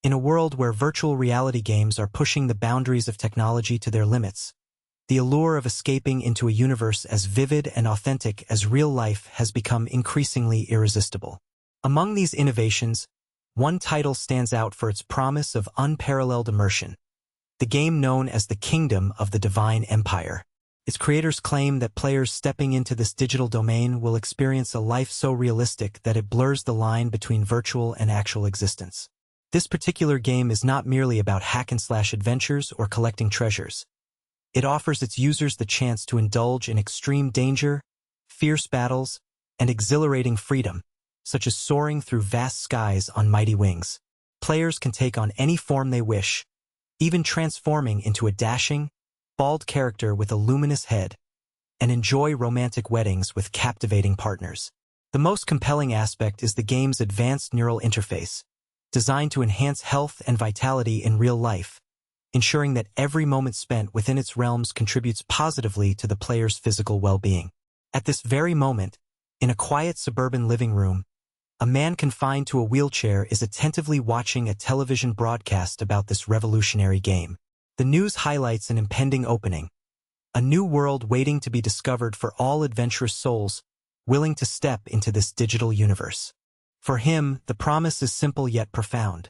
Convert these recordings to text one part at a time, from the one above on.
In a world where virtual reality games are pushing the boundaries of technology to their limits, the allure of escaping into a universe as vivid and authentic as real life has become increasingly irresistible. Among these innovations, one title stands out for its promise of unparalleled immersion, the game known as the Kingdom of the Divine Empire. Its creators claim that players stepping into this digital domain will experience a life so realistic that it blurs the line between virtual and actual existence. This particular game is not merely about hack-and-slash adventures or collecting treasures. It offers its users the chance to indulge in extreme danger, fierce battles, and exhilarating freedom, such as soaring through vast skies on mighty wings. Players can take on any form they wish, even transforming into a dashing, bald character with a luminous head, and enjoy romantic weddings with captivating partners. The most compelling aspect is the game's advanced neural interface, designed to enhance health and vitality in real life, ensuring that every moment spent within its realms contributes positively to the player's physical well-being. At this very moment, in a quiet suburban living room, a man confined to a wheelchair is attentively watching a television broadcast about this revolutionary game. The news highlights an impending opening, a new world waiting to be discovered for all adventurous souls willing to step into this digital universe. For him, the promise is simple yet profound.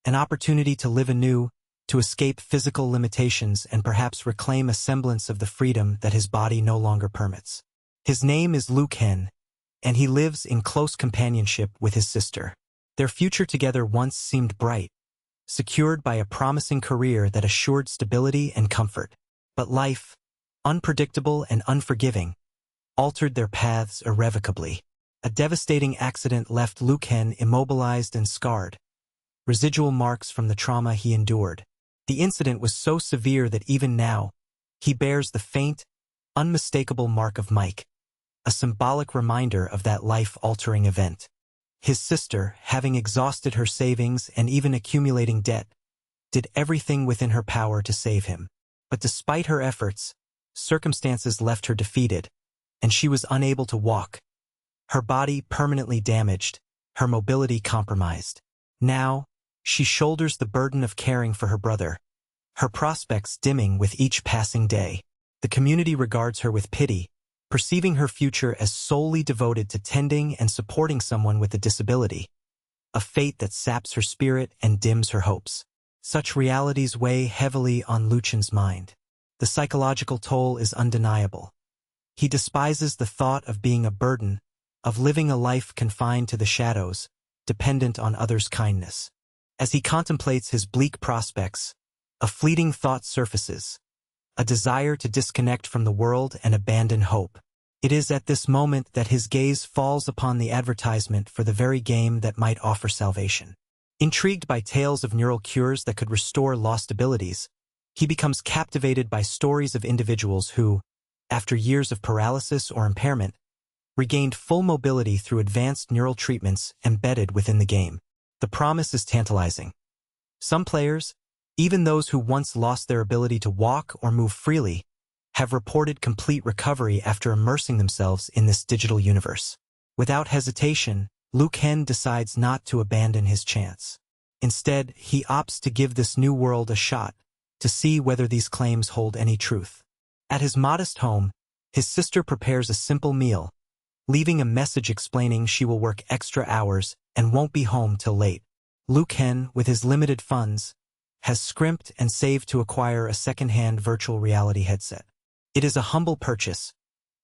An opportunity to live anew, to escape physical limitations and perhaps reclaim a semblance of the freedom that his body no longer permits. His name is Luke Hen, and he lives in close companionship with his sister. Their future together once seemed bright, secured by a promising career that assured stability and comfort. But life, unpredictable and unforgiving, altered their paths irrevocably. A devastating accident left Luke Hen immobilized and scarred, residual marks from the trauma he endured. The incident was so severe that even now, he bears the faint, unmistakable mark of Mike, a symbolic reminder of that life-altering event. His sister, having exhausted her savings and even accumulating debt, did everything within her power to save him. But despite her efforts, circumstances left her defeated, and she was unable to walk, her body permanently damaged, her mobility compromised. Now, she shoulders the burden of caring for her brother, her prospects dimming with each passing day. The community regards her with pity, perceiving her future as solely devoted to tending and supporting someone with a disability, a fate that saps her spirit and dims her hopes. Such realities weigh heavily on Luchen's mind. The psychological toll is undeniable. He despises the thought of being a burden, of living a life confined to the shadows, dependent on others' kindness. As he contemplates his bleak prospects, a fleeting thought surfaces, a desire to disconnect from the world and abandon hope. It is at this moment that his gaze falls upon the advertisement for the very game that might offer salvation. Intrigued by tales of neural cures that could restore lost abilities, he becomes captivated by stories of individuals who, after years of paralysis or impairment, regained full mobility through advanced neural treatments embedded within the game. The promise is tantalizing. Some players, even those who once lost their ability to walk or move freely, have reported complete recovery after immersing themselves in this digital universe. Without hesitation, Luke Hen decides not to abandon his chance. Instead, he opts to give this new world a shot, to see whether these claims hold any truth. At his modest home, his sister prepares a simple meal, leaving a message explaining she will work extra hours and won't be home till late. Luke Hen, with his limited funds, has scrimped and saved to acquire a second-hand virtual reality headset. It is a humble purchase,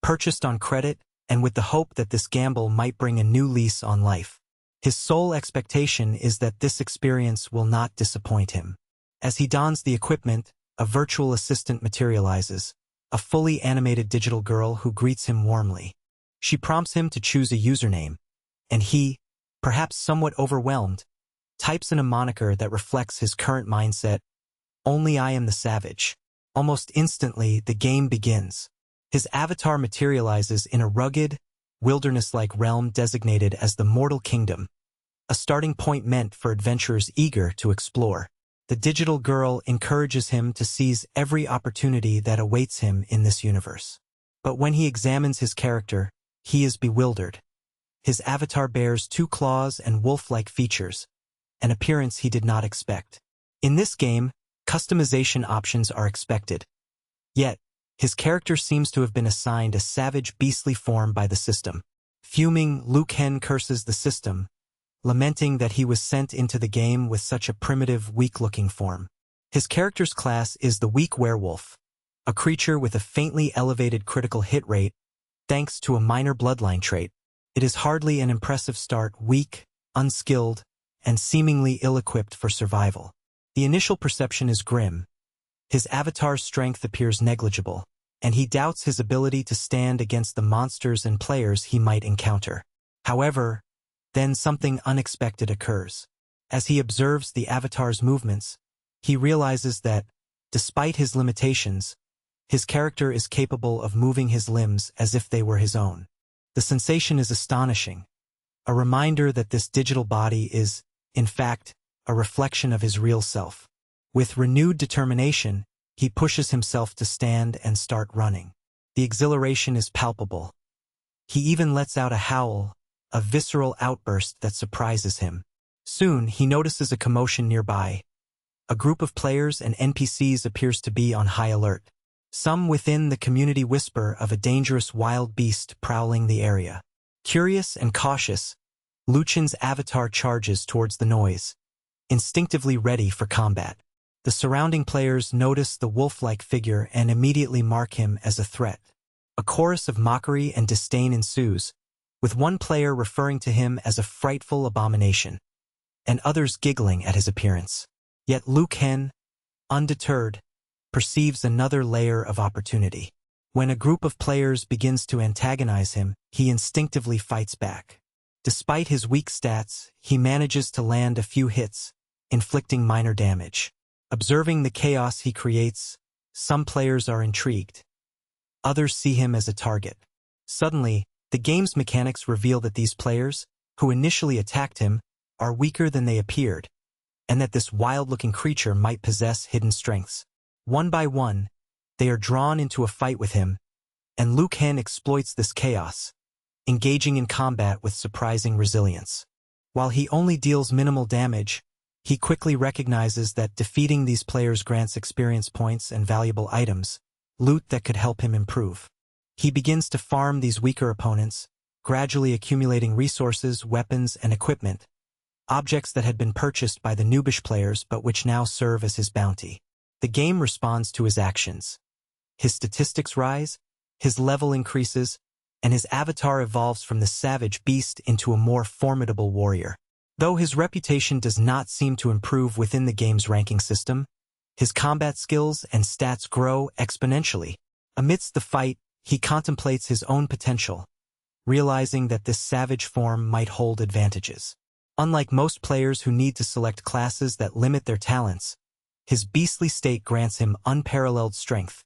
purchased on credit and with the hope that this gamble might bring a new lease on life. His sole expectation is that this experience will not disappoint him. As he dons the equipment, a virtual assistant materializes, a fully animated digital girl who greets him warmly. She prompts him to choose a username, and he, perhaps somewhat overwhelmed, types in a moniker that reflects his current mindset, "Only I am the savage." Almost instantly, the game begins. His avatar materializes in a rugged, wilderness-like realm designated as the Mortal Kingdom, a starting point meant for adventurers eager to explore. The digital girl encourages him to seize every opportunity that awaits him in this universe. But when he examines his character, he is bewildered. His avatar bears 2 claws and wolf-like features, an appearance he did not expect. In this game, customization options are expected. Yet, his character seems to have been assigned a savage, beastly form by the system. Fuming, Liu Kang curses the system, lamenting that he was sent into the game with such a primitive, weak-looking form. His character's class is the Weak Werewolf, a creature with a faintly elevated critical hit rate, thanks to a minor bloodline trait. It is hardly an impressive start, weak, unskilled, and seemingly ill-equipped for survival. The initial perception is grim. His avatar's strength appears negligible, and he doubts his ability to stand against the monsters and players he might encounter. However, then something unexpected occurs. As he observes the avatar's movements, he realizes that, despite his limitations, his character is capable of moving his limbs as if they were his own. The sensation is astonishing, a reminder that this digital body is, in fact, a reflection of his real self. With renewed determination, he pushes himself to stand and start running. The exhilaration is palpable. He even lets out a howl, a visceral outburst that surprises him. Soon, he notices a commotion nearby. A group of players and NPCs appears to be on high alert. Some within the community whisper of a dangerous wild beast prowling the area. Curious and cautious, Liu Kang's avatar charges towards the noise, instinctively ready for combat. The surrounding players notice the wolf-like figure and immediately mark him as a threat. A chorus of mockery and disdain ensues, with one player referring to him as a frightful abomination, and others giggling at his appearance. Yet Liu Kang, undeterred, perceives another layer of opportunity. When a group of players begins to antagonize him, he instinctively fights back. Despite his weak stats, he manages to land a few hits, inflicting minor damage. Observing the chaos he creates, some players are intrigued. Others see him as a target. Suddenly, the game's mechanics reveal that these players, who initially attacked him, are weaker than they appeared, and that this wild-looking creature might possess hidden strengths. One by one, they are drawn into a fight with him, and Liu Kang exploits this chaos, engaging in combat with surprising resilience. While he only deals minimal damage, he quickly recognizes that defeating these players grants experience points and valuable items, loot that could help him improve. He begins to farm these weaker opponents, gradually accumulating resources, weapons, and equipment, objects that had been purchased by the noobish players but which now serve as his bounty. The game responds to his actions. His statistics rise, his level increases, and his avatar evolves from the savage beast into a more formidable warrior. Though his reputation does not seem to improve within the game's ranking system, his combat skills and stats grow exponentially. Amidst the fight, he contemplates his own potential, realizing that this savage form might hold advantages. Unlike most players who need to select classes that limit their talents, his beastly state grants him unparalleled strength,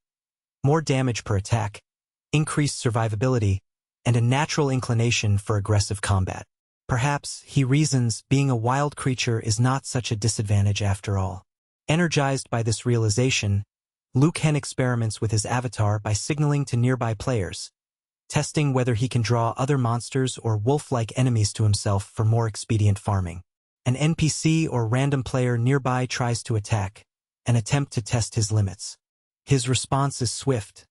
more damage per attack, increased survivability, and a natural inclination for aggressive combat. Perhaps, he reasons, being a wild creature is not such a disadvantage after all. Energized by this realization, Liu Kang experiments with his avatar by signaling to nearby players, testing whether he can draw other monsters or wolf-like enemies to himself for more expedient farming. An NPC or random player nearby tries to attack, an attempt to test his limits. His response is swift.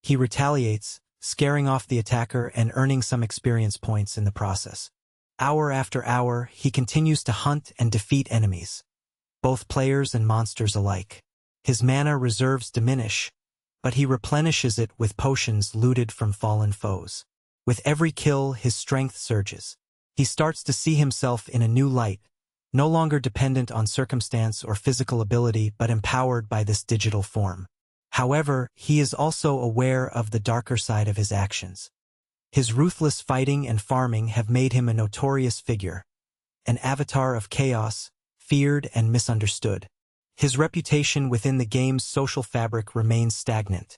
He retaliates, scaring off the attacker and earning some experience points in the process. Hour after hour, he continues to hunt and defeat enemies, both players and monsters alike. His mana reserves diminish, but he replenishes it with potions looted from fallen foes. With every kill, his strength surges. He starts to see himself in a new light, no longer dependent on circumstance or physical ability but empowered by this digital form. However, he is also aware of the darker side of his actions. His ruthless fighting and farming have made him a notorious figure, an avatar of chaos, feared and misunderstood. His reputation within the game's social fabric remains stagnant.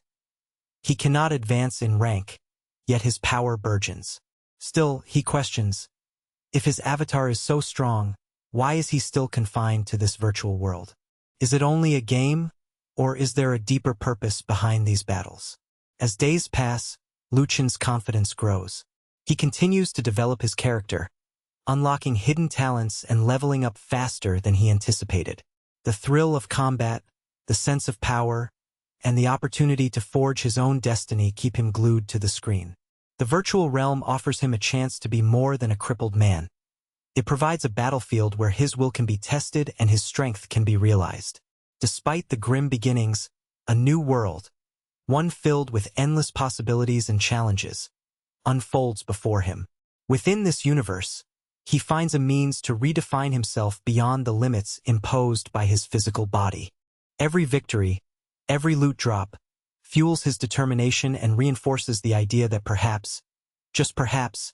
He cannot advance in rank, yet his power burgeons. Still, he questions, if his avatar is so strong, why is he still confined to this virtual world? Is it only a game, or is there a deeper purpose behind these battles? As days pass, Liu Kang's confidence grows. He continues to develop his character, unlocking hidden talents and leveling up faster than he anticipated. The thrill of combat, the sense of power, and the opportunity to forge his own destiny keep him glued to the screen. The virtual realm offers him a chance to be more than a crippled man. It provides a battlefield where his will can be tested and his strength can be realized. Despite the grim beginnings, a new world, one filled with endless possibilities and challenges, unfolds before him. Within this universe, he finds a means to redefine himself beyond the limits imposed by his physical body. Every victory, every loot drop, fuels his determination and reinforces the idea that perhaps, just perhaps,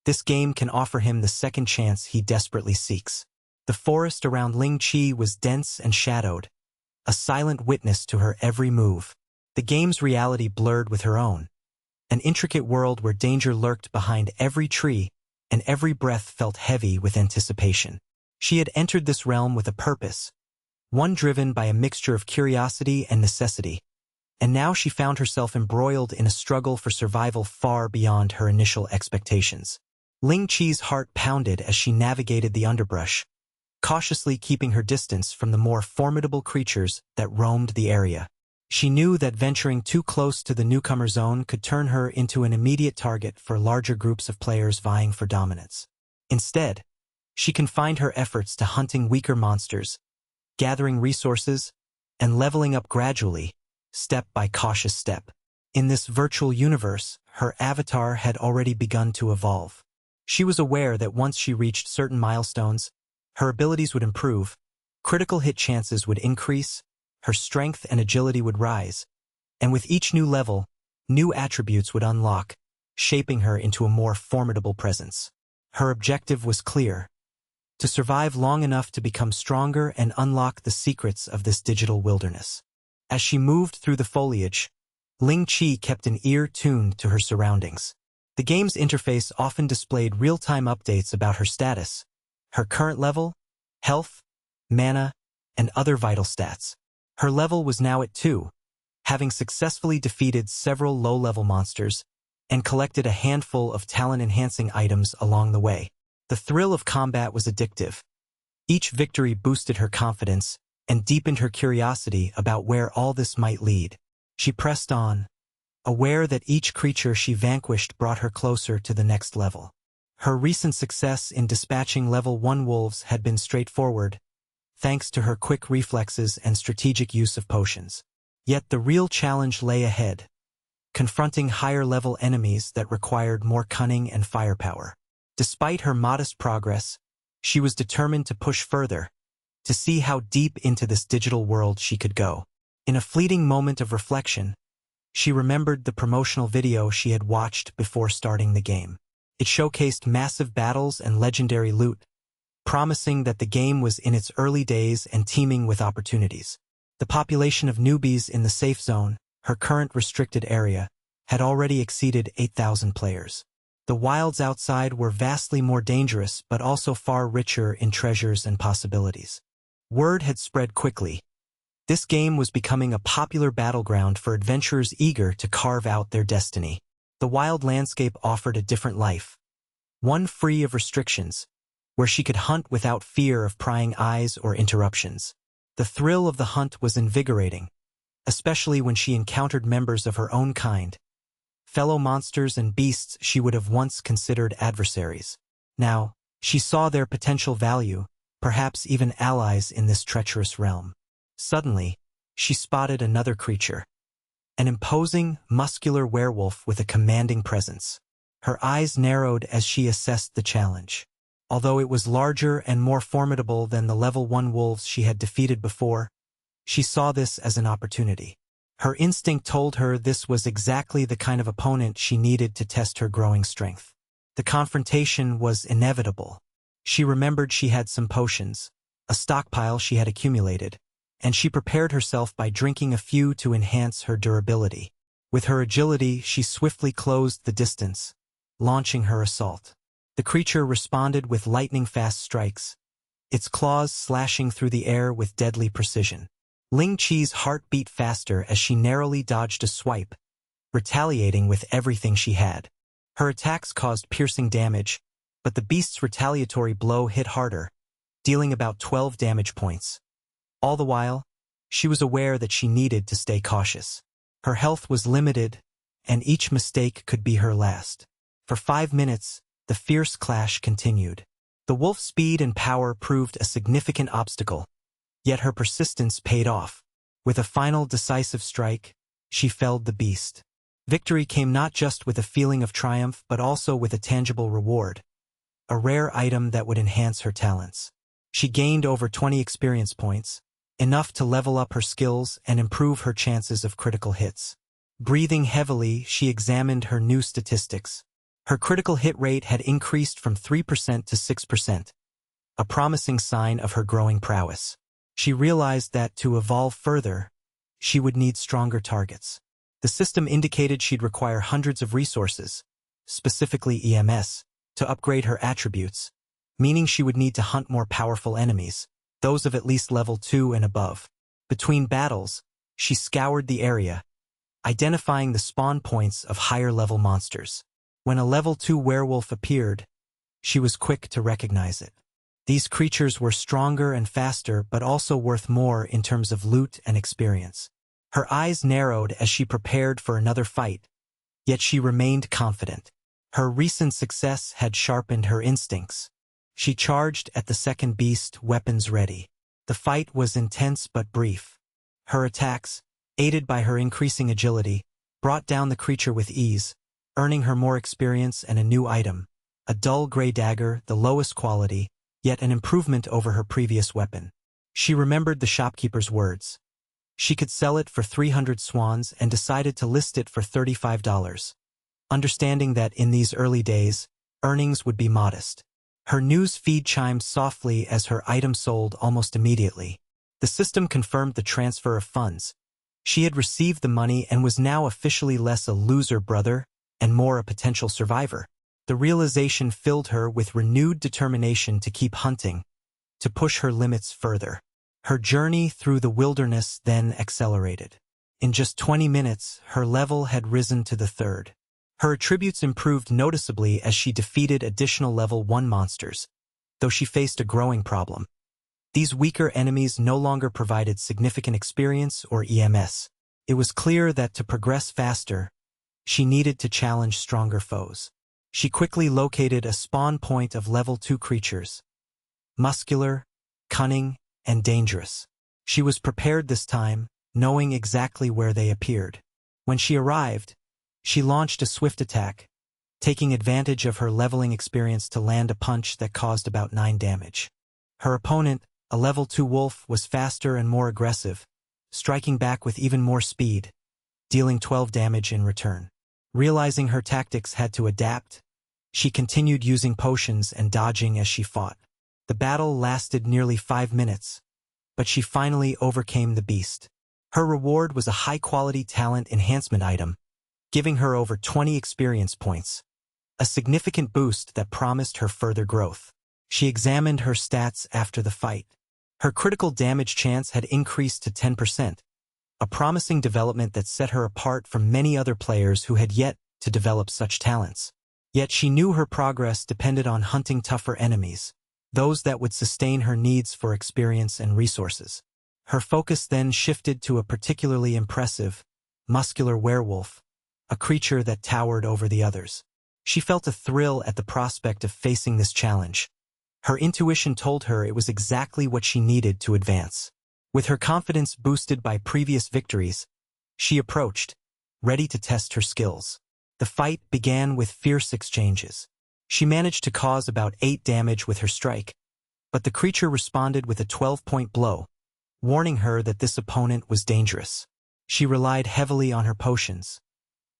this game can offer him the second chance he desperately seeks. The forest around Ling Chi was dense and shadowed, a silent witness to her every move. The game's reality blurred with her own, an intricate world where danger lurked behind every tree and every breath felt heavy with anticipation. She had entered this realm with a purpose, one driven by a mixture of curiosity and necessity, and now she found herself embroiled in a struggle for survival far beyond her initial expectations. Ling Chi's heart pounded as she navigated the underbrush, cautiously keeping her distance from the more formidable creatures that roamed the area. She knew that venturing too close to the newcomer zone could turn her into an immediate target for larger groups of players vying for dominance. Instead, she confined her efforts to hunting weaker monsters, gathering resources, and leveling up gradually, step by cautious step. In this virtual universe, her avatar had already begun to evolve. She was aware that once she reached certain milestones, her abilities would improve, critical hit chances would increase, her strength and agility would rise, and with each new level, new attributes would unlock, shaping her into a more formidable presence. Her objective was clear: to survive long enough to become stronger and unlock the secrets of this digital wilderness. As she moved through the foliage, Ling Chi kept an ear tuned to her surroundings. The game's interface often displayed real-time updates about her status, her current level, health, mana, and other vital stats. Her level was now at 2, having successfully defeated several low-level monsters and collected a handful of talent-enhancing items along the way. The thrill of combat was addictive. Each victory boosted her confidence and deepened her curiosity about where all this might lead. She pressed on, aware that each creature she vanquished brought her closer to the next level. Her recent success in dispatching level 1 wolves had been straightforward, thanks to her quick reflexes and strategic use of potions. Yet the real challenge lay ahead, confronting higher-level enemies that required more cunning and firepower. Despite her modest progress, she was determined to push further, to see how deep into this digital world she could go. In a fleeting moment of reflection, she remembered the promotional video she had watched before starting the game. It showcased massive battles and legendary loot, promising that the game was in its early days and teeming with opportunities. The population of newbies in the safe zone, her current restricted area, had already exceeded 8,000 players. The wilds outside were vastly more dangerous but also far richer in treasures and possibilities. Word had spread quickly. This game was becoming a popular battleground for adventurers eager to carve out their destiny. The wild landscape offered a different life, one free of restrictions, where she could hunt without fear of prying eyes or interruptions. The thrill of the hunt was invigorating, especially when she encountered members of her own kind, fellow monsters and beasts she would have once considered adversaries. Now, she saw their potential value, perhaps even allies in this treacherous realm. Suddenly, she spotted another creature, an imposing, muscular werewolf with a commanding presence. Her eyes narrowed as she assessed the challenge. Although it was larger and more formidable than the level 1 wolves she had defeated before, she saw this as an opportunity. Her instinct told her this was exactly the kind of opponent she needed to test her growing strength. The confrontation was inevitable. She remembered she had some potions, a stockpile she had accumulated, and she prepared herself by drinking a few to enhance her durability. With her agility, she swiftly closed the distance, launching her assault. The creature responded with lightning-fast strikes, its claws slashing through the air with deadly precision. Ling Chi's heart beat faster as she narrowly dodged a swipe, retaliating with everything she had. Her attacks caused piercing damage, but the beast's retaliatory blow hit harder, dealing about 12 damage points. All the while, she was aware that she needed to stay cautious. Her health was limited, and each mistake could be her last. For 5 minutes, the fierce clash continued. The wolf's speed and power proved a significant obstacle, yet her persistence paid off. With a final decisive strike, she felled the beast. Victory came not just with a feeling of triumph but also with a tangible reward, a rare item that would enhance her talents. She gained over 20 experience points, enough to level up her skills and improve her chances of critical hits. Breathing heavily, she examined her new statistics. Her critical hit rate had increased from 3% to 6%, a promising sign of her growing prowess. She realized that to evolve further, she would need stronger targets. The system indicated she'd require hundreds of resources, specifically EMS, to upgrade her attributes, meaning she would need to hunt more powerful enemies, those of at least level 2 and above. Between battles, she scoured the area, identifying the spawn points of higher-level monsters. When a level 2 werewolf appeared, she was quick to recognize it. These creatures were stronger and faster but also worth more in terms of loot and experience. Her eyes narrowed as she prepared for another fight, yet she remained confident. Her recent success had sharpened her instincts. She charged at the second beast, weapons ready. The fight was intense but brief. Her attacks, aided by her increasing agility, brought down the creature with ease, earning her more experience and a new item, a dull gray dagger, the lowest quality, yet an improvement over her previous weapon. She remembered the shopkeeper's words. She could sell it for 300 swans and decided to list it for $35, understanding that in these early days, earnings would be modest. Her news feed chimed softly as her item sold almost immediately. The system confirmed the transfer of funds. She had received the money and was now officially less a loser brother and more a potential survivor. The realization filled her with renewed determination to keep hunting, to push her limits further. Her journey through the wilderness then accelerated. In just 20 minutes, her level had risen to the 3rd. Her attributes improved noticeably as she defeated additional level 1 monsters, though she faced a growing problem. These weaker enemies no longer provided significant experience or EMS. It was clear that to progress faster, she needed to challenge stronger foes. She quickly located a spawn point of level 2 creatures, muscular, cunning, and dangerous. She was prepared this time, knowing exactly where they appeared. When she arrived, she launched a swift attack, taking advantage of her leveling experience to land a punch that caused about 9 damage. Her opponent, a level 2 wolf, was faster and more aggressive, striking back with even more speed, dealing 12 damage in return. Realizing her tactics had to adapt, she continued using potions and dodging as she fought. The battle lasted nearly 5 minutes, but she finally overcame the beast. Her reward was a high-quality talent enhancement item, giving her over 20 experience points, a significant boost that promised her further growth. She examined her stats after the fight. Her critical damage chance had increased to 10%, a promising development that set her apart from many other players who had yet to develop such talents. Yet she knew her progress depended on hunting tougher enemies, those that would sustain her needs for experience and resources. Her focus then shifted to a particularly impressive, muscular werewolf, a creature that towered over the others. She felt a thrill at the prospect of facing this challenge. Her intuition told her it was exactly what she needed to advance. With her confidence boosted by previous victories, she approached, ready to test her skills. The fight began with fierce exchanges. She managed to cause about 8 damage with her strike, but the creature responded with a 12-point blow, warning her that this opponent was dangerous. She relied heavily on her potions,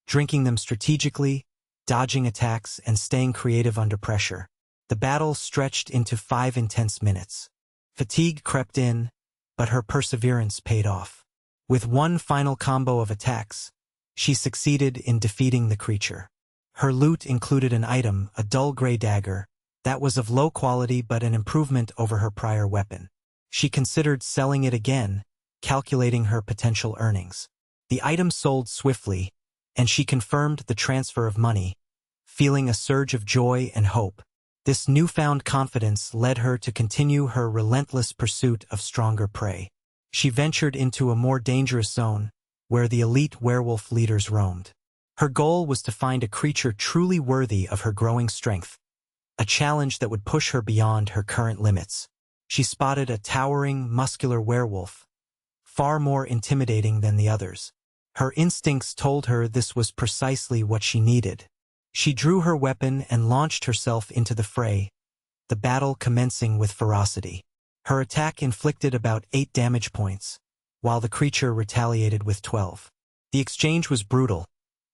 drinking them strategically, dodging attacks, and staying creative under pressure. The battle stretched into 5 intense minutes. Fatigue crept in, but her perseverance paid off. With one final combo of attacks, she succeeded in defeating the creature. Her loot included an item, a dull gray dagger, that was of low quality but an improvement over her prior weapon. She considered selling it again, calculating her potential earnings. The item sold swiftly, and she confirmed the transfer of money, feeling a surge of joy and hope. This newfound confidence led her to continue her relentless pursuit of stronger prey. She ventured into a more dangerous zone, where the elite werewolf leaders roamed. Her goal was to find a creature truly worthy of her growing strength, a challenge that would push her beyond her current limits. She spotted a towering, muscular werewolf, far more intimidating than the others. Her instincts told her this was precisely what she needed. She drew her weapon and launched herself into the fray, the battle commencing with ferocity. Her attack inflicted about 8 damage points, while the creature retaliated with 12. The exchange was brutal,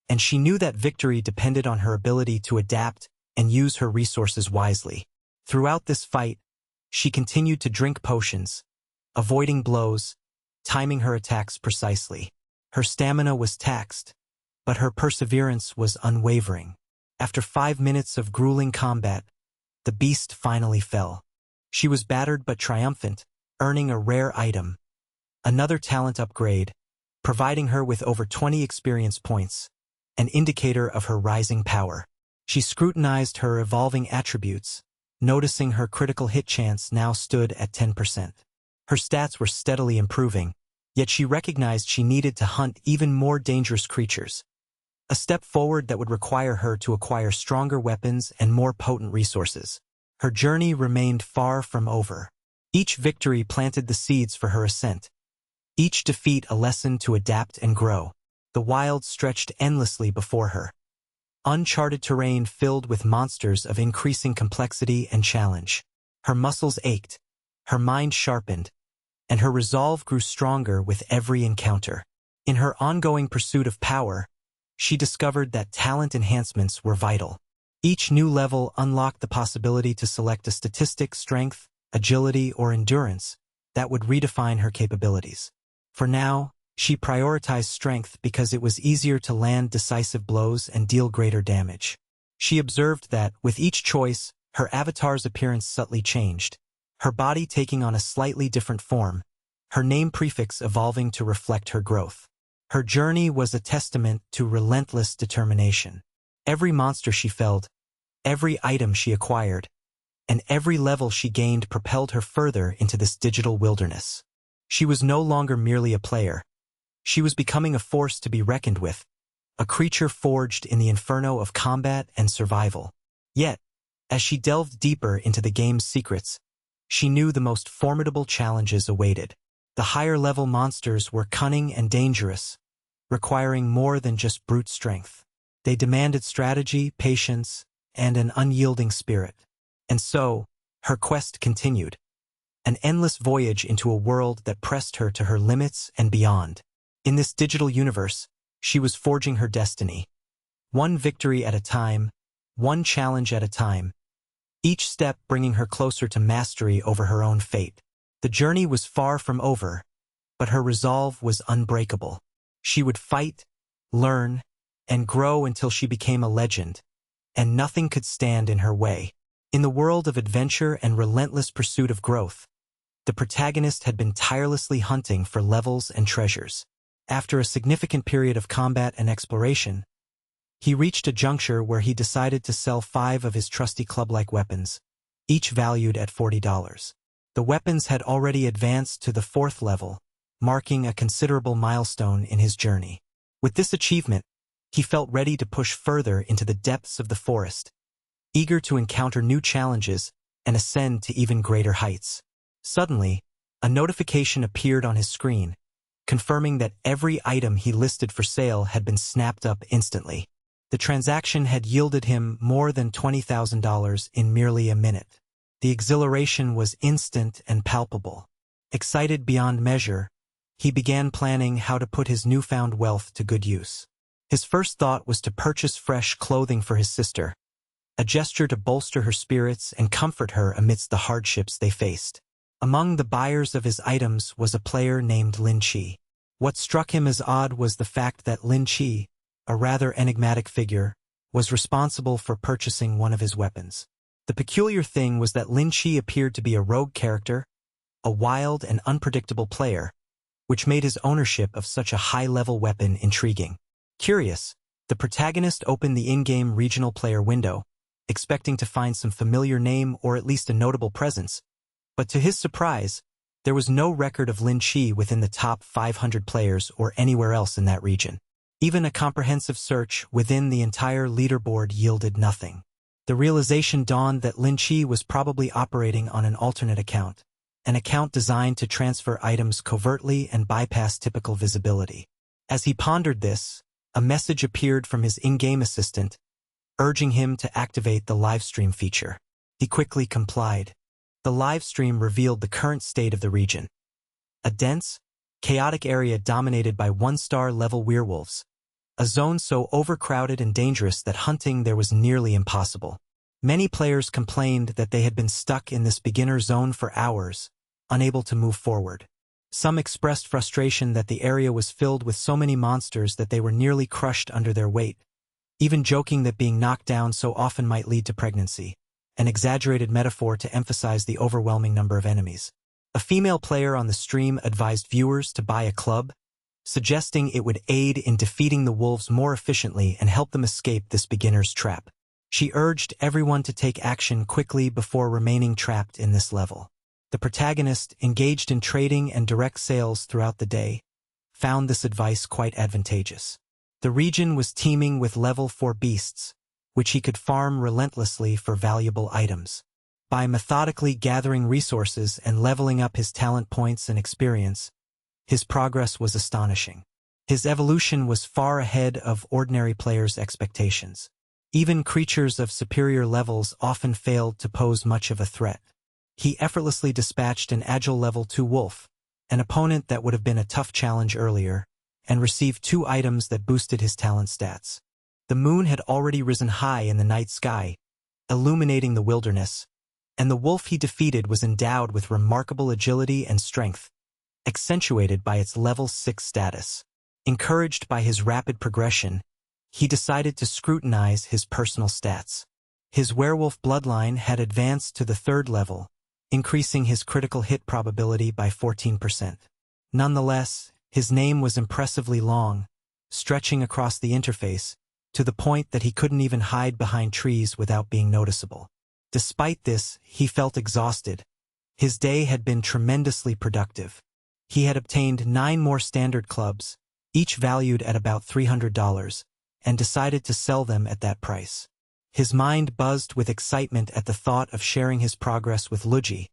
and she knew that victory depended on her ability to adapt and use her resources wisely. Throughout this fight, she continued to drink potions, avoiding blows, timing her attacks precisely. Her stamina was taxed, but her perseverance was unwavering. After 5 minutes of grueling combat, the beast finally fell. She was battered but triumphant, earning a rare item, another talent upgrade, providing her with over 20 experience points, an indicator of her rising power. She scrutinized her evolving attributes, noticing her critical hit chance now stood at 10%. Her stats were steadily improving, yet she recognized she needed to hunt even more dangerous creatures, a step forward that would require her to acquire stronger weapons and more potent resources. Her journey remained far from over. Each victory planted the seeds for her ascent, each defeat a lesson to adapt and grow. The wild stretched endlessly before her, uncharted terrain filled with monsters of increasing complexity and challenge. Her muscles ached, her mind sharpened, and her resolve grew stronger with every encounter. In her ongoing pursuit of power, she discovered that talent enhancements were vital. Each new level unlocked the possibility to select a statistic, strength, agility, or endurance that would redefine her capabilities. For now, she prioritized strength because it was easier to land decisive blows and deal greater damage. She observed that, with each choice, her avatar's appearance subtly changed, her body taking on a slightly different form, her name prefix evolving to reflect her growth. Her journey was a testament to relentless determination. Every monster she felled, every item she acquired, and every level she gained propelled her further into this digital wilderness. She was no longer merely a player. She was becoming a force to be reckoned with, a creature forged in the inferno of combat and survival. Yet, as she delved deeper into the game's secrets, she knew the most formidable challenges awaited. The higher-level monsters were cunning and dangerous, requiring more than just brute strength. They demanded strategy, patience, and an unyielding spirit. And so, her quest continued, an endless voyage into a world that pressed her to her limits and beyond. In this digital universe, she was forging her destiny, one victory at a time, one challenge at a time, each step bringing her closer to mastery over her own fate. The journey was far from over, but her resolve was unbreakable. She would fight, learn, and grow until she became a legend, and nothing could stand in her way. In the world of adventure and relentless pursuit of growth, the protagonist had been tirelessly hunting for levels and treasures. After a significant period of combat and exploration, he reached a juncture where he decided to sell 5 of his trusty club-like weapons, each valued at $40. The weapons had already advanced to the 4th level, marking a considerable milestone in his journey. With this achievement, he felt ready to push further into the depths of the forest, eager to encounter new challenges and ascend to even greater heights. Suddenly, a notification appeared on his screen, confirming that every item he listed for sale had been snapped up instantly. The transaction had yielded him more than $20,000 in merely a minute. The exhilaration was instant and palpable. Excited beyond measure, he began planning how to put his newfound wealth to good use. His first thought was to purchase fresh clothing for his sister, a gesture to bolster her spirits and comfort her amidst the hardships they faced. Among the buyers of his items was a player named Lin Chi. What struck him as odd was the fact that Lin Chi, a rather enigmatic figure, was responsible for purchasing one of his weapons. The peculiar thing was that Lin Chi appeared to be a rogue character, a wild and unpredictable player, which made his ownership of such a high-level weapon intriguing. Curious, the protagonist opened the in-game regional player window, expecting to find some familiar name or at least a notable presence. But to his surprise, there was no record of Lin Chi within the top 500 players or anywhere else in that region. Even a comprehensive search within the entire leaderboard yielded nothing. The realization dawned that Lin Chi was probably operating on an alternate account, an account designed to transfer items covertly and bypass typical visibility. As he pondered this, a message appeared from his in-game assistant, urging him to activate the livestream feature. He quickly complied. The livestream revealed the current state of the region. A dense, chaotic area dominated by one-star level werewolves. A zone so overcrowded and dangerous that hunting there was nearly impossible. Many players complained that they had been stuck in this beginner zone for hours, unable to move forward. Some expressed frustration that the area was filled with so many monsters that they were nearly crushed under their weight, even joking that being knocked down so often might lead to pregnancy, an exaggerated metaphor to emphasize the overwhelming number of enemies. A female player on the stream advised viewers to buy a club, suggesting it would aid in defeating the wolves more efficiently and help them escape this beginner's trap. She urged everyone to take action quickly before remaining trapped in this level. The protagonist, engaged in trading and direct sales throughout the day, found this advice quite advantageous. The region was teeming with level 4 beasts, which he could farm relentlessly for valuable items. By methodically gathering resources and leveling up his talent points and experience, his progress was astonishing. His evolution was far ahead of ordinary players' expectations. Even creatures of superior levels often failed to pose much of a threat. He effortlessly dispatched an agile level 2 wolf, an opponent that would have been a tough challenge earlier, and received 2 items that boosted his talent stats. The moon had already risen high in the night sky, illuminating the wilderness, and the wolf he defeated was endowed with remarkable agility and strength, accentuated by its level 6 status. Encouraged by his rapid progression, he decided to scrutinize his personal stats. His werewolf bloodline had advanced to the 3rd level, increasing his critical hit probability by 14%. Nonetheless, his name was impressively long, stretching across the interface, to the point that he couldn't even hide behind trees without being noticeable. Despite this, he felt exhausted. His day had been tremendously productive. He had obtained 9 more standard clubs, each valued at about $300, and decided to sell them at that price. His mind buzzed with excitement at the thought of sharing his progress with Luigi,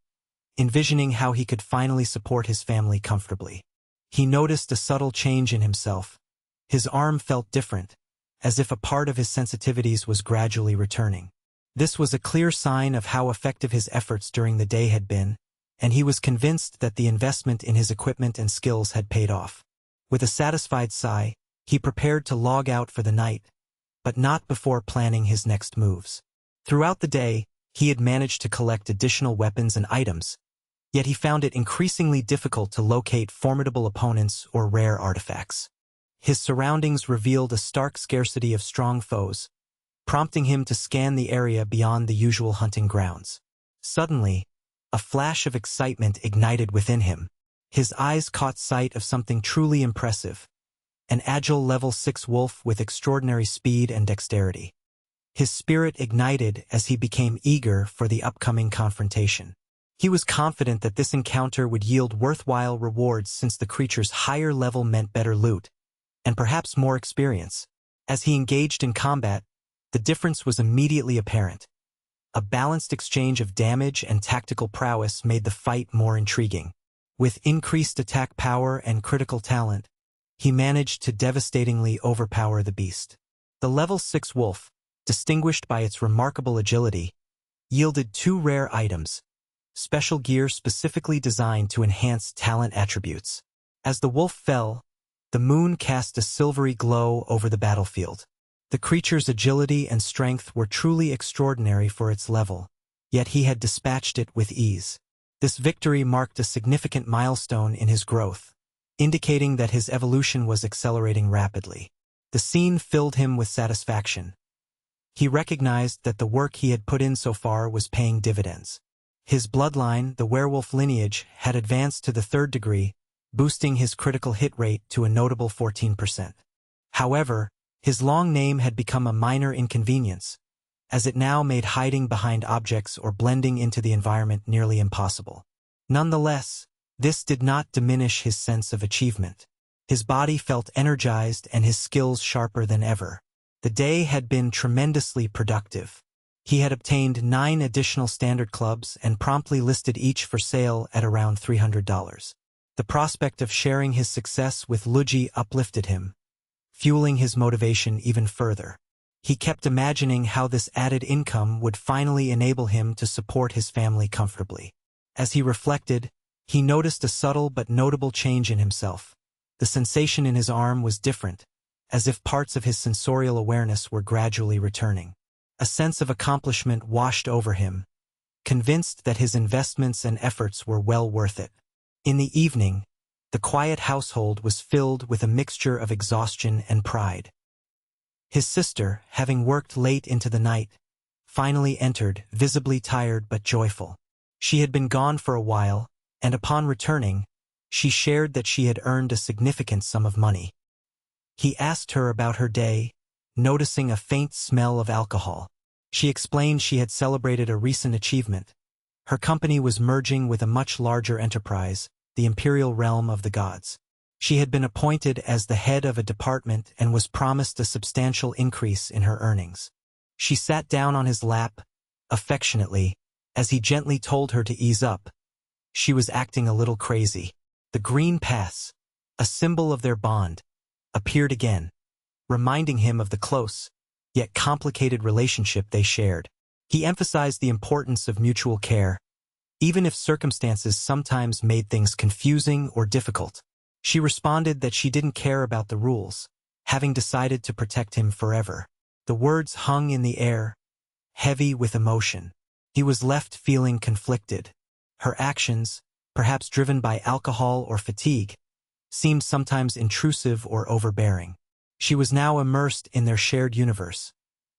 envisioning how he could finally support his family comfortably. He noticed a subtle change in himself. His arm felt different, as if a part of his sensitivities was gradually returning. This was a clear sign of how effective his efforts during the day had been, and he was convinced that the investment in his equipment and skills had paid off. With a satisfied sigh, he prepared to log out for the night, but not before planning his next moves. Throughout the day, he had managed to collect additional weapons and items, yet he found it increasingly difficult to locate formidable opponents or rare artifacts. His surroundings revealed a stark scarcity of strong foes, prompting him to scan the area beyond the usual hunting grounds. Suddenly, a flash of excitement ignited within him. His eyes caught sight of something truly impressive, an agile level 6 wolf with extraordinary speed and dexterity. His spirit ignited as he became eager for the upcoming confrontation. He was confident that this encounter would yield worthwhile rewards since the creature's higher level meant better loot, and perhaps more experience. As he engaged in combat, the difference was immediately apparent. A balanced exchange of damage and tactical prowess made the fight more intriguing. With increased attack power and critical talent, he managed to devastatingly overpower the beast. The level 6 wolf, distinguished by its remarkable agility, yielded 2 rare items, special gear specifically designed to enhance talent attributes. As the wolf fell, the moon cast a silvery glow over the battlefield. The creature's agility and strength were truly extraordinary for its level, yet he had dispatched it with ease. This victory marked a significant milestone in his growth, indicating that his evolution was accelerating rapidly. The scene filled him with satisfaction. He recognized that the work he had put in so far was paying dividends. His bloodline, the werewolf lineage, had advanced to the 3rd degree, boosting his critical hit rate to a notable 14%. However, his long name had become a minor inconvenience, as it now made hiding behind objects or blending into the environment nearly impossible. Nonetheless, this did not diminish his sense of achievement. His body felt energized and his skills sharper than ever. The day had been tremendously productive. He had obtained 9 additional standard clubs and promptly listed each for sale at around $300. The prospect of sharing his success with Luigi uplifted him, fueling his motivation even further. He kept imagining how this added income would finally enable him to support his family comfortably. As he reflected, he noticed a subtle but notable change in himself. The sensation in his arm was different, as if parts of his sensorial awareness were gradually returning. A sense of accomplishment washed over him, convinced that his investments and efforts were well worth it. In the evening, the quiet household was filled with a mixture of exhaustion and pride. His sister, having worked late into the night, finally entered, visibly tired but joyful. She had been gone for a while, and upon returning, she shared that she had earned a significant sum of money. He asked her about her day, noticing a faint smell of alcohol. She explained she had celebrated a recent achievement. Her company was merging with a much larger enterprise, the Imperial Realm of the Gods. She had been appointed as the head of a department and was promised a substantial increase in her earnings. She sat down on his lap, affectionately, as he gently told her to ease up. She was acting a little crazy. The green pass, a symbol of their bond, appeared again, reminding him of the close, yet complicated relationship they shared. He emphasized the importance of mutual care, even if circumstances sometimes made things confusing or difficult. She responded that she didn't care about the rules, having decided to protect him forever. The words hung in the air, heavy with emotion. He was left feeling conflicted. Her actions, perhaps driven by alcohol or fatigue, seemed sometimes intrusive or overbearing. She was now immersed in their shared universe,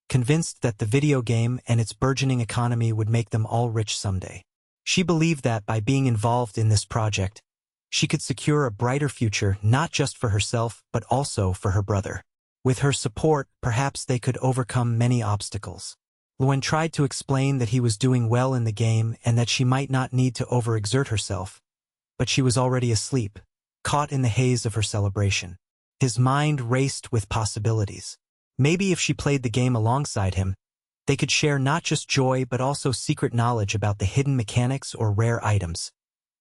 convinced that the video game and its burgeoning economy would make them all rich someday. She believed that by being involved in this project, she could secure a brighter future not just for herself but also for her brother. With her support, perhaps they could overcome many obstacles. Luen tried to explain that he was doing well in the game and that she might not need to overexert herself, but she was already asleep, caught in the haze of her celebration. His mind raced with possibilities. Maybe if she played the game alongside him, they could share not just joy but also secret knowledge about the hidden mechanics or rare items.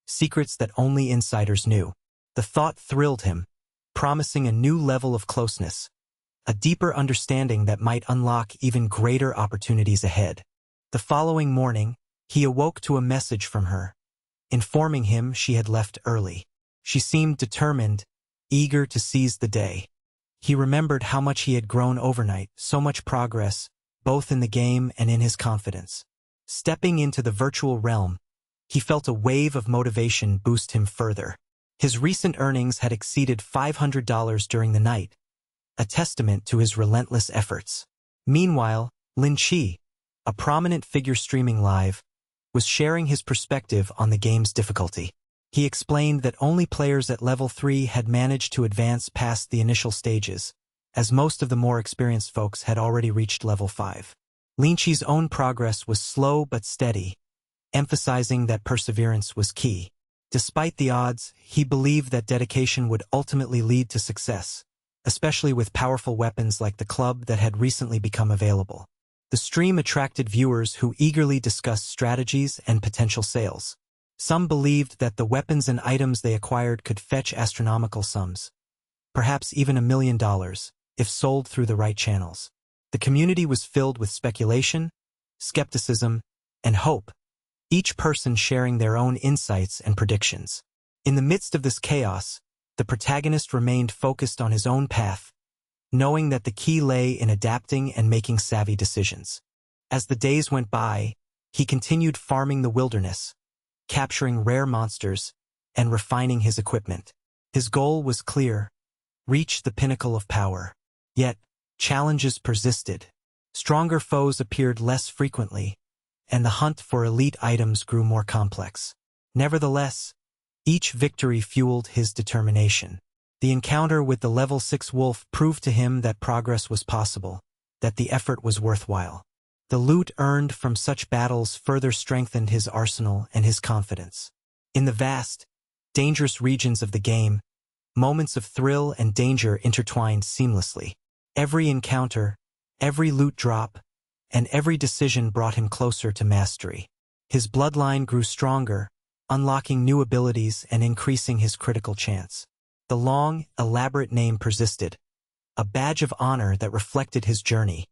Secrets that only insiders knew. The thought thrilled him, promising a new level of closeness, a deeper understanding that might unlock even greater opportunities ahead. The following morning, he awoke to a message from her, informing him she had left early. She seemed determined, eager to seize the day. He remembered how much he had grown overnight, so much progress, both in the game and in his confidence. Stepping into the virtual realm, he felt a wave of motivation boost him further. His recent earnings had exceeded $500 during the night, a testament to his relentless efforts. Meanwhile, Lin Chi, a prominent figure streaming live, was sharing his perspective on the game's difficulty. He explained that only players at level 3 had managed to advance past the initial stages, as most of the more experienced folks had already reached level 5. Lin Chi's own progress was slow but steady, emphasizing that perseverance was key. Despite the odds, he believed that dedication would ultimately lead to success, especially with powerful weapons like the club that had recently become available. The stream attracted viewers who eagerly discussed strategies and potential sales. Some believed that the weapons and items they acquired could fetch astronomical sums, perhaps even $1 million, if sold through the right channels. The community was filled with speculation, skepticism, and hope, each person sharing their own insights and predictions. In the midst of this chaos, the protagonist remained focused on his own path, knowing that the key lay in adapting and making savvy decisions. As the days went by, he continued farming the wilderness, capturing rare monsters, and refining his equipment. His goal was clear: reach the pinnacle of power. Yet, challenges persisted. Stronger foes appeared less frequently, and the hunt for elite items grew more complex. Nevertheless, each victory fueled his determination. The encounter with the level 6 wolf proved to him that progress was possible, that the effort was worthwhile. The loot earned from such battles further strengthened his arsenal and his confidence. In the vast, dangerous regions of the game, moments of thrill and danger intertwined seamlessly. Every encounter, every loot drop, and every decision brought him closer to mastery. His bloodline grew stronger, unlocking new abilities and increasing his critical chance. The long, elaborate name persisted, a badge of honor that reflected his journey,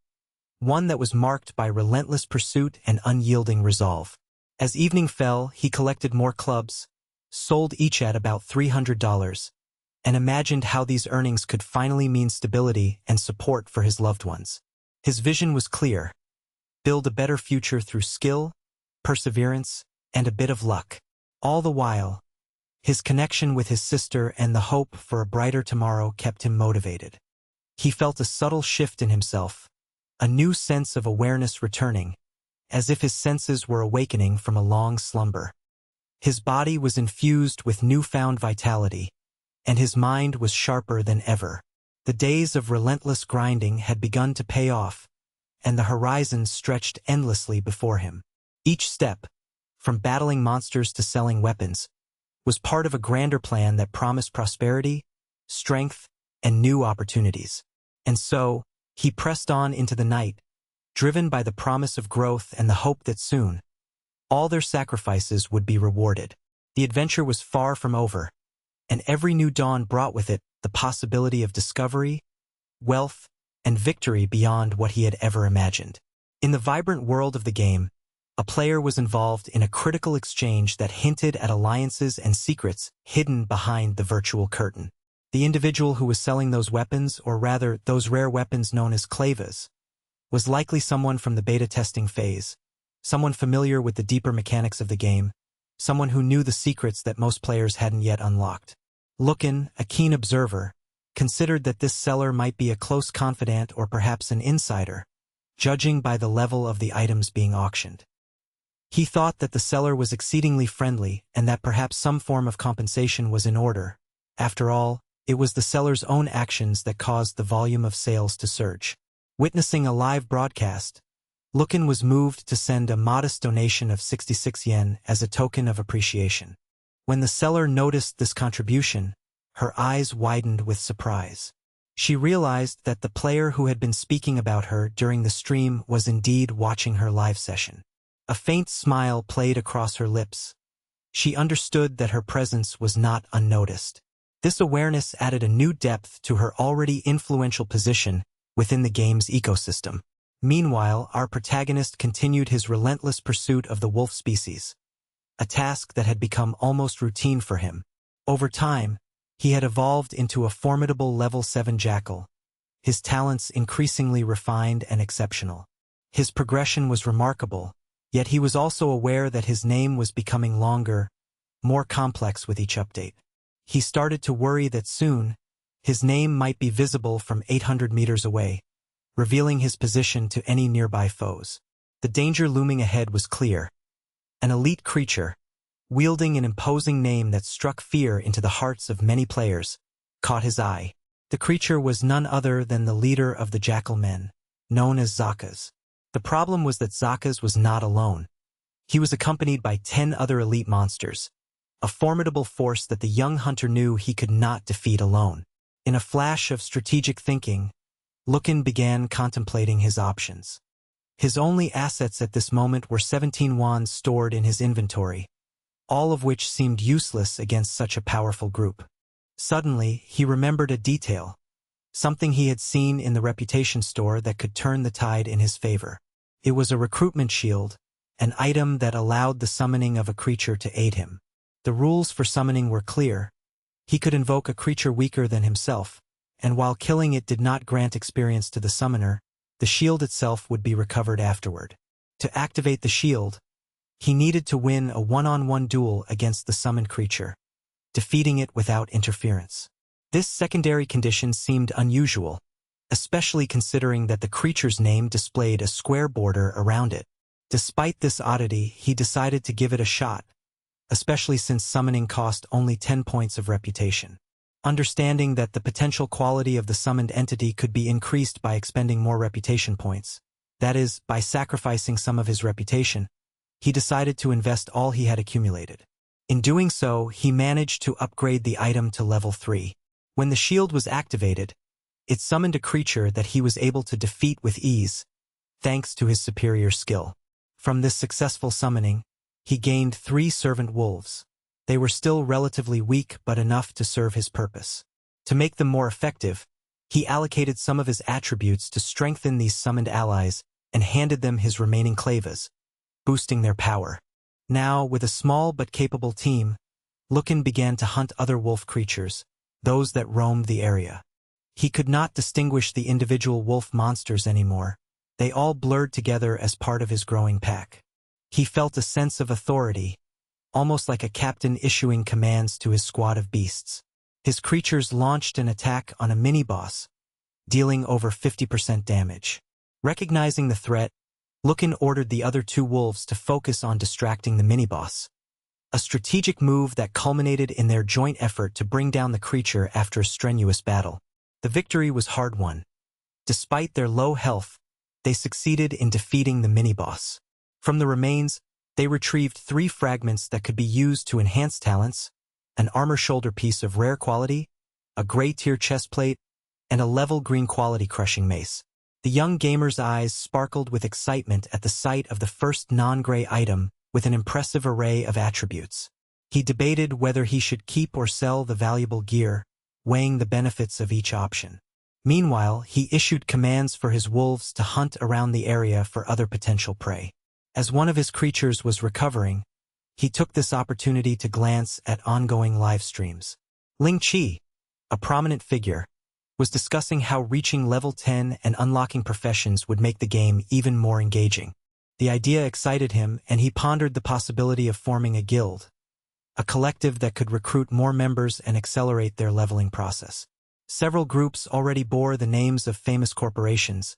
one that was marked by relentless pursuit and unyielding resolve. As evening fell, he collected more clubs, sold each at about $300, and imagined how these earnings could finally mean stability and support for his loved ones. His vision was clear: build a better future through skill, perseverance, and a bit of luck. All the while, his connection with his sister and the hope for a brighter tomorrow kept him motivated. He felt a subtle shift in himself, a new sense of awareness returning, as if his senses were awakening from a long slumber. His body was infused with newfound vitality, and his mind was sharper than ever. The days of relentless grinding had begun to pay off, and the horizon stretched endlessly before him. Each step, from battling monsters to selling weapons, was part of a grander plan that promised prosperity, strength, and new opportunities. And so, he pressed on into the night, driven by the promise of growth and the hope that soon, all their sacrifices would be rewarded. The adventure was far from over, and every new dawn brought with it the possibility of discovery, wealth, and victory beyond what he had ever imagined. In the vibrant world of the game, a player was involved in a critical exchange that hinted at alliances and secrets hidden behind the virtual curtain. The individual who was selling those weapons, or rather those rare weapons known as clavas, was likely someone from the beta testing phase, someone familiar with the deeper mechanics of the game, someone who knew the secrets that most players hadn't yet unlocked. Lucan, a keen observer, considered that this seller might be a close confidant or perhaps an insider, judging by the level of the items being auctioned. He thought that the seller was exceedingly friendly and that perhaps some form of compensation was in order. After all, it was the seller's own actions that caused the volume of sales to surge. Witnessing a live broadcast, Lucan was moved to send a modest donation of 66 yen as a token of appreciation. When the seller noticed this contribution, her eyes widened with surprise. She realized that the player who had been speaking about her during the stream was indeed watching her live session. A faint smile played across her lips. She understood that her presence was not unnoticed. This awareness added a new depth to her already influential position within the game's ecosystem. Meanwhile, our protagonist continued his relentless pursuit of the wolf species, a task that had become almost routine for him. Over time, he had evolved into a formidable level 7 jackal, his talents increasingly refined and exceptional. His progression was remarkable, yet he was also aware that his name was becoming longer, more complex with each update. He started to worry that soon, his name might be visible from 800 meters away, revealing his position to any nearby foes. The danger looming ahead was clear. An elite creature, wielding an imposing name that struck fear into the hearts of many players, caught his eye. The creature was none other than the leader of the Jackal Men, known as Zakas. The problem was that Zakas was not alone. He was accompanied by 10 other elite monsters, a formidable force that the young hunter knew he could not defeat alone. In a flash of strategic thinking, Lucan began contemplating his options. His only assets at this moment were 17 wands stored in his inventory, all of which seemed useless against such a powerful group. Suddenly, he remembered a detail, something he had seen in the reputation store that could turn the tide in his favor. It was a recruitment shield, an item that allowed the summoning of a creature to aid him. The rules for summoning were clear. He could invoke a creature weaker than himself, and while killing it did not grant experience to the summoner, the shield itself would be recovered afterward. To activate the shield, he needed to win a one-on-one duel against the summoned creature, defeating it without interference. This secondary condition seemed unusual, especially considering that the creature's name displayed a square border around it. Despite this oddity, he decided to give it a shot, especially since summoning cost only 10 points of reputation. Understanding that the potential quality of the summoned entity could be increased by expending more reputation points, That is, by sacrificing some of his reputation, he decided to invest all he had accumulated. In doing so, he managed to upgrade the item to level 3. When the shield was activated, it summoned a creature that he was able to defeat with ease, thanks to his superior skill. From this successful summoning, he gained 3 servant wolves. They were still relatively weak but enough to serve his purpose. To make them more effective, he allocated some of his attributes to strengthen these summoned allies and handed them his remaining clavas, boosting their power. Now, with a small but capable team, Lucan began to hunt other wolf creatures, those that roamed the area. He could not distinguish the individual wolf monsters anymore. They all blurred together as part of his growing pack. He felt a sense of authority, almost like a captain issuing commands to his squad of beasts. His creatures launched an attack on a mini-boss, dealing over 50% damage. Recognizing the threat, Lucan ordered the other 2 wolves to focus on distracting the mini-boss, a strategic move that culminated in their joint effort to bring down the creature after a strenuous battle. The victory was hard-won. Despite their low health, they succeeded in defeating the mini-boss. From the remains, they retrieved 3 fragments that could be used to enhance talents: an armor shoulder piece of rare quality, a gray-tier chestplate, and a level green quality crushing mace. The young gamer's eyes sparkled with excitement at the sight of the first non-gray item with an impressive array of attributes. He debated whether he should keep or sell the valuable gear, weighing the benefits of each option. Meanwhile, he issued commands for his wolves to hunt around the area for other potential prey. As one of his creatures was recovering, he took this opportunity to glance at ongoing live streams. Ling Chi, a prominent figure, was discussing how reaching level 10 and unlocking professions would make the game even more engaging. The idea excited him, and he pondered the possibility of forming a guild, a collective that could recruit more members and accelerate their leveling process. Several groups already bore the names of famous corporations,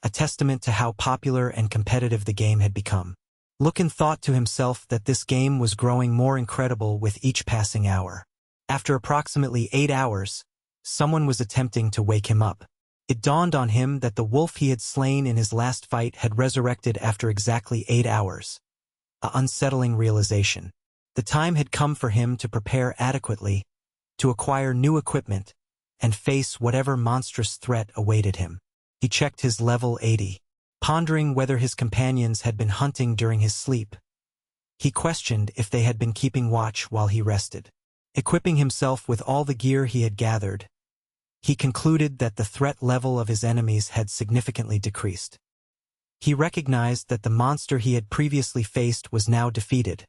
a testament to how popular and competitive the game had become. Lucan thought to himself that this game was growing more incredible with each passing hour. After approximately 8 hours, someone was attempting to wake him up. It dawned on him that the wolf he had slain in his last fight had resurrected after exactly 8 hours. An unsettling realization. The time had come for him to prepare adequately, to acquire new equipment, and face whatever monstrous threat awaited him. He checked his level 80, pondering whether his companions had been hunting during his sleep. He questioned if they had been keeping watch while he rested. Equipping himself with all the gear he had gathered, he concluded that the threat level of his enemies had significantly decreased. He recognized that the monster he had previously faced was now defeated.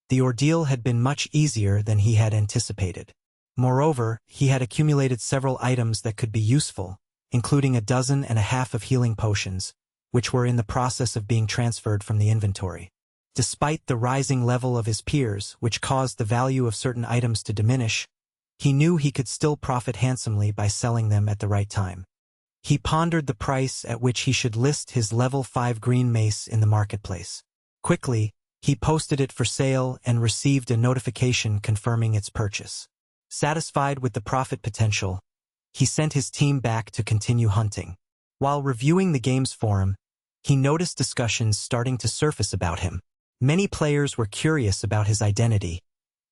The ordeal had been much easier than he had anticipated. Moreover, he had accumulated several items that could be useful, including 12 of healing potions, which were in the process of being transferred from the inventory. Despite the rising level of his peers, which caused the value of certain items to diminish, he knew he could still profit handsomely by selling them at the right time. He pondered the price at which he should list his level 5 green mace in the marketplace. Quickly, he posted it for sale and received a notification confirming its purchase. Satisfied with the profit potential, he sent his team back to continue hunting. While reviewing the game's forum, he noticed discussions starting to surface about him. Many players were curious about his identity,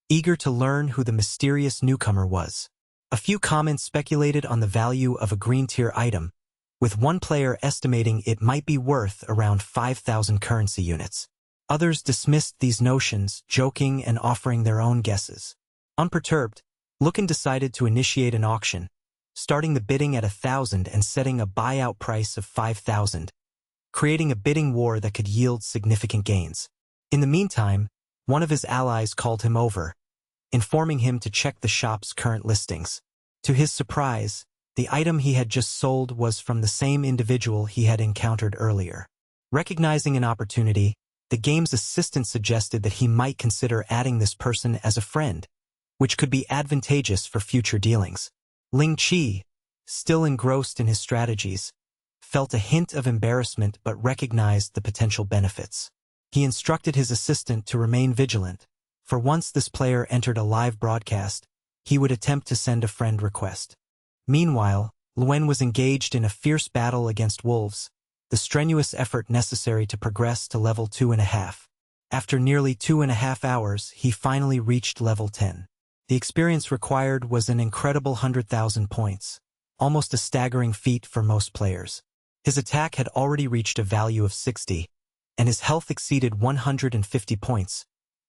eager to learn who the mysterious newcomer was. A few comments speculated on the value of a green-tier item, with one player estimating it might be worth around 5,000 currency units. Others dismissed these notions, joking and offering their own guesses. Unperturbed, Lucan decided to initiate an auction, starting the bidding at 1,000 and setting a buyout price of 5,000, creating a bidding war that could yield significant gains. In the meantime, one of his allies called him over, informing him to check the shop's current listings. To his surprise, the item he had just sold was from the same individual he had encountered earlier. Recognizing an opportunity, the game's assistant suggested that he might consider adding this person as a friend, which could be advantageous for future dealings. Ling Chi, still engrossed in his strategies, felt a hint of embarrassment but recognized the potential benefits. He instructed his assistant to remain vigilant, for once this player entered a live broadcast, he would attempt to send a friend request. Meanwhile, Luen was engaged in a fierce battle against wolves, the strenuous effort necessary to progress to level 2.5. After nearly 2.5 hours, he finally reached level 10. The experience required was an incredible 100,000 points, almost a staggering feat for most players. His attack had already reached a value of 60, and his health exceeded 150 points,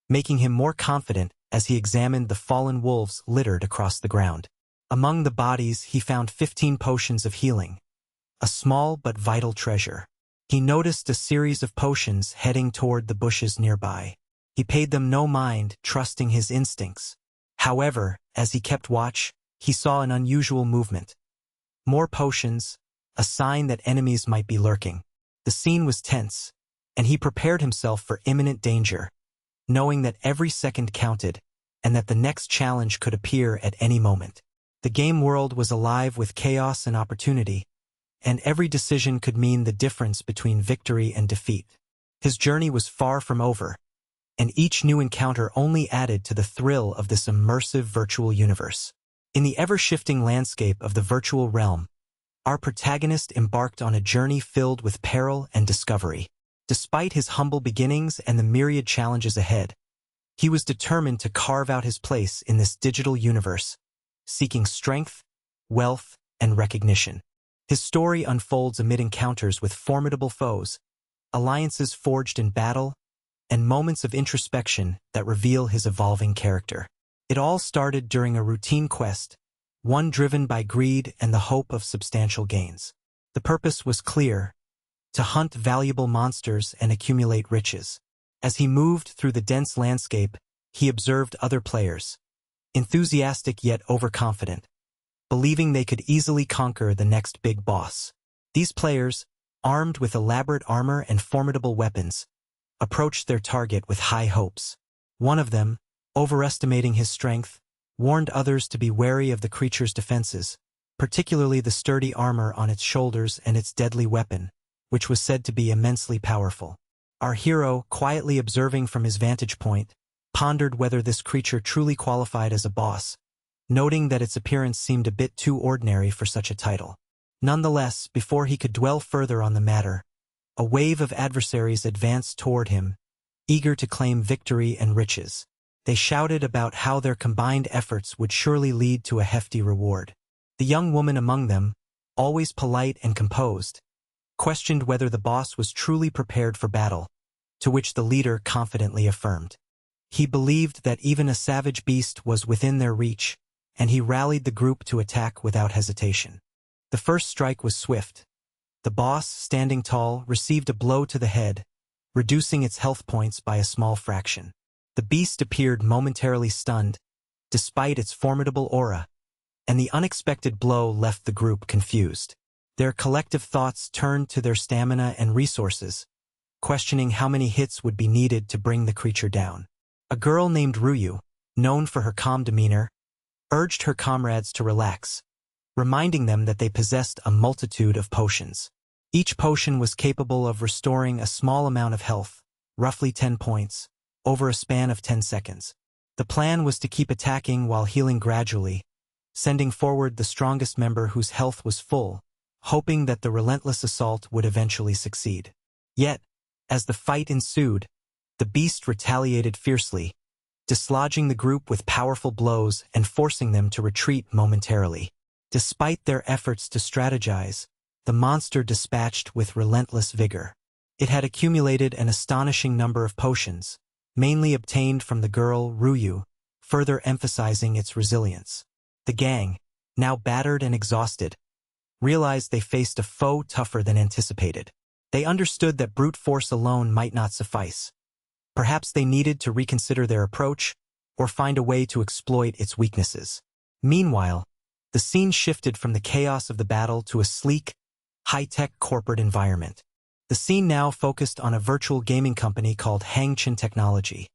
making him more confident as he examined the fallen wolves littered across the ground. Among the bodies, he found 15 potions of healing, a small but vital treasure. He noticed a series of potions heading toward the bushes nearby. He paid them no mind, trusting his instincts. However, as he kept watch, he saw an unusual movement. More potions, a sign that enemies might be lurking. The scene was tense, and he prepared himself for imminent danger, knowing that every second counted and that the next challenge could appear at any moment. The game world was alive with chaos and opportunity, and every decision could mean the difference between victory and defeat. His journey was far from over, and each new encounter only added to the thrill of this immersive virtual universe. In the ever-shifting landscape of the virtual realm, our protagonist embarked on a journey filled with peril and discovery. Despite his humble beginnings and the myriad challenges ahead, he was determined to carve out his place in this digital universe, seeking strength, wealth, and recognition. His story unfolds amid encounters with formidable foes, alliances forged in battle, and moments of introspection that reveal his evolving character. It all started during a routine quest, one driven by greed and the hope of substantial gains. The purpose was clear: to hunt valuable monsters and accumulate riches. As he moved through the dense landscape, he observed other players, enthusiastic yet overconfident, believing they could easily conquer the next big boss. These players, armed with elaborate armor and formidable weapons, approached their target with high hopes. One of them, overestimating his strength, warned others to be wary of the creature's defenses, particularly the sturdy armor on its shoulders and its deadly weapon, which was said to be immensely powerful. Our hero, quietly observing from his vantage point, pondered whether this creature truly qualified as a boss, noting that its appearance seemed a bit too ordinary for such a title. Nonetheless, before he could dwell further on the matter, a wave of adversaries advanced toward him, eager to claim victory and riches. They shouted about how their combined efforts would surely lead to a hefty reward. The young woman among them, always polite and composed, questioned whether the boss was truly prepared for battle, to which the leader confidently affirmed. He believed that even a savage beast was within their reach, and he rallied the group to attack without hesitation. The first strike was swift. The boss, standing tall, received a blow to the head, reducing its health points by a small fraction. The beast appeared momentarily stunned, despite its formidable aura, and the unexpected blow left the group confused. Their collective thoughts turned to their stamina and resources, questioning how many hits would be needed to bring the creature down. A girl named Ryu, known for her calm demeanor, urged her comrades to relax, reminding them that they possessed a multitude of potions. Each potion was capable of restoring a small amount of health, roughly 10 points, over a span of 10 seconds. The plan was to keep attacking while healing gradually, sending forward the strongest member whose health was full, hoping that the relentless assault would eventually succeed. Yet, as the fight ensued, the beast retaliated fiercely, dislodging the group with powerful blows and forcing them to retreat momentarily. Despite their efforts to strategize, the monster dispatched with relentless vigor. It had accumulated an astonishing number of potions, mainly obtained from the girl Ryu, further emphasizing its resilience. The gang, now battered and exhausted, realized they faced a foe tougher than anticipated. They understood that brute force alone might not suffice. Perhaps they needed to reconsider their approach or find a way to exploit its weaknesses. Meanwhile, the scene shifted from the chaos of the battle to a sleek, high-tech corporate environment. The scene now focused on a virtual gaming company called Hangchen Technology,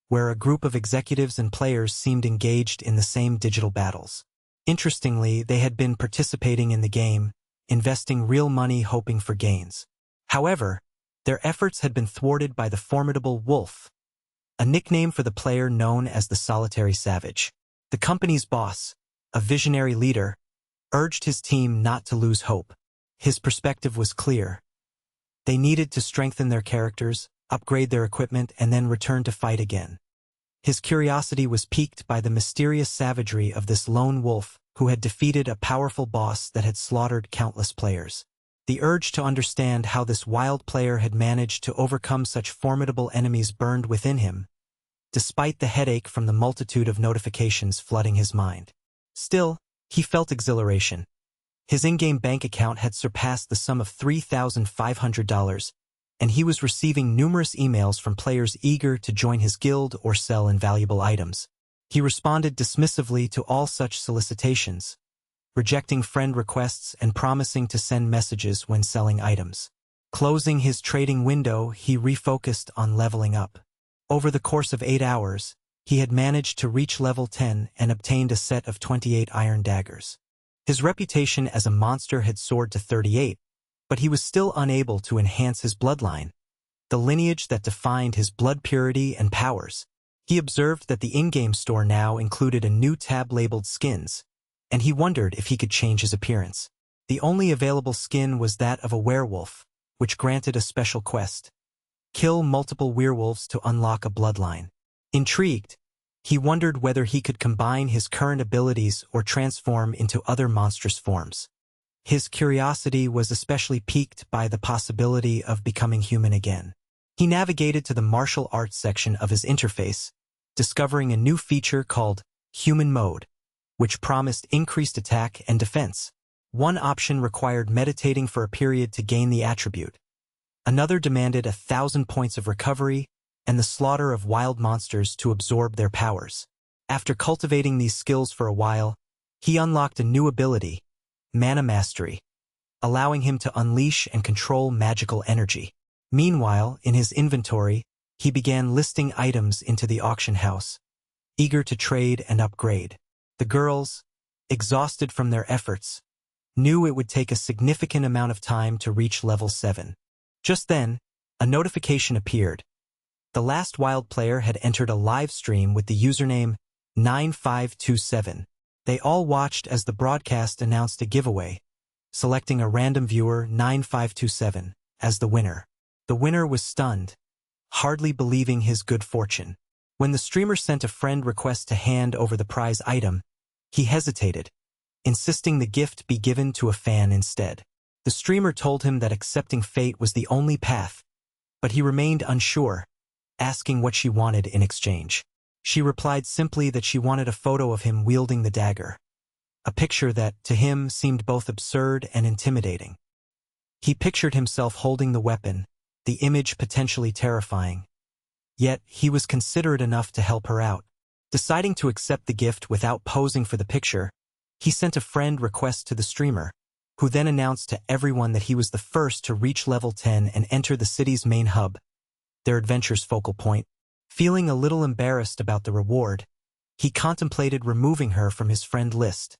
where a group of executives and players seemed engaged in the same digital battles. Interestingly, they had been participating in the game, investing real money hoping for gains. However, their efforts had been thwarted by the formidable Wolf, a nickname for the player known as the Solitary Savage. The company's boss, a visionary leader, urged his team not to lose hope. His perspective was clear: They needed to strengthen their characters, upgrade their equipment, and then return to fight again. His curiosity was piqued by the mysterious savagery of this lone wolf who had defeated a powerful boss that had slaughtered countless players. The urge to understand how this wild player had managed to overcome such formidable enemies burned within him, despite the headache from the multitude of notifications flooding his mind. Still, he felt exhilaration. His in-game bank account had surpassed the sum of $3,500, and he was receiving numerous emails from players eager to join his guild or sell invaluable items. He responded dismissively to all such solicitations, rejecting friend requests and promising to send messages when selling items. Closing his trading window, he refocused on leveling up. Over the course of 8 hours, he had managed to reach level 10 and obtained a set of 28 iron daggers. His reputation as a monster had soared to 38, but he was still unable to enhance his bloodline, the lineage that defined his blood purity and powers. He observed that the in-game store now included a new tab labeled skins, and he wondered if he could change his appearance. The only available skin was that of a werewolf, which granted a special quest: kill multiple werewolves to unlock a bloodline. Intrigued, he wondered whether he could combine his current abilities or transform into other monstrous forms. His curiosity was especially piqued by the possibility of becoming human again. He navigated to the martial arts section of his interface, discovering a new feature called Human Mode, which promised increased attack and defense. One option required meditating for a period to gain the attribute. Another demanded 1,000 points of recovery and the slaughter of wild monsters to absorb their powers. After cultivating these skills for a while, he unlocked a new ability, Mana Mastery, allowing him to unleash and control magical energy. Meanwhile, in his inventory, he began listing items into the auction house, eager to trade and upgrade. The girls, exhausted from their efforts, knew it would take a significant amount of time to reach level 7. Just then, a notification appeared. The last wild player had entered a live stream with the username 9527. They all watched as the broadcast announced a giveaway, selecting a random viewer, 9527, as the winner. The winner was stunned, hardly believing his good fortune. When the streamer sent a friend request to hand over the prize item, he hesitated, insisting the gift be given to a fan instead. The streamer told him that accepting fate was the only path, but he remained unsure, asking what she wanted in exchange. She replied simply that she wanted a photo of him wielding the dagger, a picture that, to him, seemed both absurd and intimidating. He pictured himself holding the weapon, the image potentially terrifying. Yet, he was considerate enough to help her out. Deciding to accept the gift without posing for the picture, he sent a friend request to the streamer, who then announced to everyone that he was the first to reach level 10 and enter the city's main hub, their adventure's focal point. Feeling a little embarrassed about the reward, he contemplated removing her from his friend list,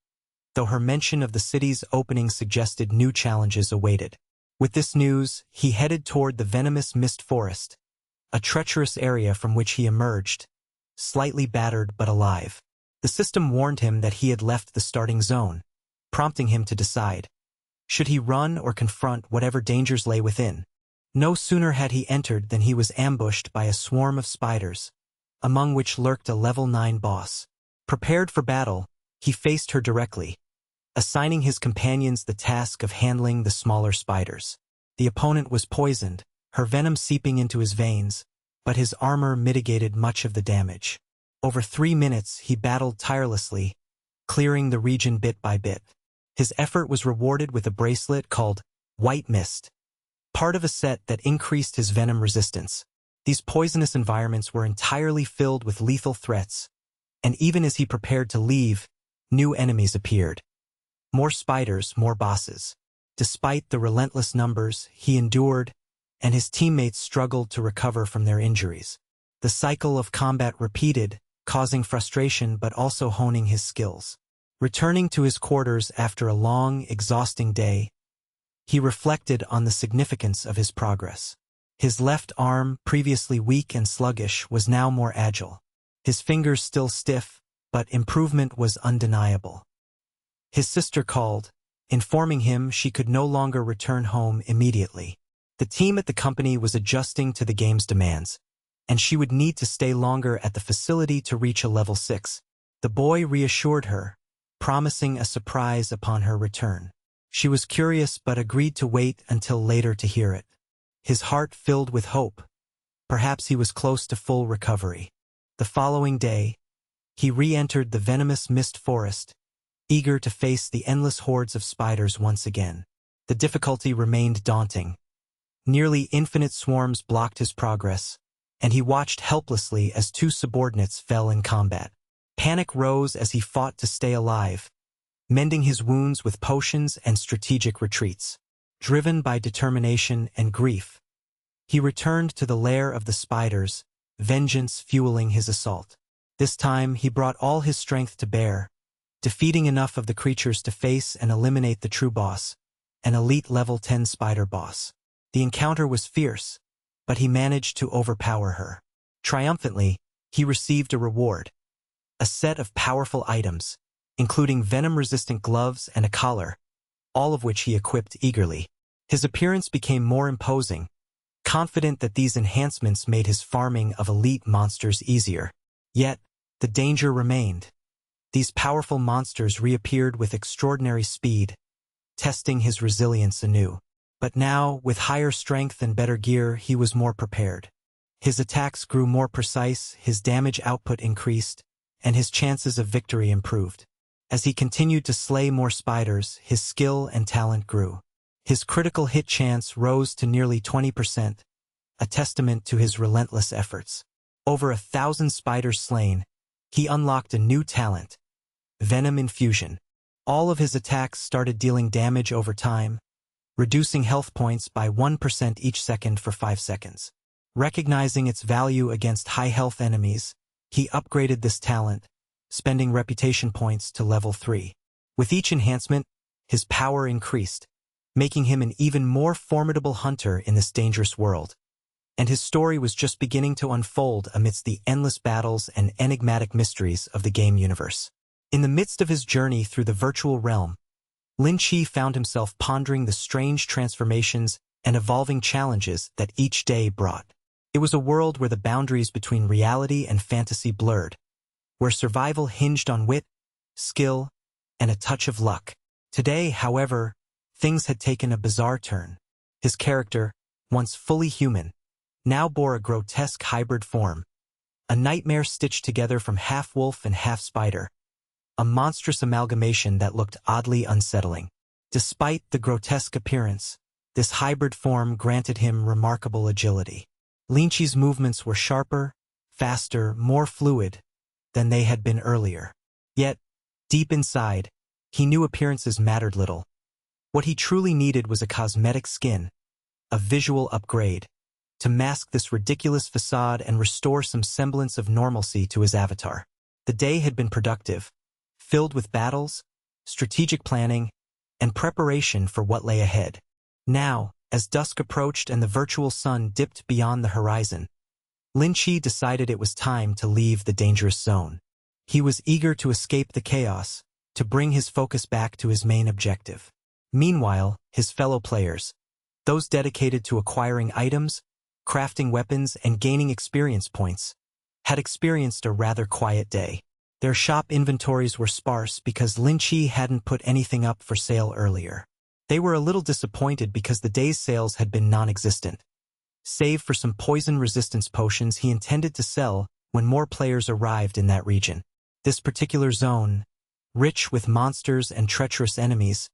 though her mention of the city's opening suggested new challenges awaited. With this news, he headed toward the venomous mist forest, a treacherous area from which he emerged, slightly battered but alive. The system warned him that he had left the starting zone, prompting him to decide. Should he run or confront whatever dangers lay within? No sooner had he entered than he was ambushed by a swarm of spiders, among which lurked a level 9 boss. Prepared for battle, he faced her directly, assigning his companions the task of handling the smaller spiders. The opponent was poisoned, her venom seeping into his veins, but his armor mitigated much of the damage. Over 3 minutes he battled tirelessly, clearing the region bit by bit. His effort was rewarded with a bracelet called White Mist, part of a set that increased his venom resistance. These poisonous environments were entirely filled with lethal threats, and even as he prepared to leave, new enemies appeared. More spiders, more bosses. Despite the relentless numbers, he endured, and his teammates struggled to recover from their injuries. The cycle of combat repeated, causing frustration but also honing his skills. Returning to his quarters after a long, exhausting day, he reflected on the significance of his progress. His left arm, previously weak and sluggish, was now more agile. His fingers still stiff, but improvement was undeniable. His sister called, informing him she could no longer return home immediately. The team at the company was adjusting to the game's demands, and she would need to stay longer at the facility to reach a level 6. The boy reassured her, promising a surprise upon her return. She was curious but agreed to wait until later to hear it. His heart filled with hope. Perhaps he was close to full recovery. The following day, he re-entered the venomous mist forest, eager to face the endless hordes of spiders once again. The difficulty remained daunting. Nearly infinite swarms blocked his progress, and he watched helplessly as 2 subordinates fell in combat. Panic rose as he fought to stay alive, mending his wounds with potions and strategic retreats. Driven by determination and grief, he returned to the lair of the spiders, vengeance fueling his assault. This time he brought all his strength to bear, defeating enough of the creatures to face and eliminate the true boss, an elite level 10 spider boss. The encounter was fierce, but he managed to overpower her. Triumphantly, he received a reward, a set of powerful items, including venom-resistant gloves and a collar, all of which he equipped eagerly. His appearance became more imposing, confident that these enhancements made his farming of elite monsters easier. Yet, the danger remained. These powerful monsters reappeared with extraordinary speed, testing his resilience anew. But now, with higher strength and better gear, he was more prepared. His attacks grew more precise, his damage output increased, and his chances of victory improved. As he continued to slay more spiders, his skill and talent grew. His critical hit chance rose to nearly 20%, a testament to his relentless efforts. Over 1,000 spiders slain, he unlocked a new talent, Venom Infusion. All of his attacks started dealing damage over time, reducing health points by 1% each second for 5 seconds. Recognizing its value against high-health enemies, he upgraded this talent, spending reputation points to level 3. With each enhancement, his power increased, making him an even more formidable hunter in this dangerous world. And his story was just beginning to unfold amidst the endless battles and enigmatic mysteries of the game universe. In the midst of his journey through the virtual realm, Lin Chi found himself pondering the strange transformations and evolving challenges that each day brought. It was a world where the boundaries between reality and fantasy blurred, where survival hinged on wit, skill, and a touch of luck. Today, however, things had taken a bizarre turn. His character, once fully human, now bore a grotesque hybrid form, a nightmare stitched together from half-wolf and half-spider, a monstrous amalgamation that looked oddly unsettling. Despite the grotesque appearance, this hybrid form granted him remarkable agility. Lin Chi's movements were sharper, faster, more fluid than they had been earlier. Yet, deep inside, he knew appearances mattered little. What he truly needed was a cosmetic skin, a visual upgrade, to mask this ridiculous facade and restore some semblance of normalcy to his avatar. The day had been productive, filled with battles, strategic planning, and preparation for what lay ahead. Now, as dusk approached and the virtual sun dipped beyond the horizon, Lin Chi decided it was time to leave the dangerous zone. He was eager to escape the chaos, to bring his focus back to his main objective. Meanwhile, his fellow players, those dedicated to acquiring items, crafting weapons, and gaining experience points, had experienced a rather quiet day. Their shop inventories were sparse because Lin Chi hadn't put anything up for sale earlier. They were a little disappointed because the day's sales had been non-existent. Save for some poison resistance potions he intended to sell when more players arrived in that region. This particular zone, rich with monsters and treacherous enemies,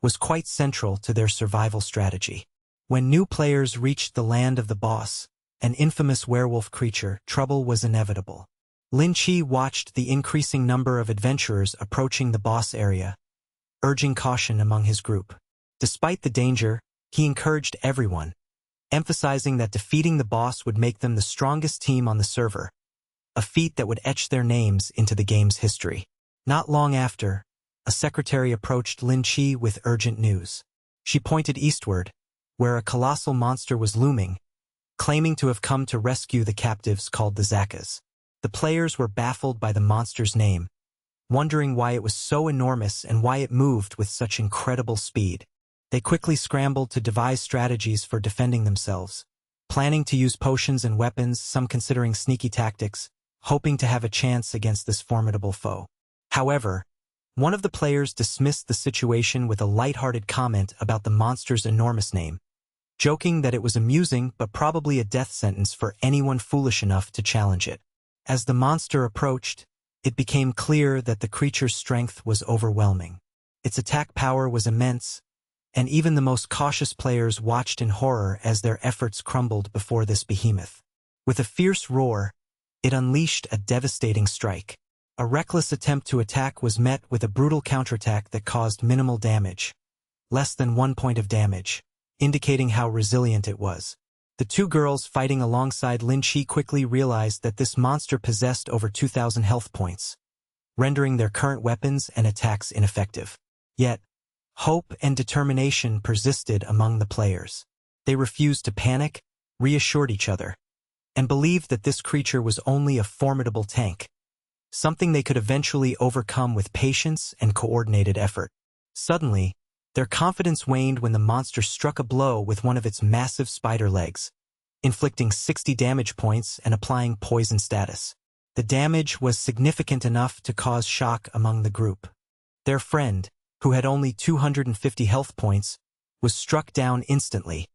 was quite central to their survival strategy. When new players reached the land of the boss, an infamous werewolf creature, trouble was inevitable. Lin Chi watched the increasing number of adventurers approaching the boss area, urging caution among his group. Despite the danger, he encouraged everyone, emphasizing that defeating the boss would make them the strongest team on the server, a feat that would etch their names into the game's history. Not long after, a secretary approached Lin Chi with urgent news. She pointed eastward, where a colossal monster was looming, claiming to have come to rescue the captives called the Zakas. The players were baffled by the monster's name, wondering why it was so enormous and why it moved with such incredible speed. They quickly scrambled to devise strategies for defending themselves, planning to use potions and weapons, some considering sneaky tactics, hoping to have a chance against this formidable foe. However, one of the players dismissed the situation with a light-hearted comment about the monster's enormous name, joking that it was amusing but probably a death sentence for anyone foolish enough to challenge it. As the monster approached, it became clear that the creature's strength was overwhelming. Its attack power was immense, and even the most cautious players watched in horror as their efforts crumbled before this behemoth. With a fierce roar, it unleashed a devastating strike. A reckless attempt to attack was met with a brutal counterattack that caused minimal damage, less than 1 point of damage, indicating how resilient it was. The two girls fighting alongside Lin Chi quickly realized that this monster possessed over 2,000 health points, rendering their current weapons and attacks ineffective. Yet, hope and determination persisted among the players. They refused to panic, reassured each other, and believed that this creature was only a formidable tank, something they could eventually overcome with patience and coordinated effort. Suddenly, their confidence waned when the monster struck a blow with one of its massive spider legs, inflicting 60 damage points and applying poison status. The damage was significant enough to cause shock among the group. Their friend, who had only 250 health points, was struck down instantly,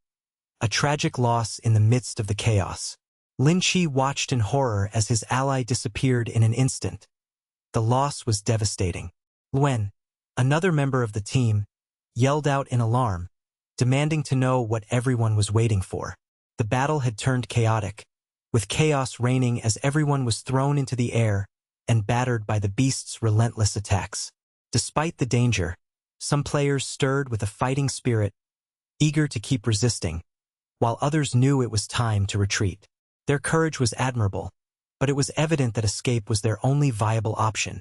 a tragic loss in the midst of the chaos. Lin Chi watched in horror as his ally disappeared in an instant. The loss was devastating. Luen, another member of the team, yelled out in alarm, demanding to know what everyone was waiting for. The battle had turned chaotic, with chaos reigning as everyone was thrown into the air and battered by the beast's relentless attacks. Despite the danger, some players stirred with a fighting spirit, eager to keep resisting, while others knew it was time to retreat. Their courage was admirable, but it was evident that escape was their only viable option.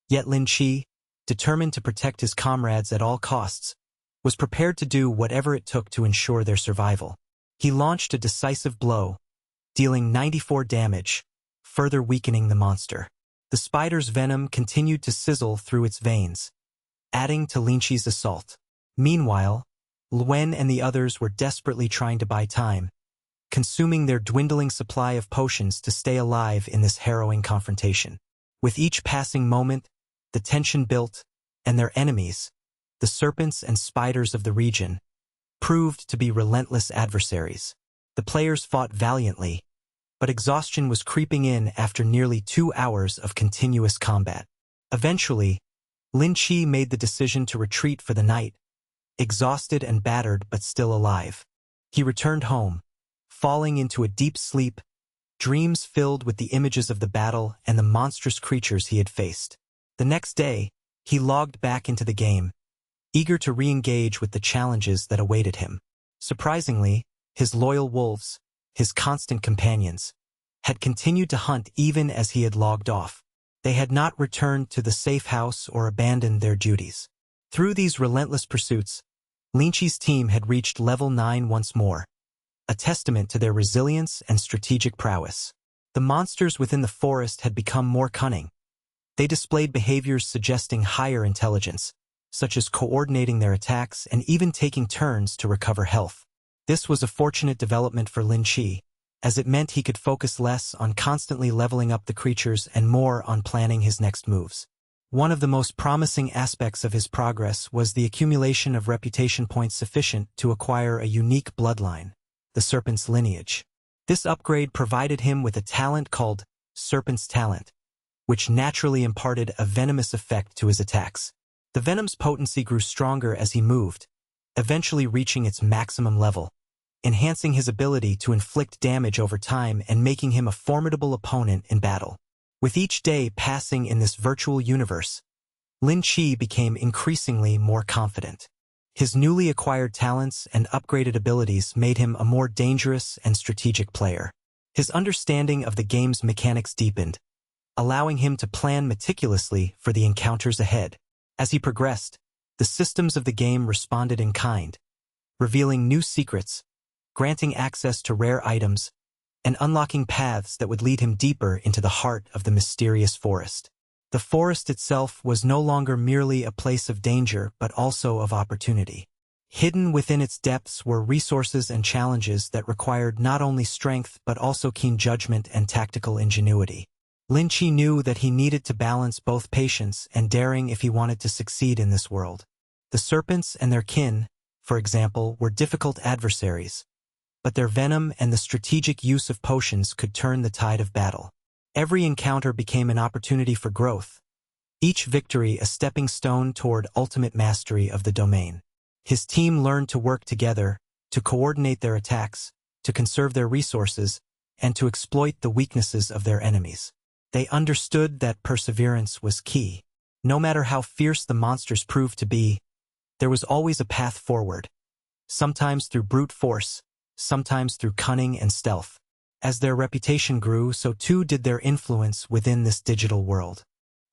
Yet Lin Chi, determined to protect his comrades at all costs, was prepared to do whatever it took to ensure their survival. He launched a decisive blow, dealing 94 damage, further weakening the monster. The spider's venom continued to sizzle through its veins, adding to Lin Chi's assault. Meanwhile, Luen and the others were desperately trying to buy time, consuming their dwindling supply of potions to stay alive in this harrowing confrontation. With each passing moment, the tension built, and their enemies, the serpents and spiders of the region, proved to be relentless adversaries. The players fought valiantly, but exhaustion was creeping in after nearly 2 hours of continuous combat. Eventually, Lin Chi made the decision to retreat for the night, exhausted and battered but still alive. He returned home, falling into a deep sleep, dreams filled with the images of the battle and the monstrous creatures he had faced. The next day, he logged back into the game, eager to re-engage with the challenges that awaited him. Surprisingly, his loyal wolves, his constant companions, had continued to hunt even as he had logged off. They had not returned to the safe house or abandoned their duties. Through these relentless pursuits, Lin Chi's team had reached level 9 once more, a testament to their resilience and strategic prowess. The monsters within the forest had become more cunning. They displayed behaviors suggesting higher intelligence, such as coordinating their attacks and even taking turns to recover health. This was a fortunate development for Lin Chi, as it meant he could focus less on constantly leveling up the creatures and more on planning his next moves. One of the most promising aspects of his progress was the accumulation of reputation points sufficient to acquire a unique bloodline, the Serpent's lineage. This upgrade provided him with a talent called Serpent's Talent, which naturally imparted a venomous effect to his attacks. The venom's potency grew stronger as he moved, eventually reaching its maximum level, enhancing his ability to inflict damage over time and making him a formidable opponent in battle. With each day passing in this virtual universe, Lin Chi became increasingly more confident. His newly acquired talents and upgraded abilities made him a more dangerous and strategic player. His understanding of the game's mechanics deepened, allowing him to plan meticulously for the encounters ahead. As he progressed, the systems of the game responded in kind, revealing new secrets, granting access to rare items, and unlocking paths that would lead him deeper into the heart of the mysterious forest. The forest itself was no longer merely a place of danger but also of opportunity. Hidden within its depths were resources and challenges that required not only strength but also keen judgment and tactical ingenuity. Lin Chi knew that he needed to balance both patience and daring if he wanted to succeed in this world. The serpents and their kin, for example, were difficult adversaries, but their venom and the strategic use of potions could turn the tide of battle. Every encounter became an opportunity for growth, each victory a stepping stone toward ultimate mastery of the domain. His team learned to work together, to coordinate their attacks, to conserve their resources, and to exploit the weaknesses of their enemies. They understood that perseverance was key. No matter how fierce the monsters proved to be, there was always a path forward, sometimes through brute force, sometimes through cunning and stealth. As their reputation grew, so too did their influence within this digital world.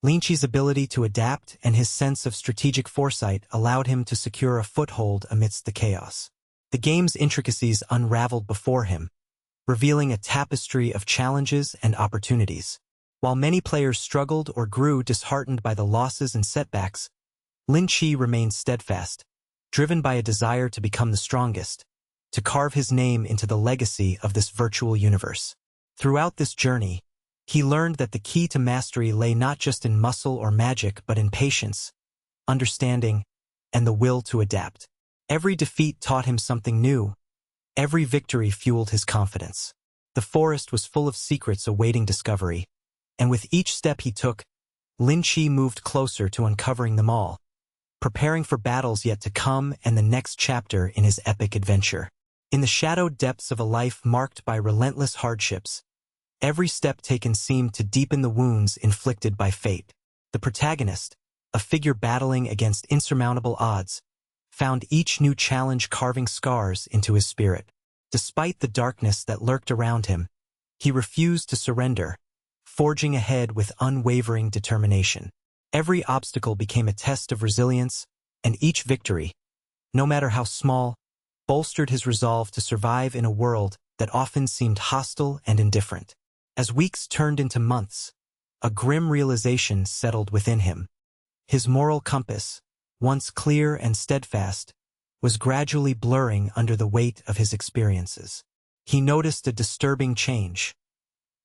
Lin Chi's ability to adapt and his sense of strategic foresight allowed him to secure a foothold amidst the chaos. The game's intricacies unraveled before him, revealing a tapestry of challenges and opportunities. While many players struggled or grew disheartened by the losses and setbacks, Lin Chi remained steadfast, driven by a desire to become the strongest, to carve his name into the legacy of this virtual universe. Throughout this journey, he learned that the key to mastery lay not just in muscle or magic but in patience, understanding, and the will to adapt. Every defeat taught him something new. Every victory fueled his confidence. The forest was full of secrets awaiting discovery, and with each step he took, Lin Chi moved closer to uncovering them all, preparing for battles yet to come and the next chapter in his epic adventure. In the shadowed depths of a life marked by relentless hardships, every step taken seemed to deepen the wounds inflicted by fate. The protagonist, a figure battling against insurmountable odds, found each new challenge carving scars into his spirit. Despite the darkness that lurked around him, he refused to surrender, forging ahead with unwavering determination. Every obstacle became a test of resilience, and each victory, no matter how small, bolstered his resolve to survive in a world that often seemed hostile and indifferent. As weeks turned into months, a grim realization settled within him. His moral compass, once clear and steadfast, was gradually blurring under the weight of his experiences. He noticed a disturbing change,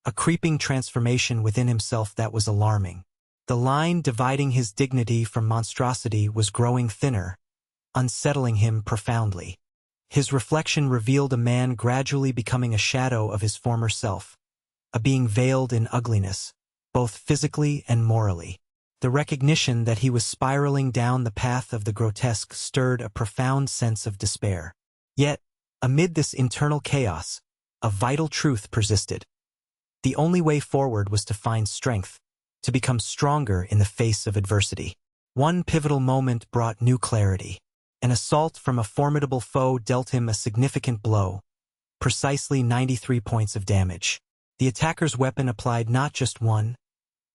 a creeping transformation within himself that was alarming. The line dividing his dignity from monstrosity was growing thinner, unsettling him profoundly. His reflection revealed a man gradually becoming a shadow of his former self, a being veiled in ugliness, both physically and morally. The recognition that he was spiraling down the path of the grotesque stirred a profound sense of despair. Yet, amid this internal chaos, a vital truth persisted. The only way forward was to find strength, to become stronger in the face of adversity. One pivotal moment brought new clarity. An assault from a formidable foe dealt him a significant blow, precisely 93 points of damage. The attacker's weapon applied not just one,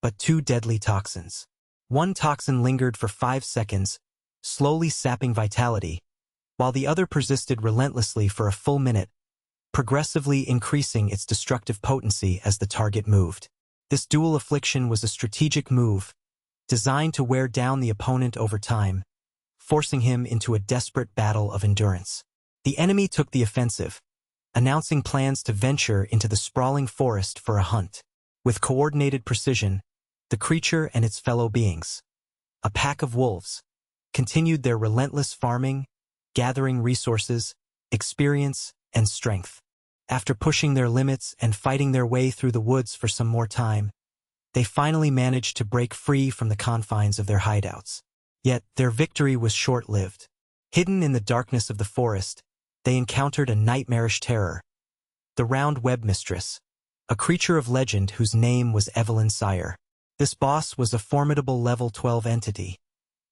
but two deadly toxins. One toxin lingered for 5 seconds, slowly sapping vitality, while the other persisted relentlessly for a full minute, progressively increasing its destructive potency as the target moved. This dual affliction was a strategic move, designed to wear down the opponent over time, forcing him into a desperate battle of endurance. The enemy took the offensive, announcing plans to venture into the sprawling forest for a hunt. With coordinated precision, the creature and its fellow beings, a pack of wolves, continued their relentless farming, gathering resources, experience, and strength. After pushing their limits and fighting their way through the woods for some more time, they finally managed to break free from the confines of their hideouts. Yet their victory was short-lived. Hidden in the darkness of the forest, they encountered a nightmarish terror, the round web mistress, a creature of legend whose name was Evelyn Sire. This boss was a formidable level 12 entity,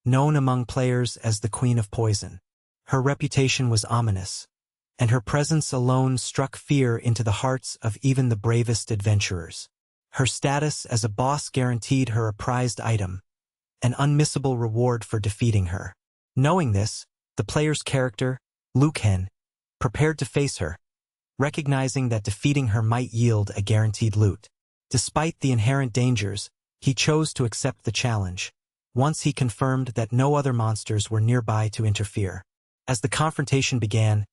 known among players as the Queen of Poison. Her reputation was ominous, and her presence alone struck fear into the hearts of even the bravest adventurers. Her status as a boss guaranteed her a prized item, an unmissable reward for defeating her. Knowing this, the player's character, Luken, prepared to face her, recognizing that defeating her might yield a guaranteed loot. Despite the inherent dangers, he chose to accept the challenge, once he confirmed that no other monsters were nearby to interfere. As the confrontation began,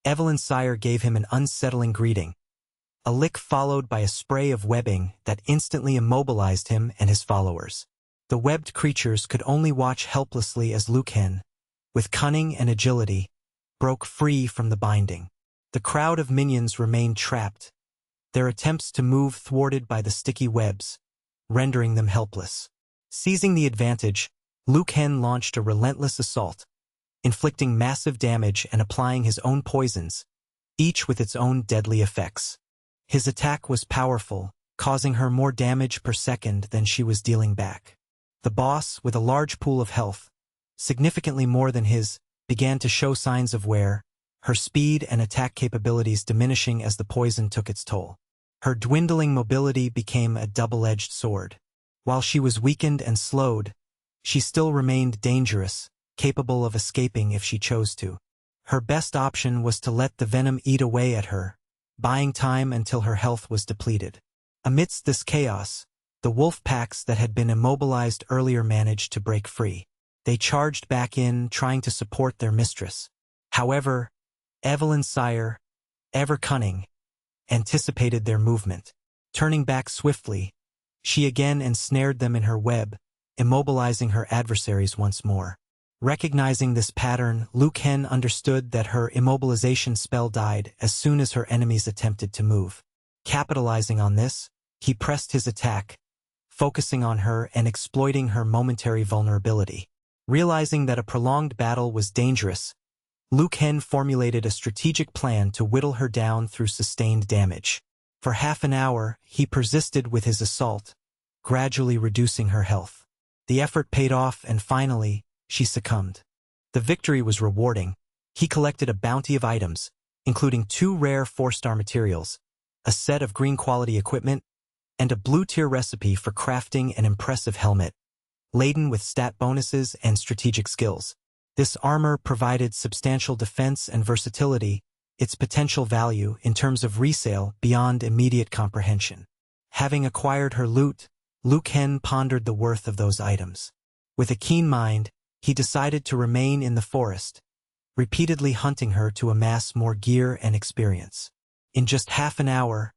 Evelyn's sire gave him an unsettling greeting, a lick followed by a spray of webbing that instantly immobilized him and his followers. The webbed creatures could only watch helplessly as Lucan, with cunning and agility, broke free from the binding. The crowd of minions remained trapped, their attempts to move thwarted by the sticky webs, rendering them helpless. Seizing the advantage, Lucan launched a relentless assault, inflicting massive damage and applying his own poisons, each with its own deadly effects. His attack was powerful, causing her more damage per second than she was dealing back. The boss, with a large pool of health, significantly more than his, began to show signs of wear, her speed and attack capabilities diminishing as the poison took its toll. Her dwindling mobility became a double-edged sword. While she was weakened and slowed, she still remained dangerous, capable of escaping if she chose to. Her best option was to let the venom eat away at her, buying time until her health was depleted. Amidst this chaos, the wolf packs that had been immobilized earlier managed to break free. They charged back in, trying to support their mistress. However, Evelyn's sire, ever cunning, anticipated their movement. Turning back swiftly, she again ensnared them in her web, immobilizing her adversaries once more. Recognizing this pattern, Lucan understood that her immobilization spell died as soon as her enemies attempted to move. Capitalizing on this, he pressed his attack, focusing on her and exploiting her momentary vulnerability. Realizing that a prolonged battle was dangerous, Lucan formulated a strategic plan to whittle her down through sustained damage. For half an hour, he persisted with his assault, gradually reducing her health. The effort paid off and finally, she succumbed. The victory was rewarding. He collected a bounty of items, including 2 rare 4-star materials, a set of green-quality equipment, and a blue-tier recipe for crafting an impressive helmet, laden with stat bonuses and strategic skills. This armor provided substantial defense and versatility, its potential value in terms of resale beyond immediate comprehension. Having acquired her loot, Lucan pondered the worth of those items. With a keen mind, he decided to remain in the forest, repeatedly hunting her to amass more gear and experience. In just half an hour,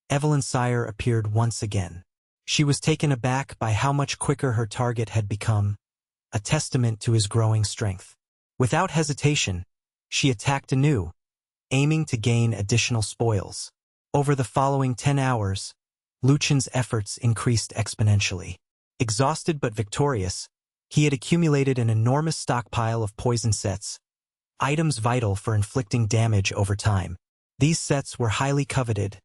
Evelyn's sire appeared once again. She was taken aback by how much quicker her target had become, a testament to his growing strength. Without hesitation, she attacked anew, aiming to gain additional spoils. Over the following 10 hours, Lucian's efforts increased exponentially. Exhausted but victorious, he had accumulated an enormous stockpile of poison sets, items vital for inflicting damage over time. These sets were highly coveted,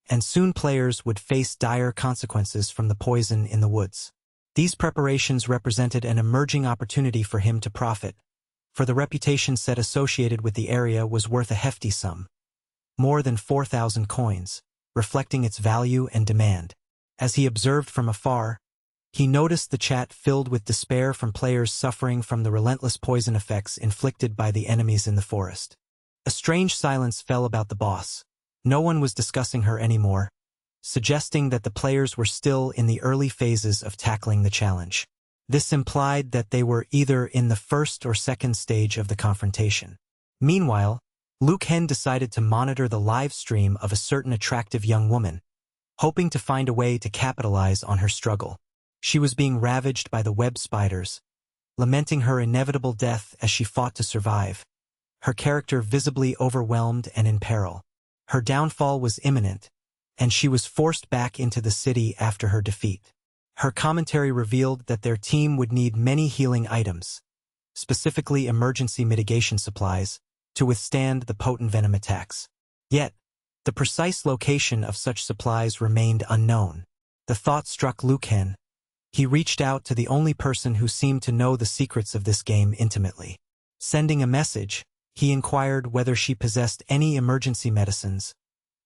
and soon players would face dire consequences from the poison in the woods. These preparations represented an emerging opportunity for him to profit, for the reputation set associated with the area was worth a hefty sum, more than 4,000 coins, reflecting its value and demand. As he observed from afar, he noticed the chat filled with despair from players suffering from the relentless poison effects inflicted by the enemies in the forest. A strange silence fell about the boss. No one was discussing her anymore, suggesting that the players were still in the early phases of tackling the challenge. This implied that they were either in the first or second stage of the confrontation. Meanwhile, Lucan decided to monitor the live stream of a certain attractive young woman, hoping to find a way to capitalize on her struggle. She was being ravaged by the web spiders, lamenting her inevitable death as she fought to survive, her character visibly overwhelmed and in peril. Her downfall was imminent, and she was forced back into the city after her defeat. Her commentary revealed that their team would need many healing items, specifically emergency mitigation supplies, to withstand the potent venom attacks. Yet, the precise location of such supplies remained unknown. The thought struck Lucan. He reached out to the only person who seemed to know the secrets of this game intimately. Sending a message, he inquired whether she possessed any emergency medicines,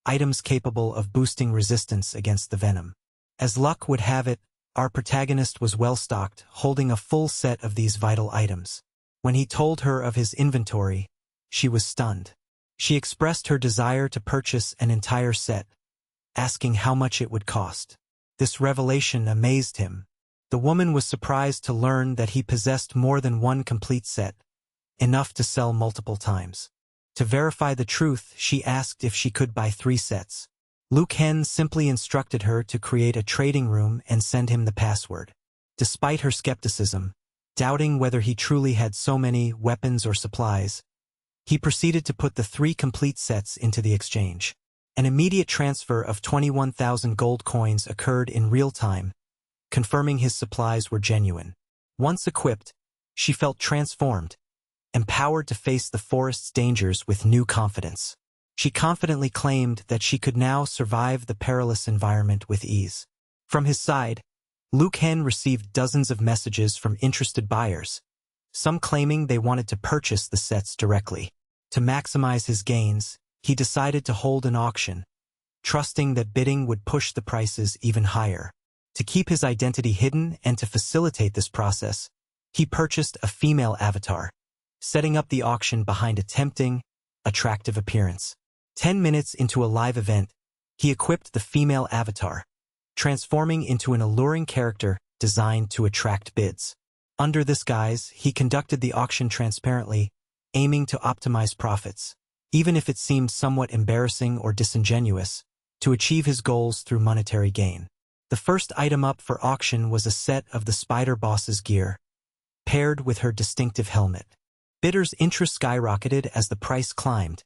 items capable of boosting resistance against the venom. As luck would have it, our protagonist was well-stocked, holding a full set of these vital items. When he told her of his inventory, she was stunned. She expressed her desire to purchase an entire set, asking how much it would cost. This revelation amazed him. The woman was surprised to learn that he possessed more than one complete set, enough to sell multiple times. To verify the truth, she asked if she could buy 3 sets. Liu Ken simply instructed her to create a trading room and send him the password. Despite her skepticism, doubting whether he truly had so many weapons or supplies, he proceeded to put the 3 complete sets into the exchange. An immediate transfer of 21,000 gold coins occurred in real time, confirming his supplies were genuine. Once equipped, she felt transformed, empowered to face the forest's dangers with new confidence. She confidently claimed that she could now survive the perilous environment with ease. From his side, Liu Ken received dozens of messages from interested buyers, some claiming they wanted to purchase the sets directly. To maximize his gains, he decided to hold an auction, trusting that bidding would push the prices even higher. To keep his identity hidden and to facilitate this process, he purchased a female avatar, setting up the auction behind a tempting, attractive appearance. 10 minutes into a live event, he equipped the female avatar, transforming into an alluring character designed to attract bids. Under this guise, he conducted the auction transparently, aiming to optimize profits, even if it seemed somewhat embarrassing or disingenuous, to achieve his goals through monetary gain. The first item up for auction was a set of the Spider Boss's gear, paired with her distinctive helmet. Bidders' interest skyrocketed as the price climbed,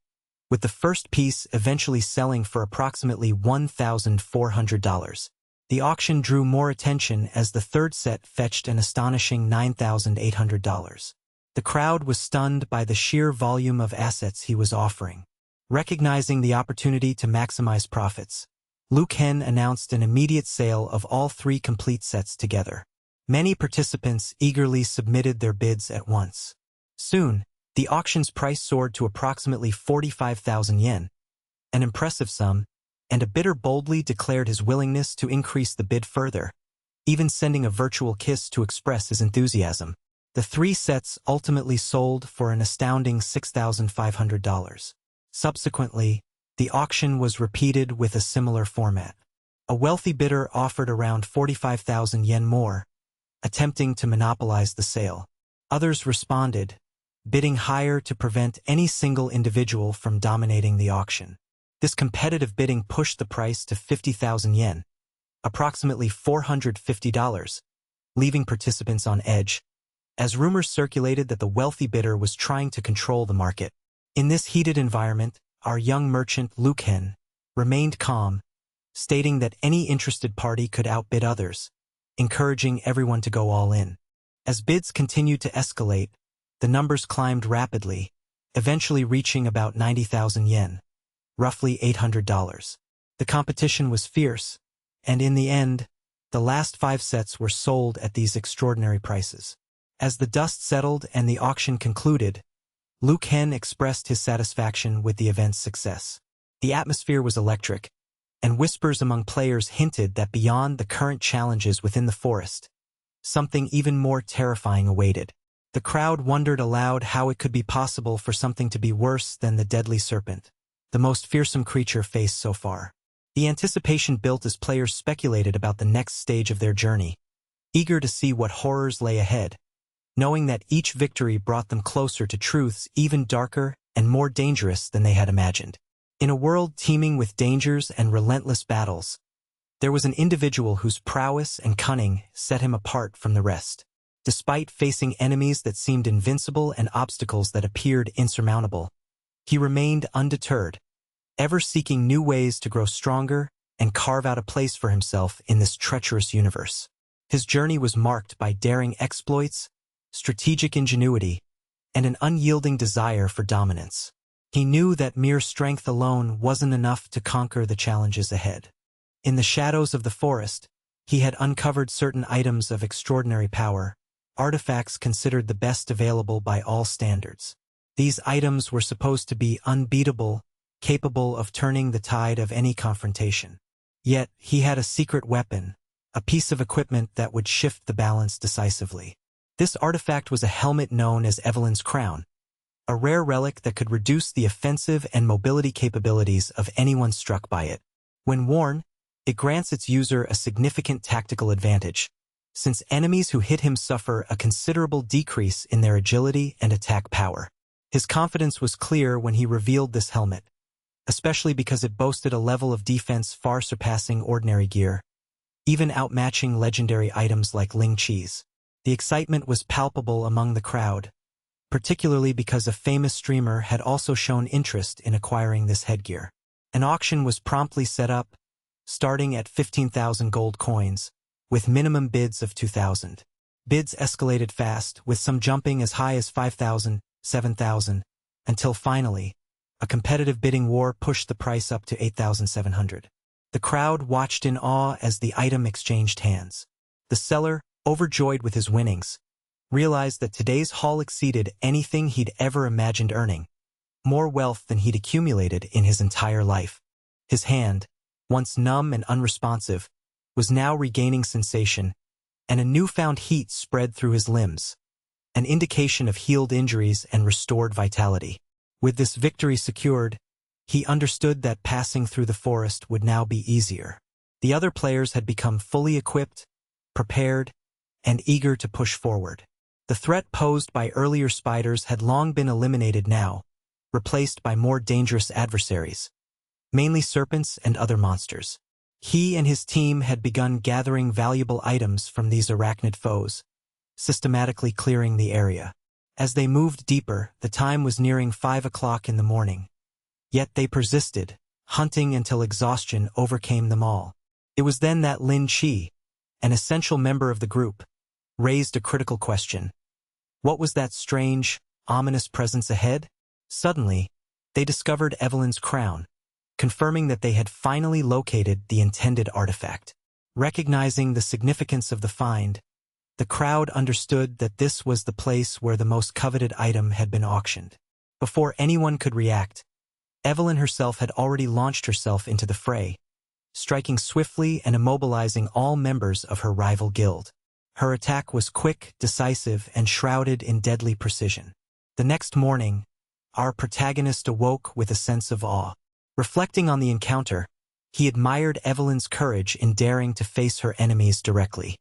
with the first piece eventually selling for approximately $1,400. The auction drew more attention as the third set fetched an astonishing $9,800. The crowd was stunned by the sheer volume of assets he was offering. Recognizing the opportunity to maximize profits, Liu Ken announced an immediate sale of all 3 complete sets together. Many participants eagerly submitted their bids at once. Soon, the auction's price soared to approximately 45,000 yen, an impressive sum, and a bidder boldly declared his willingness to increase the bid further, even sending a virtual kiss to express his enthusiasm. The 3 sets ultimately sold for an astounding $6,500. Subsequently, the auction was repeated with a similar format. A wealthy bidder offered around 45,000 yen more, attempting to monopolize the sale. Others responded, bidding higher to prevent any single individual from dominating the auction. This competitive bidding pushed the price to 50,000 yen, approximately $450, leaving participants on edge, as rumors circulated that the wealthy bidder was trying to control the market. In this heated environment, our young merchant Liu Ken remained calm, stating that any interested party could outbid others, encouraging everyone to go all in. As bids continued to escalate, the numbers climbed rapidly, eventually reaching about 90,000 yen, roughly $800. The competition was fierce, and in the end, the last 5 sets were sold at these extraordinary prices. As the dust settled and the auction concluded, Liu Ken expressed his satisfaction with the event's success. The atmosphere was electric, and whispers among players hinted that beyond the current challenges within the forest, something even more terrifying awaited. The crowd wondered aloud how it could be possible for something to be worse than the deadly serpent, the most fearsome creature faced so far. The anticipation built as players speculated about the next stage of their journey, eager to see what horrors lay ahead, knowing that each victory brought them closer to truths even darker and more dangerous than they had imagined. In a world teeming with dangers and relentless battles, there was an individual whose prowess and cunning set him apart from the rest. Despite facing enemies that seemed invincible and obstacles that appeared insurmountable, he remained undeterred, ever seeking new ways to grow stronger and carve out a place for himself in this treacherous universe. His journey was marked by daring exploits, strategic ingenuity, and an unyielding desire for dominance. He knew that mere strength alone wasn't enough to conquer the challenges ahead. In the shadows of the forest, he had uncovered certain items of extraordinary power, artifacts considered the best available by all standards. These items were supposed to be unbeatable, capable of turning the tide of any confrontation. Yet, he had a secret weapon, a piece of equipment that would shift the balance decisively. This artifact was a helmet known as Evelyn's Crown, a rare relic that could reduce the offensive and mobility capabilities of anyone struck by it. When worn, it grants its user a significant tactical advantage, since enemies who hit him suffer a considerable decrease in their agility and attack power. His confidence was clear when he revealed this helmet, especially because it boasted a level of defense far surpassing ordinary gear, even outmatching legendary items like Ling Chi's. The excitement was palpable among the crowd, particularly because a famous streamer had also shown interest in acquiring this headgear. An auction was promptly set up, starting at 15,000 gold coins, with minimum bids of 2,000. Bids escalated fast, with some jumping as high as 5,000, 7,000, until finally, a competitive bidding war pushed the price up to 8,700. The crowd watched in awe as the item exchanged hands. The seller, overjoyed with his winnings, realized that today's haul exceeded anything he'd ever imagined earning, more wealth than he'd accumulated in his entire life. His hand, once numb and unresponsive, was now regaining sensation, and a newfound heat spread through his limbs, an indication of healed injuries and restored vitality. With this victory secured, he understood that passing through the forest would now be easier. The other players had become fully equipped, prepared, and eager to push forward. The threat posed by earlier spiders had long been eliminated now, replaced by more dangerous adversaries, mainly serpents and other monsters. He and his team had begun gathering valuable items from these arachnid foes, systematically clearing the area. As they moved deeper, the time was nearing 5 o'clock in the morning. Yet they persisted, hunting until exhaustion overcame them all. It was then that Lin Chi, an essential member of the group, raised a critical question. What was that strange, ominous presence ahead? Suddenly, they discovered Evelyn's crown, confirming that they had finally located the intended artifact. Recognizing the significance of the find, the crowd understood that this was the place where the most coveted item had been auctioned. Before anyone could react, Evelyn herself had already launched herself into the fray, striking swiftly and immobilizing all members of her rival guild. Her attack was quick, decisive, and shrouded in deadly precision. The next morning, our protagonist awoke with a sense of awe. Reflecting on the encounter, he admired Evelyn's courage in daring to face her enemies directly.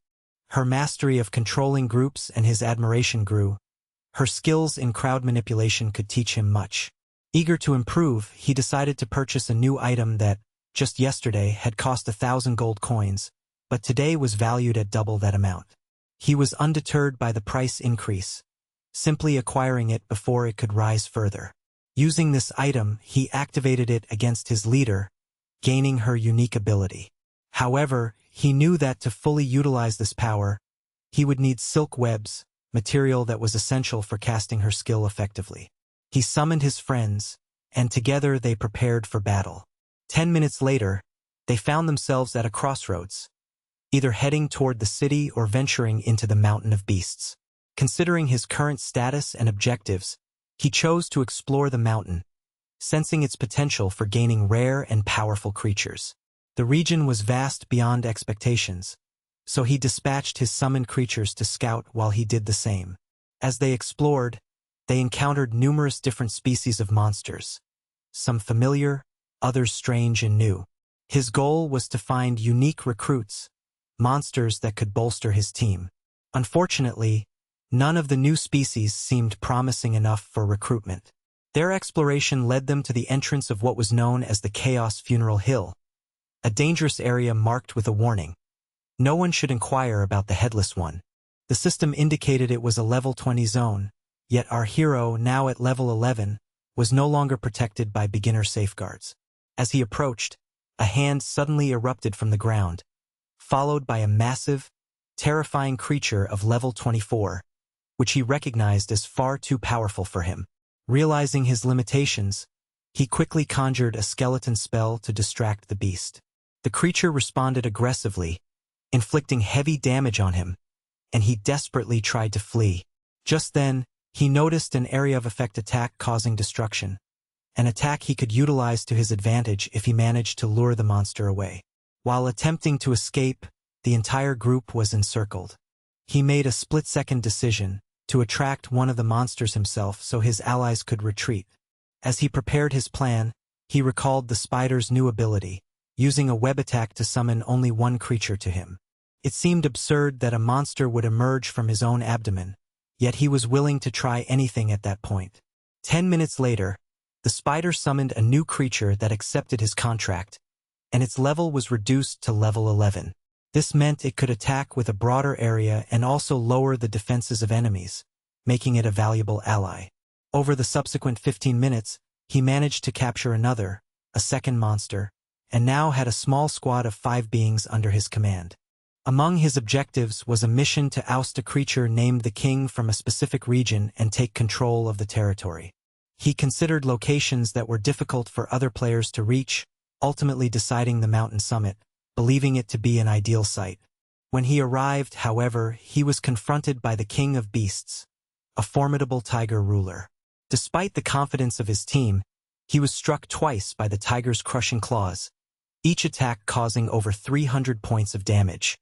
Her mastery of controlling groups and his admiration grew. Her skills in crowd manipulation could teach him much. Eager to improve, he decided to purchase a new item that, just yesterday, had cost 1,000 gold coins, but today was valued at double that amount. He was undeterred by the price increase, simply acquiring it before it could rise further. Using this item, he activated it against his leader, gaining her unique ability. However, he knew that to fully utilize this power, he would need silk webs, material that was essential for casting her skill effectively. He summoned his friends, and together they prepared for battle. 10 minutes later, they found themselves at a crossroads, either heading toward the city or venturing into the mountain of beasts. Considering his current status and objectives, he chose to explore the mountain, sensing its potential for gaining rare and powerful creatures. The region was vast beyond expectations, so he dispatched his summoned creatures to scout while he did the same. As they explored, they encountered numerous different species of monsters, some familiar, others strange and new. His goal was to find unique recruits, monsters that could bolster his team. Unfortunately, none of the new species seemed promising enough for recruitment. Their exploration led them to the entrance of what was known as the Chaos Funeral Hill, a dangerous area marked with a warning. No one should inquire about the Headless One. The system indicated it was a level 20 zone, yet our hero, now at level 11, was no longer protected by beginner safeguards. As he approached, a hand suddenly erupted from the ground, followed by a massive, terrifying creature of level 24, which he recognized as far too powerful for him. Realizing his limitations, he quickly conjured a skeleton spell to distract the beast. The creature responded aggressively, inflicting heavy damage on him, and he desperately tried to flee. Just then, he noticed an area of effect attack causing destruction, an attack he could utilize to his advantage if he managed to lure the monster away. While attempting to escape, the entire group was encircled. He made a split-second decision to attract one of the monsters himself so his allies could retreat. As he prepared his plan, he recalled the spider's new ability, using a web attack to summon only one creature to him. It seemed absurd that a monster would emerge from his own abdomen, yet he was willing to try anything at that point. 10 minutes later, the spider summoned a new creature that accepted his contract, and its level was reduced to level 11. This meant it could attack with a broader area and also lower the defenses of enemies, making it a valuable ally. Over the subsequent 15 minutes, he managed to capture a second monster, and now had a small squad of 5 beings under his command. Among his objectives was a mission to oust a creature named the King from a specific region and take control of the territory. He considered locations that were difficult for other players to reach, ultimately deciding the mountain summit, believing it to be an ideal site. When he arrived, however, he was confronted by the King of Beasts, a formidable tiger ruler. Despite the confidence of his team, he was struck twice by the tiger's crushing claws, each attack causing over 300 points of damage.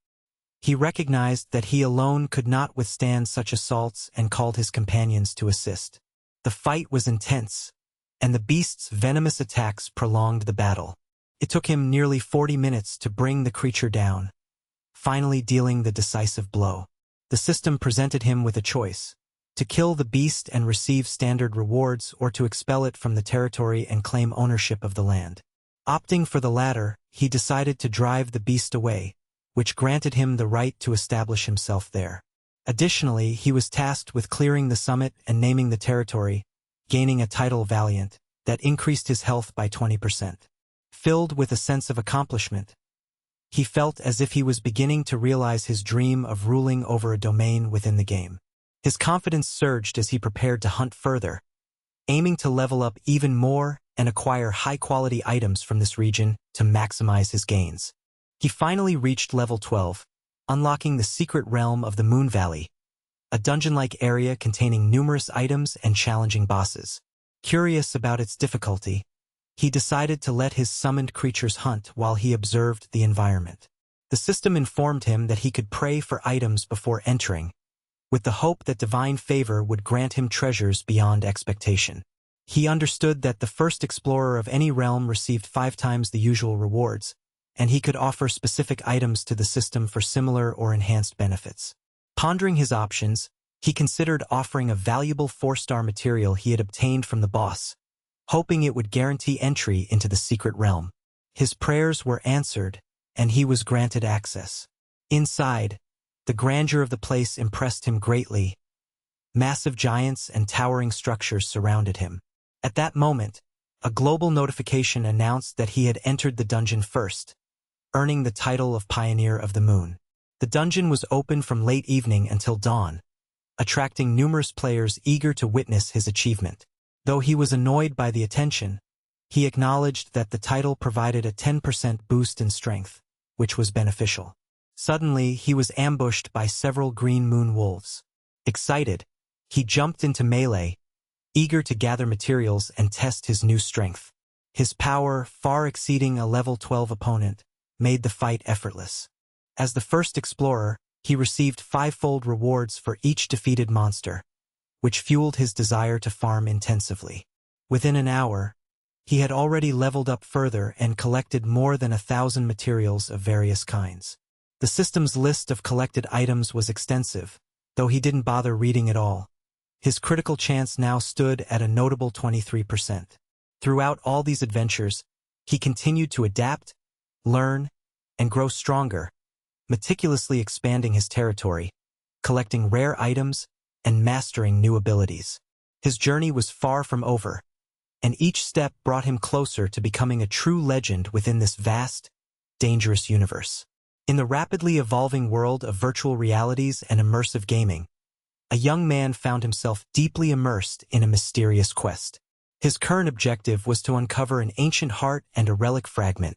He recognized that he alone could not withstand such assaults and called his companions to assist. The fight was intense, and the beast's venomous attacks prolonged the battle. It took him nearly 40 minutes to bring the creature down, finally dealing the decisive blow. The system presented him with a choice: to kill the beast and receive standard rewards, or to expel it from the territory and claim ownership of the land. Opting for the latter, he decided to drive the beast away, which granted him the right to establish himself there. Additionally, he was tasked with clearing the summit and naming the territory, gaining a title Valiant, that increased his health by 20%. Filled with a sense of accomplishment, he felt as if he was beginning to realize his dream of ruling over a domain within the game. His confidence surged as he prepared to hunt further, aiming to level up even more and acquire high-quality items from this region to maximize his gains. He finally reached level 12, unlocking the secret realm of the Moon Valley, a dungeon-like area containing numerous items and challenging bosses. Curious about its difficulty, he decided to let his summoned creatures hunt while he observed the environment. The system informed him that he could pray for items before entering, with the hope that divine favor would grant him treasures beyond expectation. He understood that the first explorer of any realm received 5 times the usual rewards, and he could offer specific items to the system for similar or enhanced benefits. Pondering his options, he considered offering a valuable 4-star material he had obtained from the boss, hoping it would guarantee entry into the secret realm. His prayers were answered, and he was granted access. Inside, the grandeur of the place impressed him greatly. Massive giants and towering structures surrounded him. At that moment, a global notification announced that he had entered the dungeon first, earning the title of Pioneer of the Moon. The dungeon was open from late evening until dawn, attracting numerous players eager to witness his achievement. Though he was annoyed by the attention, he acknowledged that the title provided a 10% boost in strength, which was beneficial. Suddenly, he was ambushed by several green moon wolves. Excited, he jumped into melee, eager to gather materials and test his new strength. His power, far exceeding a level 12 opponent, made the fight effortless. As the first explorer, he received 5-fold rewards for each defeated monster, which fueled his desire to farm intensively. Within an hour, he had already leveled up further and collected more than 1,000 materials of various kinds. The system's list of collected items was extensive, though he didn't bother reading it all. His critical chance now stood at a notable 23%. Throughout all these adventures, he continued to adapt, learn, and grow stronger, meticulously expanding his territory, collecting rare items, and mastering new abilities. His journey was far from over, and each step brought him closer to becoming a true legend within this vast, dangerous universe. In the rapidly evolving world of virtual realities and immersive gaming, a young man found himself deeply immersed in a mysterious quest. His current objective was to uncover an ancient heart and a relic fragment,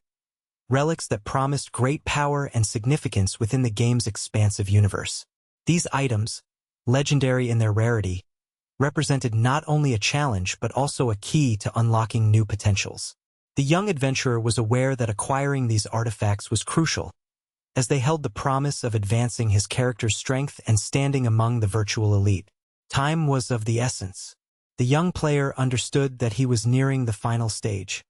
relics that promised great power and significance within the game's expansive universe. These items, legendary in their rarity, represented not only a challenge but also a key to unlocking new potentials. The young adventurer was aware that acquiring these artifacts was crucial, as they held the promise of advancing his character's strength and standing among the virtual elite. Time was of the essence. The young player understood that he was nearing the final stage,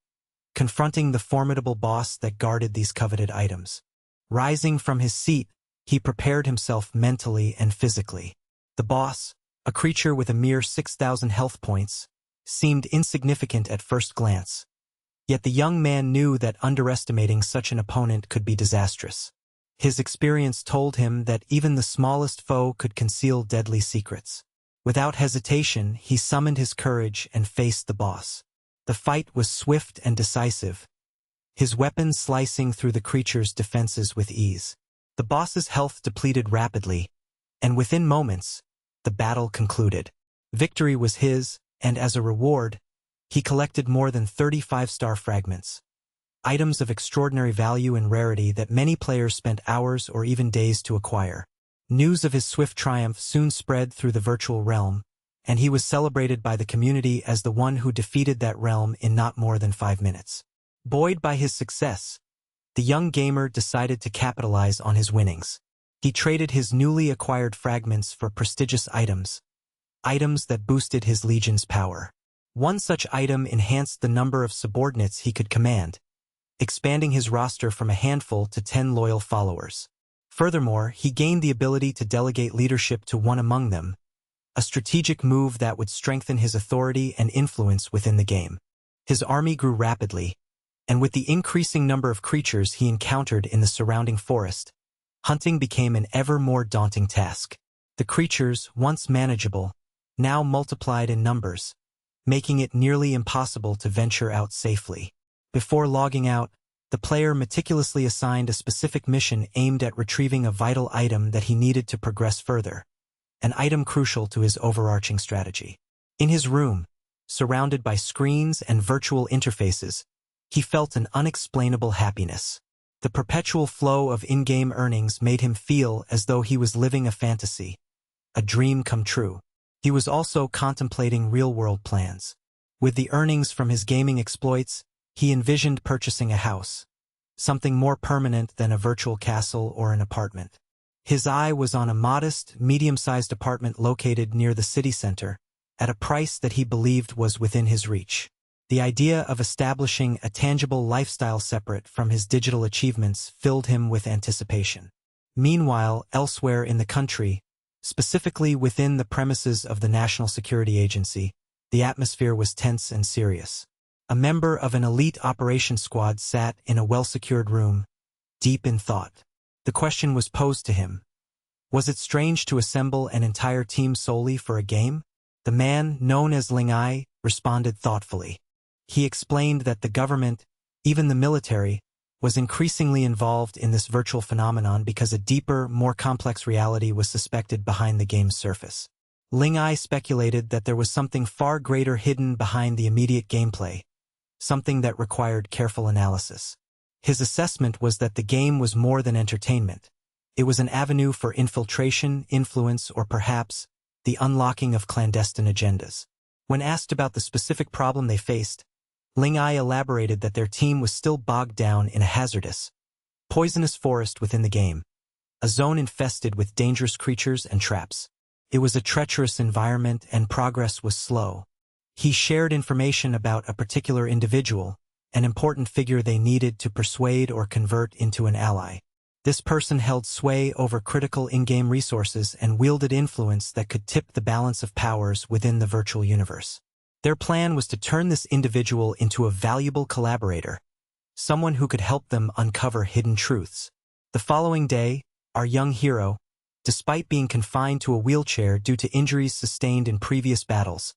confronting the formidable boss that guarded these coveted items. Rising from his seat, he prepared himself mentally and physically. The boss, a creature with a mere 6,000 health points, seemed insignificant at first glance. Yet the young man knew that underestimating such an opponent could be disastrous. His experience told him that even the smallest foe could conceal deadly secrets. Without hesitation, he summoned his courage and faced the boss. The fight was swift and decisive, his weapon slicing through the creature's defenses with ease. The boss's health depleted rapidly, and within moments, the battle concluded. Victory was his, and as a reward, he collected more than 35 star fragments, items of extraordinary value and rarity that many players spent hours or even days to acquire. News of his swift triumph soon spread through the virtual realm, and he was celebrated by the community as the one who defeated that realm in not more than 5 minutes. Buoyed by his success, the young gamer decided to capitalize on his winnings. He traded his newly acquired fragments for prestigious items that boosted his legion's power. One such item enhanced the number of subordinates he could command, expanding his roster from a handful to 10 loyal followers. Furthermore, he gained the ability to delegate leadership to one among them, a strategic move that would strengthen his authority and influence within the game. His army grew rapidly, and with the increasing number of creatures he encountered in the surrounding forest, hunting became an ever more daunting task. The creatures, once manageable, now multiplied in numbers, making it nearly impossible to venture out safely. Before logging out, the player meticulously assigned a specific mission aimed at retrieving a vital item that he needed to progress further, an item crucial to his overarching strategy. In his room, surrounded by screens and virtual interfaces, he felt an unexplainable happiness. The perpetual flow of in-game earnings made him feel as though he was living a fantasy, a dream come true. He was also contemplating real-world plans. With the earnings from his gaming exploits, he envisioned purchasing a house, something more permanent than a virtual castle or an apartment. His eye was on a modest, medium-sized apartment located near the city center, at a price that he believed was within his reach. The idea of establishing a tangible lifestyle separate from his digital achievements filled him with anticipation. Meanwhile, elsewhere in the country, specifically within the premises of the National Security Agency, the atmosphere was tense and serious. A member of an elite operations squad sat in a well-secured room, deep in thought. The question was posed to him. Was it strange to assemble an entire team solely for a game? The man, known as Ling Ai, responded thoughtfully. He explained that the government, even the military, was increasingly involved in this virtual phenomenon because a deeper, more complex reality was suspected behind the game's surface. Ling Ai speculated that there was something far greater hidden behind the immediate gameplay, something that required careful analysis. His assessment was that the game was more than entertainment. It was an avenue for infiltration, influence, or perhaps the unlocking of clandestine agendas. When asked about the specific problem they faced, Ling Ai elaborated that their team was still bogged down in a hazardous, poisonous forest within the game, a zone infested with dangerous creatures and traps. It was a treacherous environment and progress was slow. He shared information about a particular individual, an important figure they needed to persuade or convert into an ally. This person held sway over critical in-game resources and wielded influence that could tip the balance of powers within the virtual universe. Their plan was to turn this individual into a valuable collaborator, someone who could help them uncover hidden truths. The following day, our young hero, despite being confined to a wheelchair due to injuries sustained in previous battles,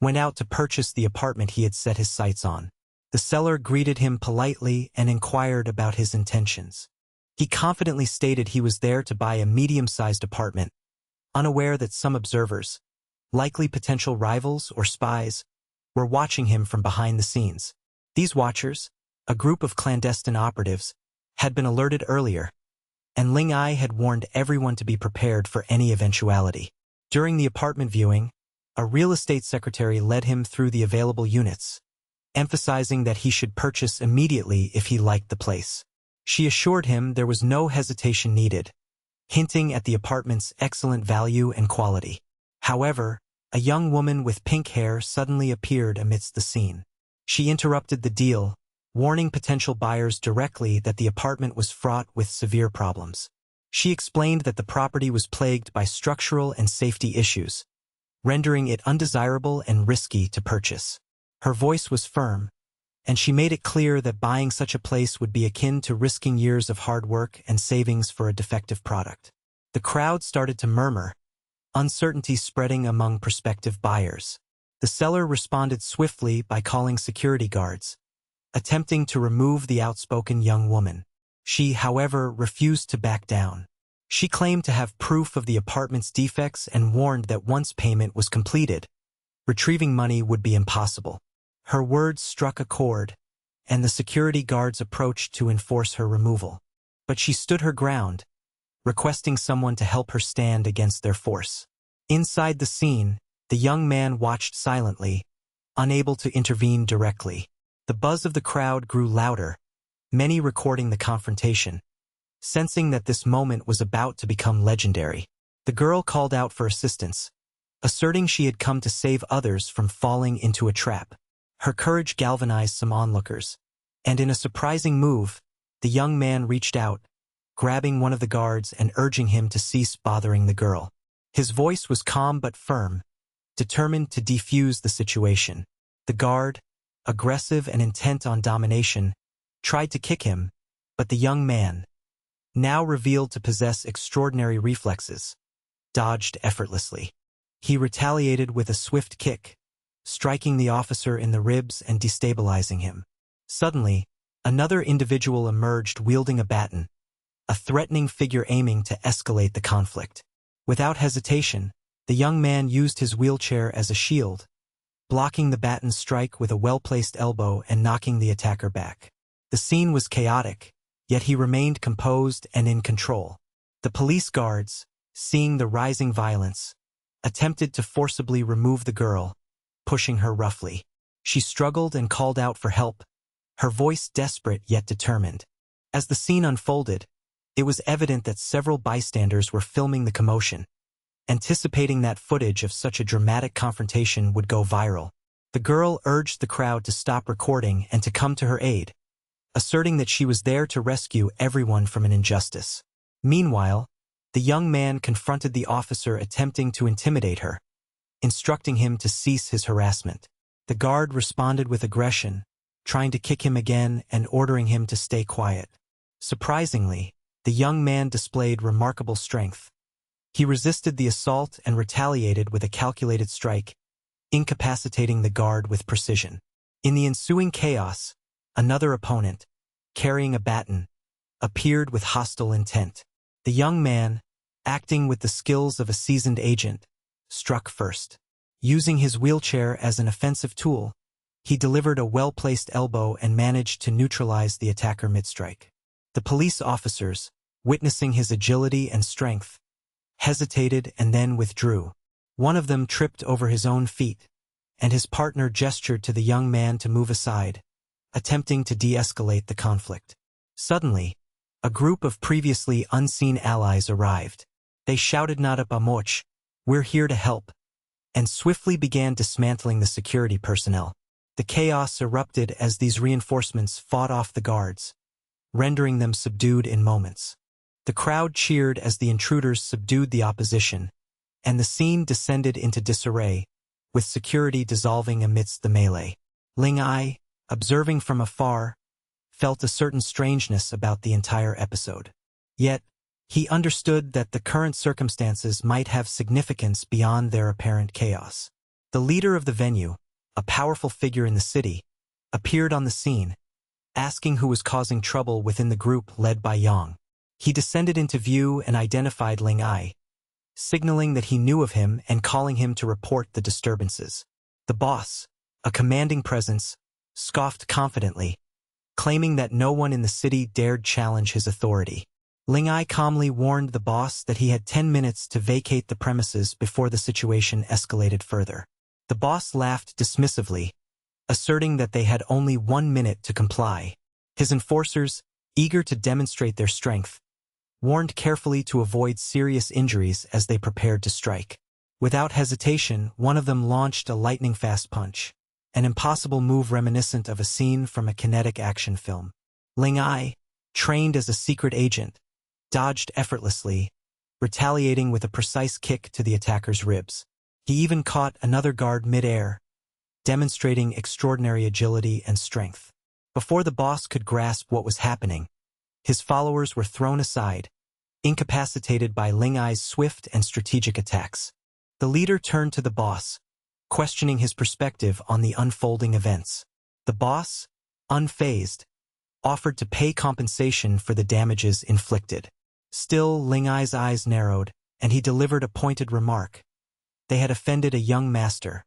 went out to purchase the apartment he had set his sights on. The seller greeted him politely and inquired about his intentions. He confidently stated he was there to buy a medium-sized apartment, unaware that some observers, likely potential rivals or spies, were watching him from behind the scenes. These watchers, a group of clandestine operatives, had been alerted earlier, and Ling Ai had warned everyone to be prepared for any eventuality. During the apartment viewing, a real estate secretary led him through the available units, emphasizing that he should purchase immediately if he liked the place. She assured him there was no hesitation needed, hinting at the apartment's excellent value and quality. However, a young woman with pink hair suddenly appeared amidst the scene. She interrupted the deal, warning potential buyers directly that the apartment was fraught with severe problems. She explained that the property was plagued by structural and safety issues, rendering it undesirable and risky to purchase. Her voice was firm, and she made it clear that buying such a place would be akin to risking years of hard work and savings for a defective product. The crowd started to murmur, uncertainty spreading among prospective buyers. The seller responded swiftly by calling security guards, attempting to remove the outspoken young woman. She, however, refused to back down. She claimed to have proof of the apartment's defects and warned that once payment was completed, retrieving money would be impossible. Her words struck a chord, and the security guards approached to enforce her removal. But she stood her ground, requesting someone to help her stand against their force. Inside the scene, the young man watched silently, unable to intervene directly. The buzz of the crowd grew louder, many recording the confrontation. Sensing that this moment was about to become legendary, the girl called out for assistance, asserting she had come to save others from falling into a trap. Her courage galvanized some onlookers, and in a surprising move, the young man reached out, grabbing one of the guards and urging him to cease bothering the girl. His voice was calm but firm, determined to defuse the situation. The guard, aggressive and intent on domination, tried to kick him, but the young man, now revealed to possess extraordinary reflexes, dodged effortlessly. He retaliated with a swift kick, striking the officer in the ribs and destabilizing him. Suddenly, another individual emerged wielding a baton, a threatening figure aiming to escalate the conflict. Without hesitation, the young man used his wheelchair as a shield, blocking the baton's strike with a well-placed elbow and knocking the attacker back. The scene was chaotic, yet he remained composed and in control. The police guards, seeing the rising violence, attempted to forcibly remove the girl, pushing her roughly. She struggled and called out for help, her voice desperate yet determined. As the scene unfolded, it was evident that several bystanders were filming the commotion, anticipating that footage of such a dramatic confrontation would go viral. The girl urged the crowd to stop recording and to come to her aid, asserting that she was there to rescue everyone from an injustice. Meanwhile, the young man confronted the officer attempting to intimidate her, instructing him to cease his harassment. The guard responded with aggression, trying to kick him again and ordering him to stay quiet. Surprisingly, the young man displayed remarkable strength. He resisted the assault and retaliated with a calculated strike, incapacitating the guard with precision. In the ensuing chaos, another opponent, carrying a baton, appeared with hostile intent. The young man, acting with the skills of a seasoned agent, struck first. Using his wheelchair as an offensive tool, he delivered a well-placed elbow and managed to neutralize the attacker mid-strike. The police officers, witnessing his agility and strength, hesitated and then withdrew. One of them tripped over his own feet, and his partner gestured to the young man to move aside, attempting to de-escalate the conflict. Suddenly, a group of previously unseen allies arrived. They shouted "Nada pomoch, we're here to help," and swiftly began dismantling the security personnel. The chaos erupted as these reinforcements fought off the guards, rendering them subdued in moments. The crowd cheered as the intruders subdued the opposition, and the scene descended into disarray, with security dissolving amidst the melee. Ling Ai, observing from afar, felt a certain strangeness about the entire episode. Yet, he understood that the current circumstances might have significance beyond their apparent chaos. The leader of the venue, a powerful figure in the city, appeared on the scene, asking who was causing trouble within the group led by Yang. He descended into view and identified Ling Ai, signaling that he knew of him and calling him to report the disturbances. The boss, a commanding presence, scoffed confidently, claiming that no one in the city dared challenge his authority. Ling Ai calmly warned the boss that he had 10 minutes to vacate the premises before the situation escalated further. The boss laughed dismissively, asserting that they had only 1 minute to comply. His enforcers, eager to demonstrate their strength, warned carefully to avoid serious injuries as they prepared to strike. Without hesitation, one of them launched a lightning-fast punch, an impossible move reminiscent of a scene from a kinetic action film. Ling Ai, trained as a secret agent, dodged effortlessly, retaliating with a precise kick to the attacker's ribs. He even caught another guard mid-air, demonstrating extraordinary agility and strength. Before the boss could grasp what was happening, his followers were thrown aside, incapacitated by Ling Ai's swift and strategic attacks. The leader turned to the boss, questioning his perspective on the unfolding events. The boss, unfazed, offered to pay compensation for the damages inflicted. Still, Ling Ai's eyes narrowed, and he delivered a pointed remark. They had offended a young master,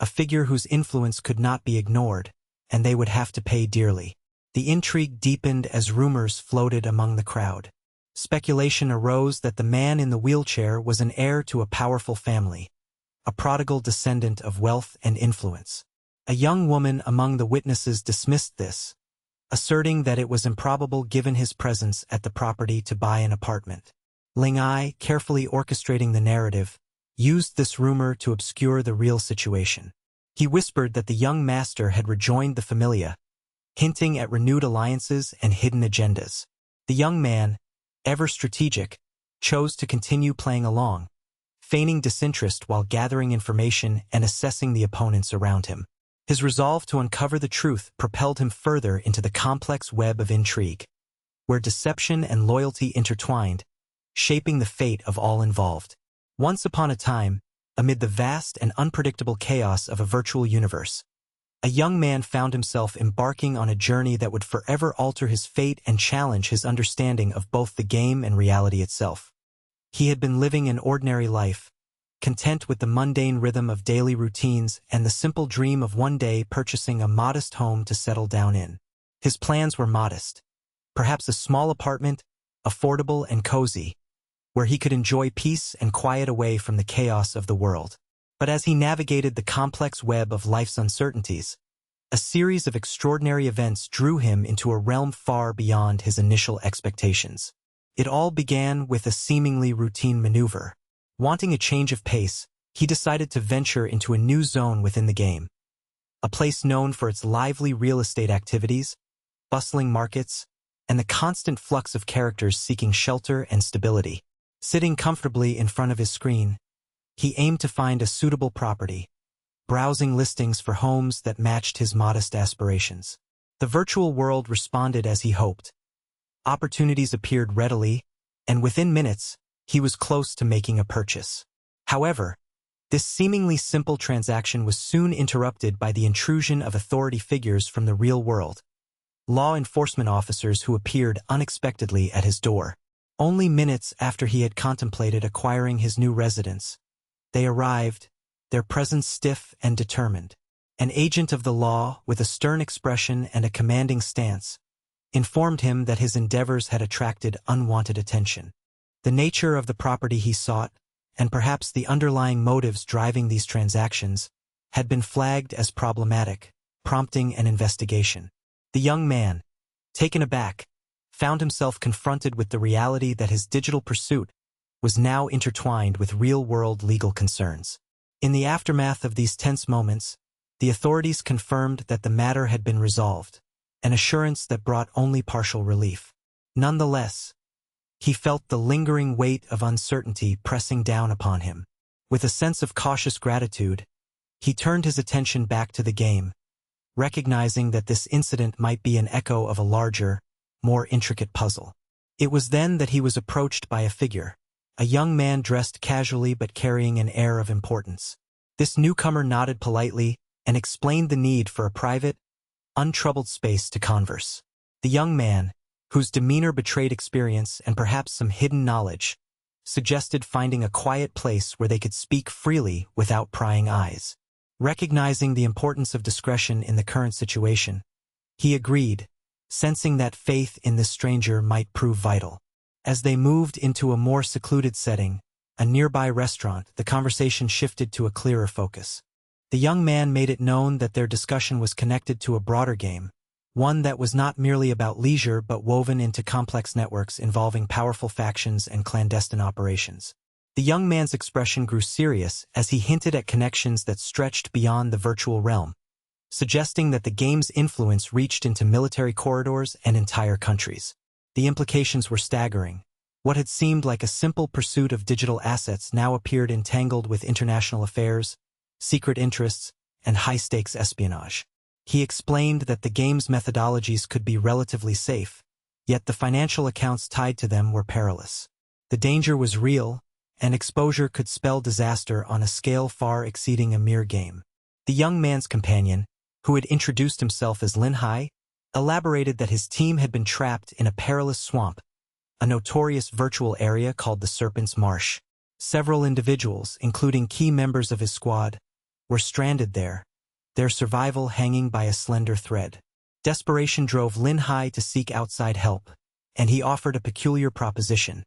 a figure whose influence could not be ignored, and they would have to pay dearly. The intrigue deepened as rumors floated among the crowd. Speculation arose that the man in the wheelchair was an heir to a powerful family, a prodigal descendant of wealth and influence. A young woman among the witnesses dismissed this, asserting that it was improbable given his presence at the property to buy an apartment. Ling Ai, carefully orchestrating the narrative, used this rumor to obscure the real situation. He whispered that the young master had rejoined the familia, hinting at renewed alliances and hidden agendas. The young man, ever strategic, chose to continue playing along, feigning disinterest while gathering information and assessing the opponents around him. His resolve to uncover the truth propelled him further into the complex web of intrigue, where deception and loyalty intertwined, shaping the fate of all involved. Once upon a time, amid the vast and unpredictable chaos of a virtual universe, a young man found himself embarking on a journey that would forever alter his fate and challenge his understanding of both the game and reality itself. He had been living an ordinary life, content with the mundane rhythm of daily routines and the simple dream of one day purchasing a modest home to settle down in. His plans were modest, perhaps a small apartment, affordable and cozy, where he could enjoy peace and quiet away from the chaos of the world. But as he navigated the complex web of life's uncertainties, a series of extraordinary events drew him into a realm far beyond his initial expectations. It all began with a seemingly routine maneuver. Wanting a change of pace, he decided to venture into a new zone within the game, a place known for its lively real estate activities, bustling markets, and the constant flux of characters seeking shelter and stability. Sitting comfortably in front of his screen, he aimed to find a suitable property, browsing listings for homes that matched his modest aspirations. The virtual world responded as he hoped. Opportunities appeared readily, and within minutes, he was close to making a purchase. However, this seemingly simple transaction was soon interrupted by the intrusion of authority figures from the real world, law enforcement officers who appeared unexpectedly at his door. Only minutes after he had contemplated acquiring his new residence, they arrived, their presence stiff and determined. An agent of the law, with a stern expression and a commanding stance, informed him that his endeavors had attracted unwanted attention. The nature of the property he sought, and perhaps the underlying motives driving these transactions, had been flagged as problematic, prompting an investigation. The young man, taken aback, found himself confronted with the reality that his digital pursuit was now intertwined with real-world legal concerns. In the aftermath of these tense moments, the authorities confirmed that the matter had been resolved, an assurance that brought only partial relief. Nonetheless, he felt the lingering weight of uncertainty pressing down upon him. With a sense of cautious gratitude, he turned his attention back to the game, recognizing that this incident might be an echo of a larger, more intricate puzzle. It was then that he was approached by a figure, a young man dressed casually but carrying an air of importance. This newcomer nodded politely and explained the need for a private, untroubled space to converse. The young man, whose demeanor betrayed experience and perhaps some hidden knowledge, suggested finding a quiet place where they could speak freely without prying eyes. Recognizing the importance of discretion in the current situation, he agreed, sensing that faith in this stranger might prove vital. As they moved into a more secluded setting, a nearby restaurant, the conversation shifted to a clearer focus. The young man made it known that their discussion was connected to a broader game, one that was not merely about leisure but woven into complex networks involving powerful factions and clandestine operations. The young man's expression grew serious as he hinted at connections that stretched beyond the virtual realm, suggesting that the game's influence reached into military corridors and entire countries. The implications were staggering. What had seemed like a simple pursuit of digital assets now appeared entangled with international affairs, secret interests, and high-stakes espionage. He explained that the game's methodologies could be relatively safe, yet the financial accounts tied to them were perilous. The danger was real, and exposure could spell disaster on a scale far exceeding a mere game. The young man's companion, who had introduced himself as Lin Hai, elaborated that his team had been trapped in a perilous swamp, a notorious virtual area called the Serpent's Marsh. Several individuals, including key members of his squad, were stranded there, their survival hanging by a slender thread. Desperation drove Lin Hai to seek outside help, and he offered a peculiar proposition.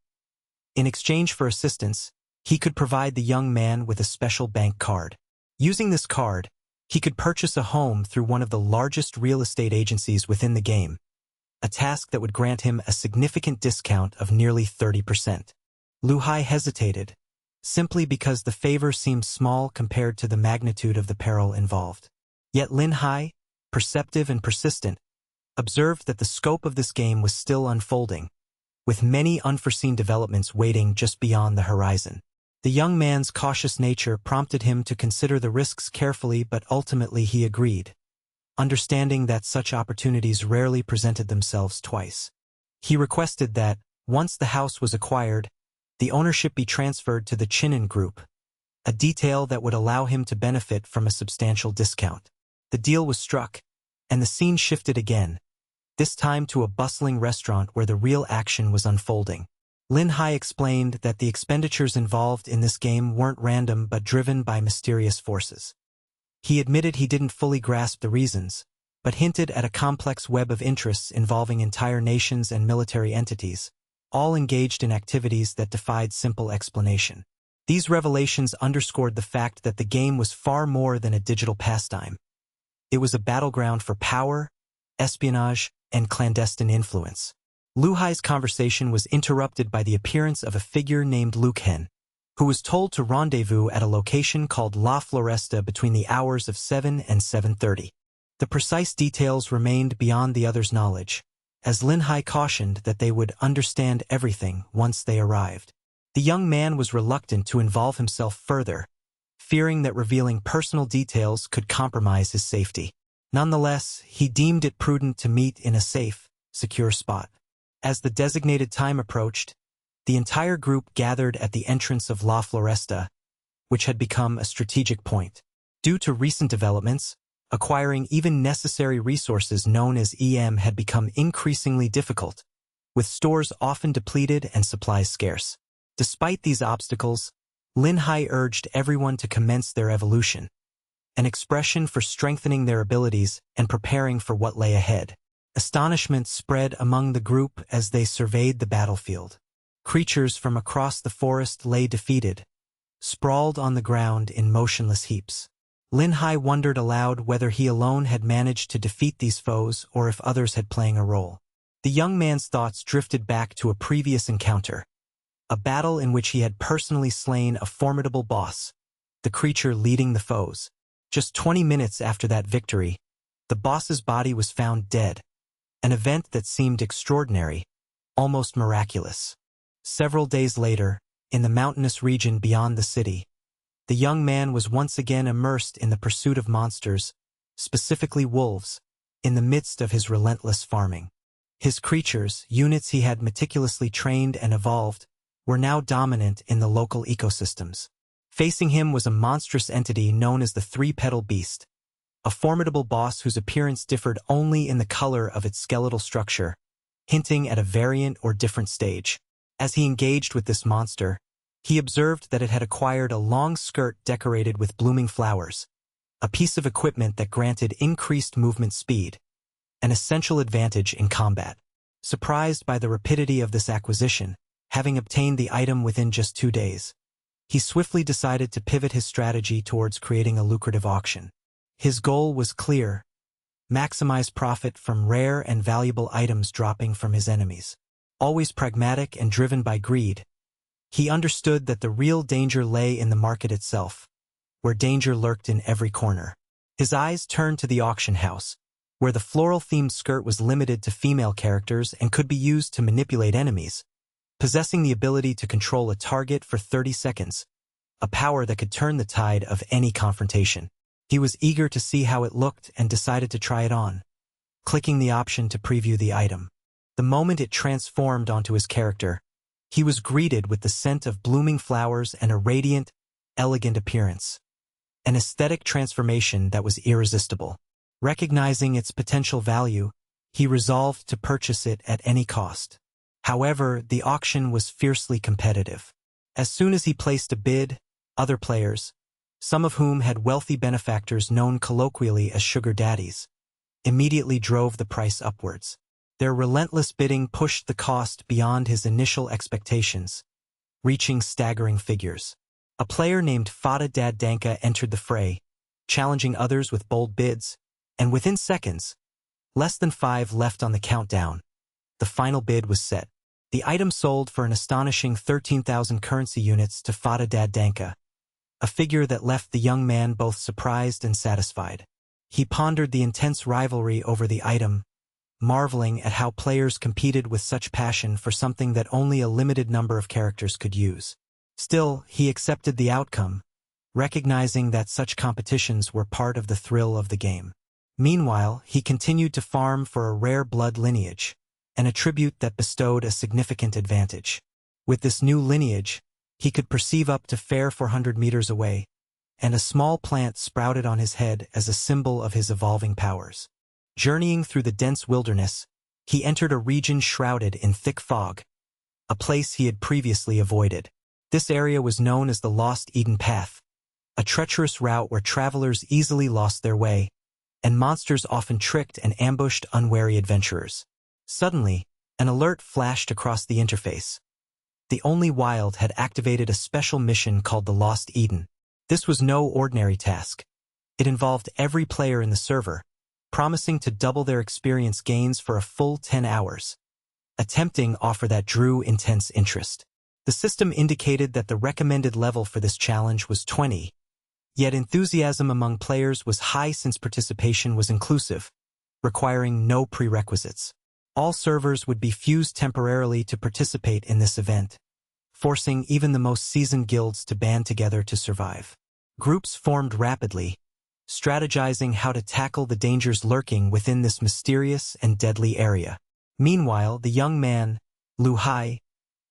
In exchange for assistance, he could provide the young man with a special bank card. Using this card, he could purchase a home through one of the largest real estate agencies within the game, a task that would grant him a significant discount of nearly 30%. Lu Hai hesitated, simply because the favor seemed small compared to the magnitude of the peril involved. Yet Lin Hai, perceptive and persistent, observed that the scope of this game was still unfolding, with many unforeseen developments waiting just beyond the horizon. The young man's cautious nature prompted him to consider the risks carefully, but ultimately he agreed, understanding that such opportunities rarely presented themselves twice. He requested that, once the house was acquired, the ownership be transferred to the Chinen Group, a detail that would allow him to benefit from a substantial discount. The deal was struck, and the scene shifted again, this time to a bustling restaurant where the real action was unfolding. Lin Hai explained that the expenditures involved in this game weren't random but driven by mysterious forces. He admitted he didn't fully grasp the reasons, but hinted at a complex web of interests involving entire nations and military entities, all engaged in activities that defied simple explanation. These revelations underscored the fact that the game was far more than a digital pastime. It was a battleground for power, espionage, and clandestine influence. Lu Hai's conversation was interrupted by the appearance of a figure named Luke Hen, who was told to rendezvous at a location called La Floresta between the hours of 7 and 7:30. The precise details remained beyond the others' knowledge, as Lin Hai cautioned that they would understand everything once they arrived. The young man was reluctant to involve himself further, fearing that revealing personal details could compromise his safety. Nonetheless, he deemed it prudent to meet in a safe, secure spot. As the designated time approached, the entire group gathered at the entrance of La Floresta, which had become a strategic point. Due to recent developments, acquiring even necessary resources known as EM had become increasingly difficult, with stores often depleted and supplies scarce. Despite these obstacles, Lin Hai urged everyone to commence their evolution, an expression for strengthening their abilities and preparing for what lay ahead. Astonishment spread among the group as they surveyed the battlefield. Creatures from across the forest lay defeated, sprawled on the ground in motionless heaps. Lin Hai wondered aloud whether he alone had managed to defeat these foes or if others had played a role. The young man's thoughts drifted back to a previous encounter, a battle in which he had personally slain a formidable boss, the creature leading the foes. Just 20 minutes after that victory, the boss's body was found dead, an event that seemed extraordinary, almost miraculous. Several days later, in the mountainous region beyond the city, the young man was once again immersed in the pursuit of monsters, specifically wolves, in the midst of his relentless farming. His creatures, units he had meticulously trained and evolved, were now dominant in the local ecosystems. Facing him was a monstrous entity known as the Three-Petal Beast, a formidable boss whose appearance differed only in the color of its skeletal structure, hinting at a variant or different stage. As he engaged with this monster, he observed that it had acquired a long skirt decorated with blooming flowers, a piece of equipment that granted increased movement speed, an essential advantage in combat. Surprised by the rapidity of this acquisition, having obtained the item within just 2 days, he swiftly decided to pivot his strategy towards creating a lucrative auction. His goal was clear: maximize profit from rare and valuable items dropping from his enemies. Always pragmatic and driven by greed, he understood that the real danger lay in the market itself, where danger lurked in every corner. His eyes turned to the auction house, where the floral-themed skirt was limited to female characters and could be used to manipulate enemies, possessing the ability to control a target for 30 seconds, a power that could turn the tide of any confrontation. He was eager to see how it looked and decided to try it on, clicking the option to preview the item. The moment it transformed onto his character, he was greeted with the scent of blooming flowers and a radiant, elegant appearance. An aesthetic transformation that was irresistible. Recognizing its potential value, he resolved to purchase it at any cost. However, the auction was fiercely competitive. As soon as he placed a bid, other players, some of whom had wealthy benefactors known colloquially as sugar daddies, immediately drove the price upwards. Their relentless bidding pushed the cost beyond his initial expectations, reaching staggering figures. A player named Fada Dad Danka entered the fray, challenging others with bold bids, and within seconds, less than 5 left on the countdown, the final bid was set. The item sold for an astonishing 13,000 currency units to Fada Dad Danka, a figure that left the young man both surprised and satisfied. He pondered the intense rivalry over the item, marveling at how players competed with such passion for something that only a limited number of characters could use. Still, he accepted the outcome, recognizing that such competitions were part of the thrill of the game. Meanwhile, he continued to farm for a rare blood lineage, an attribute that bestowed a significant advantage. With this new lineage, he could perceive up to 400 meters away, and a small plant sprouted on his head as a symbol of his evolving powers. Journeying through the dense wilderness, he entered a region shrouded in thick fog, a place he had previously avoided. This area was known as the Lost Eden Path, a treacherous route where travelers easily lost their way, and monsters often tricked and ambushed unwary adventurers. Suddenly, an alert flashed across the interface. The Only Wild had activated a special mission called the Lost Eden. This was no ordinary task. It involved every player in the server, promising to double their experience gains for a full 10 hours. A tempting offer that drew intense interest. The system indicated that the recommended level for this challenge was 20, yet enthusiasm among players was high since participation was inclusive, requiring no prerequisites. All servers would be fused temporarily to participate in this event, forcing even the most seasoned guilds to band together to survive. Groups formed rapidly, strategizing how to tackle the dangers lurking within this mysterious and deadly area. Meanwhile, the young man, Lu Hai,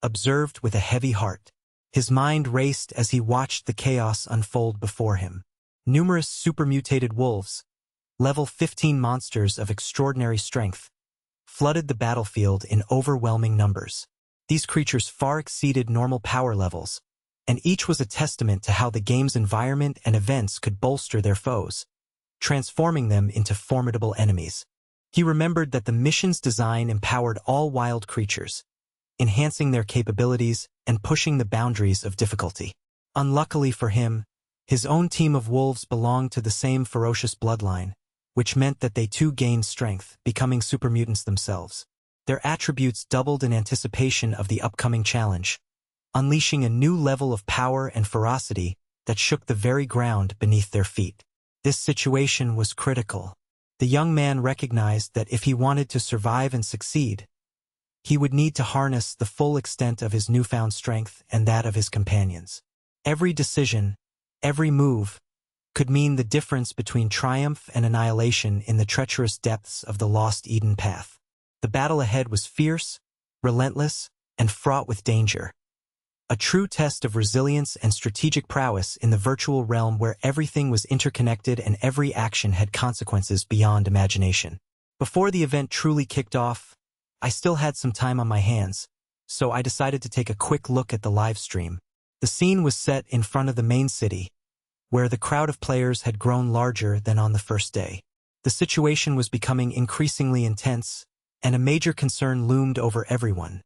observed with a heavy heart. His mind raced as he watched the chaos unfold before him. Numerous supermutated wolves, level 15 monsters of extraordinary strength, flooded the battlefield in overwhelming numbers. These creatures far exceeded normal power levels, and each was a testament to how the game's environment and events could bolster their foes, transforming them into formidable enemies. He remembered that the mission's design empowered all wild creatures, enhancing their capabilities and pushing the boundaries of difficulty. Unluckily for him, his own team of wolves belonged to the same ferocious bloodline, which meant that they too gained strength, becoming supermutants themselves. Their attributes doubled in anticipation of the upcoming challenge, unleashing a new level of power and ferocity that shook the very ground beneath their feet. This situation was critical. The young man recognized that if he wanted to survive and succeed, he would need to harness the full extent of his newfound strength and that of his companions. Every decision, every move, could mean the difference between triumph and annihilation in the treacherous depths of the Lost Eden Path. The battle ahead was fierce, relentless, and fraught with danger. A true test of resilience and strategic prowess in the virtual realm where everything was interconnected and every action had consequences beyond imagination. Before the event truly kicked off, I still had some time on my hands, so I decided to take a quick look at the live stream. The scene was set in front of the main city, where the crowd of players had grown larger than on the first day. The situation was becoming increasingly intense, and a major concern loomed over everyone.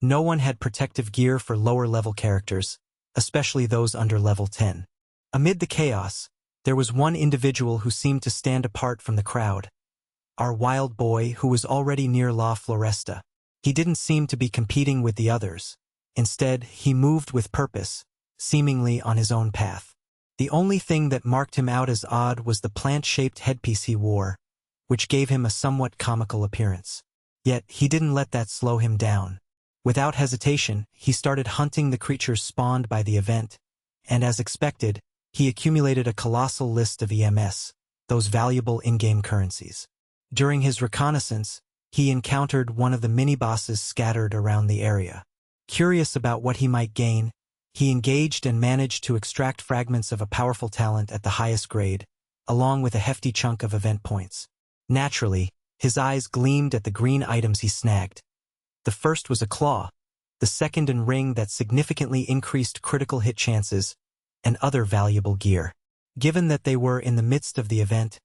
No one had protective gear for lower-level characters, especially those under level 10. Amid the chaos, there was one individual who seemed to stand apart from the crowd. Our wild boy, who was already near La Floresta. He didn't seem to be competing with the others. Instead, he moved with purpose, seemingly on his own path. The only thing that marked him out as odd was the plant-shaped headpiece he wore, which gave him a somewhat comical appearance. Yet, he didn't let that slow him down. Without hesitation, he started hunting the creatures spawned by the event, and as expected, he accumulated a colossal list of EMS, those valuable in-game currencies. During his reconnaissance, he encountered one of the mini-bosses scattered around the area. Curious about what he might gain, he engaged and managed to extract fragments of a powerful talent at the highest grade, along with a hefty chunk of event points. Naturally, his eyes gleamed at the green items he snagged. The first was a claw, the second a ring that significantly increased critical hit chances, and other valuable gear. Given that they were in the midst of the event,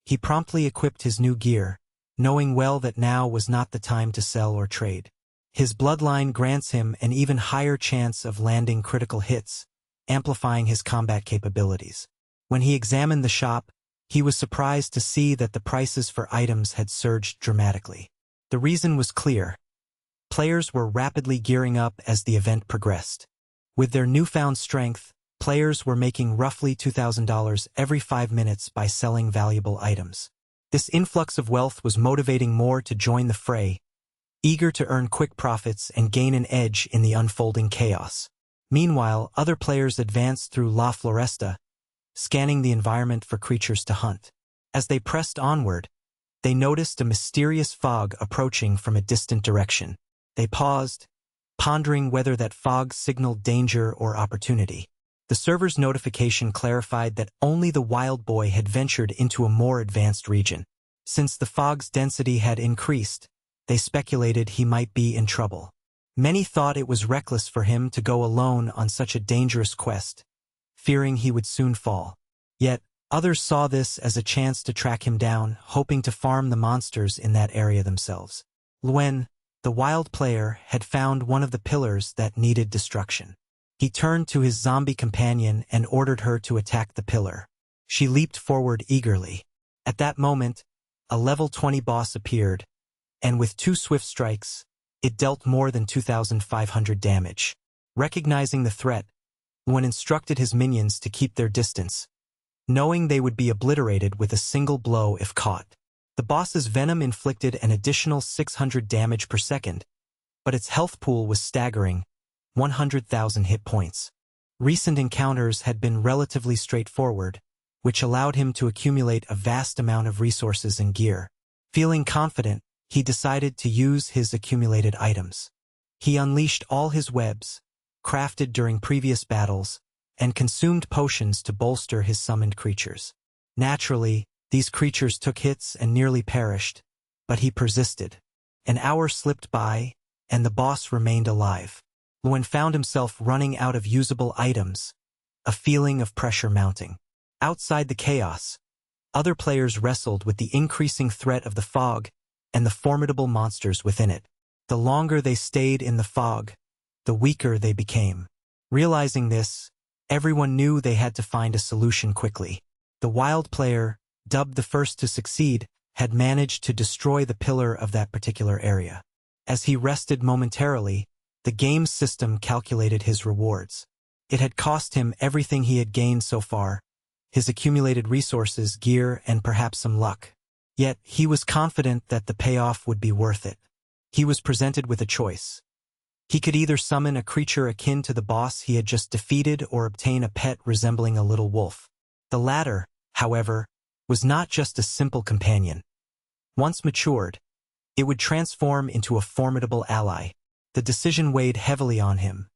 he promptly equipped his new gear, knowing well that now was not the time to sell or trade. His bloodline grants him an even higher chance of landing critical hits, amplifying his combat capabilities. When he examined the shop, he was surprised to see that the prices for items had surged dramatically. The reason was clear. Players were rapidly gearing up as the event progressed. With their newfound strength, players were making roughly $2,000 every 5 minutes by selling valuable items. This influx of wealth was motivating more to join the fray, eager to earn quick profits and gain an edge in the unfolding chaos. Meanwhile, other players advanced through La Floresta, scanning the environment for creatures to hunt. As they pressed onward, they noticed a mysterious fog approaching from a distant direction. They paused, pondering whether that fog signaled danger or opportunity. The server's notification clarified that only the wild boy had ventured into a more advanced region. Since the fog's density had increased, they speculated he might be in trouble. Many thought it was reckless for him to go alone on such a dangerous quest, fearing he would soon fall. Yet, others saw this as a chance to track him down, hoping to farm the monsters in that area themselves. Luen, the wild player, had found one of the pillars that needed destruction. He turned to his zombie companion and ordered her to attack the pillar. She leaped forward eagerly. At that moment, a level 20 boss appeared, and with 2 swift strikes, it dealt more than 2,500 damage. Recognizing the threat, Luen instructed his minions to keep their distance, knowing they would be obliterated with a single blow if caught. The boss's venom inflicted an additional 600 damage per second, but its health pool was staggering, 100,000 hit points. Recent encounters had been relatively straightforward, which allowed him to accumulate a vast amount of resources and gear. Feeling confident, he decided to use his accumulated items. He unleashed all his webs, crafted during previous battles, and consumed potions to bolster his summoned creatures. Naturally, these creatures took hits and nearly perished, but he persisted. An hour slipped by, and the boss remained alive. Luen found himself running out of usable items, a feeling of pressure mounting. Outside the chaos, other players wrestled with the increasing threat of the fog and the formidable monsters within it. The longer they stayed in the fog, the weaker they became. Realizing this, everyone knew they had to find a solution quickly. The wild player, dubbed the first to succeed, had managed to destroy the pillar of that particular area. As he rested momentarily, the game's system calculated his rewards. It had cost him everything he had gained so far, his accumulated resources, gear, and perhaps some luck. Yet, he was confident that the payoff would be worth it. He was presented with a choice. He could either summon a creature akin to the boss he had just defeated or obtain a pet resembling a little wolf. The latter, however, was not just a simple companion. Once matured, it would transform into a formidable ally. The decision weighed heavily on him.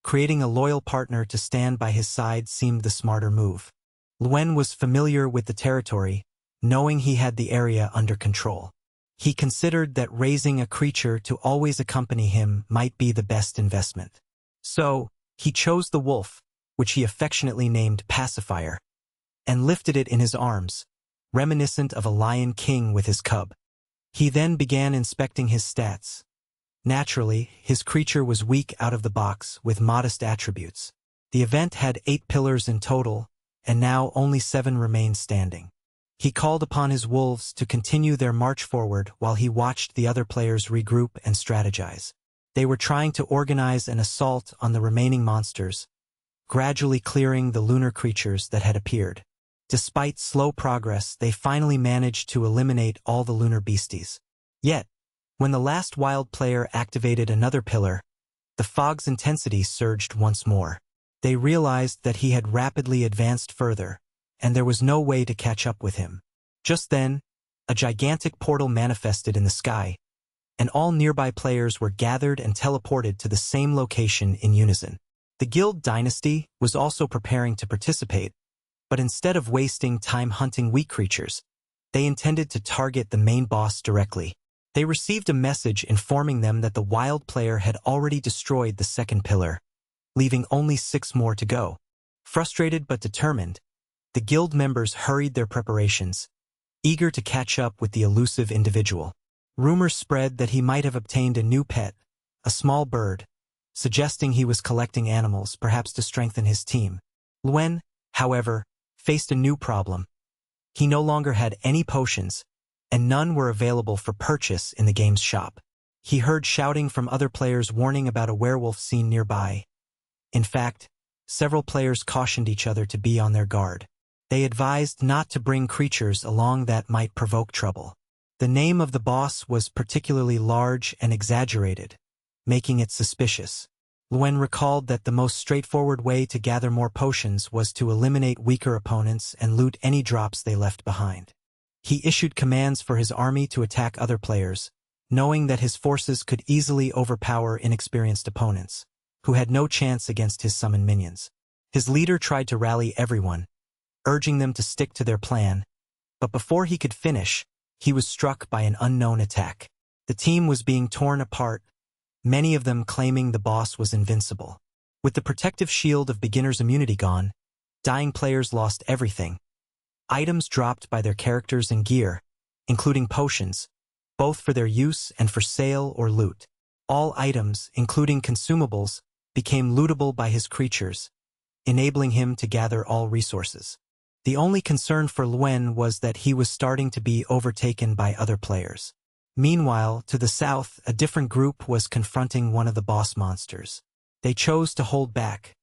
Creating a loyal partner to stand by his side seemed the smarter move. Luen was familiar with the territory, knowing he had the area under control. He considered that raising a creature to always accompany him might be the best investment. So, he chose the wolf, which he affectionately named Pacifier, and lifted it in his arms, reminiscent of a lion king with his cub. He then began inspecting his stats. Naturally, his creature was weak out of the box with modest attributes. The event had 8 pillars in total, and now only 7 remained standing. He called upon his wolves to continue their march forward while he watched the other players regroup and strategize. They were trying to organize an assault on the remaining monsters, gradually clearing the lunar creatures that had appeared. Despite slow progress, they finally managed to eliminate all the lunar beasties. Yet, When the last wild player activated another pillar, the fog's intensity surged once more. They realized that he had rapidly advanced further, and there was no way to catch up with him. Just then, a gigantic portal manifested in the sky, and all nearby players were gathered and teleported to the same location in unison. The guild dynasty was also preparing to participate, but instead of wasting time hunting weak creatures, they intended to target the main boss directly. They received a message informing them that the wild player had already destroyed the second pillar, leaving only 6 more to go. Frustrated but determined, the guild members hurried their preparations, eager to catch up with the elusive individual. Rumors spread that he might have obtained a new pet, a small bird, suggesting he was collecting animals, perhaps to strengthen his team. Luen, however, faced a new problem. He no longer had any potions, and none were available for purchase in the game's shop. He heard shouting from other players warning about a werewolf seen nearby. In fact, several players cautioned each other to be on their guard. They advised not to bring creatures along that might provoke trouble. The name of the boss was particularly large and exaggerated, making it suspicious. Luen recalled that the most straightforward way to gather more potions was to eliminate weaker opponents and loot any drops they left behind. He issued commands for his army to attack other players, knowing that his forces could easily overpower inexperienced opponents, who had no chance against his summoned minions. His leader tried to rally everyone, urging them to stick to their plan, but before he could finish, he was struck by an unknown attack. The team was being torn apart, many of them claiming the boss was invincible. With the protective shield of beginner's immunity gone, dying players lost everything. Items dropped by their characters and gear, including potions, both for their use and for sale or loot. All items, including consumables, became lootable by his creatures, enabling him to gather all resources. The only concern for Luen was that he was starting to be overtaken by other players. Meanwhile, to the south, a different group was confronting one of the boss monsters. They chose to hold back,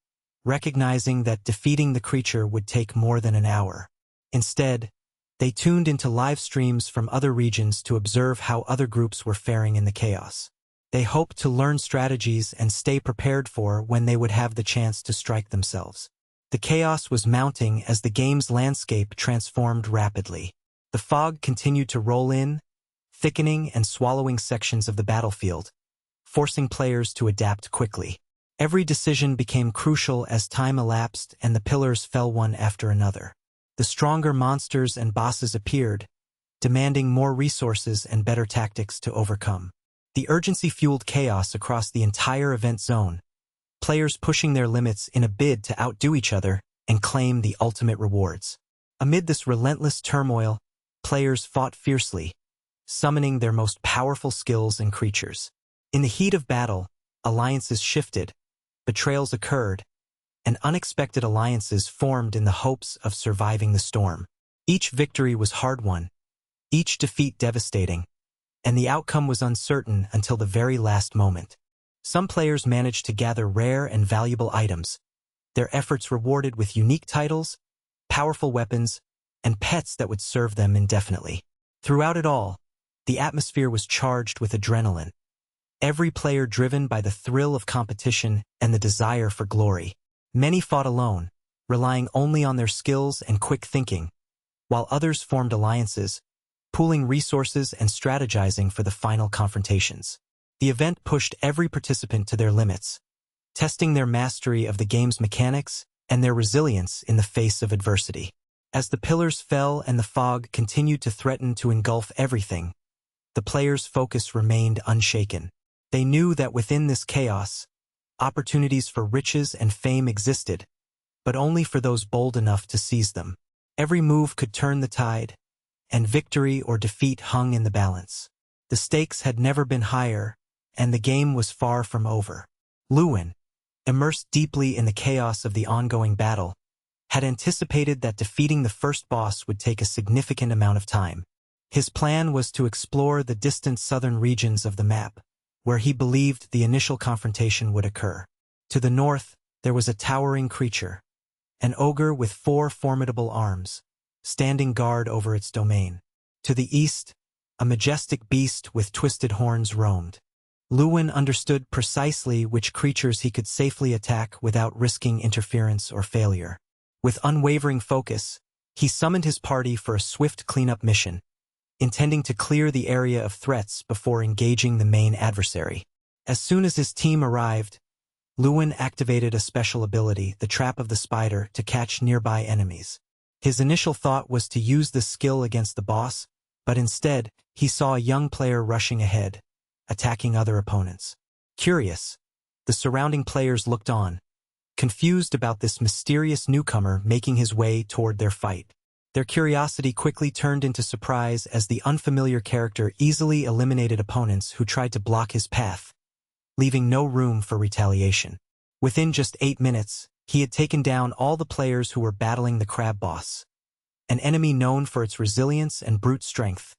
recognizing that defeating the creature would take more than an hour. Instead, they tuned into live streams from other regions to observe how other groups were faring in the chaos. They hoped to learn strategies and stay prepared for when they would have the chance to strike themselves. The chaos was mounting as the game's landscape transformed rapidly. The fog continued to roll in, thickening and swallowing sections of the battlefield, forcing players to adapt quickly. Every decision became crucial as time elapsed and the pillars fell one after another. The stronger monsters and bosses appeared, demanding more resources and better tactics to overcome. The urgency fueled chaos across the entire event zone, players pushing their limits in a bid to outdo each other and claim the ultimate rewards. Amid this relentless turmoil, players fought fiercely, summoning their most powerful skills and creatures. In the heat of battle, alliances shifted, betrayals occurred, and unexpected alliances formed in the hopes of surviving the storm. Each victory was hard-won, each defeat devastating, and the outcome was uncertain until the very last moment. Some players managed to gather rare and valuable items, their efforts rewarded with unique titles, powerful weapons, and pets that would serve them indefinitely. Throughout it all, the atmosphere was charged with adrenaline, every player driven by the thrill of competition and the desire for glory. Many fought alone, relying only on their skills and quick thinking, while others formed alliances, pooling resources and strategizing for the final confrontations. The event pushed every participant to their limits, testing their mastery of the game's mechanics and their resilience in the face of adversity. As the pillars fell and the fog continued to threaten to engulf everything, the players' focus remained unshaken. They knew that within this chaos, opportunities for riches and fame existed, but only for those bold enough to seize them. Every move could turn the tide, and victory or defeat hung in the balance. The stakes had never been higher, and the game was far from over. Luen, immersed deeply in the chaos of the ongoing battle, had anticipated that defeating the first boss would take a significant amount of time. His plan was to explore the distant southern regions of the map, where he believed the initial confrontation would occur. To the north, there was a towering creature, an ogre with 4 formidable arms, standing guard over its domain. To the east, a majestic beast with twisted horns roamed. Luwin understood precisely which creatures he could safely attack without risking interference or failure. With unwavering focus, he summoned his party for a swift cleanup mission, intending to clear the area of threats before engaging the main adversary. As soon as his team arrived, Luwin activated a special ability, the Trap of the Spider, to catch nearby enemies. His initial thought was to use this skill against the boss, but instead, he saw a young player rushing ahead, attacking other opponents. Curious, the surrounding players looked on, confused about this mysterious newcomer making his way toward their fight. Their curiosity quickly turned into surprise as the unfamiliar character easily eliminated opponents who tried to block his path, leaving no room for retaliation. Within just 8 minutes, he had taken down all the players who were battling the crab boss, an enemy known for its resilience and brute strength,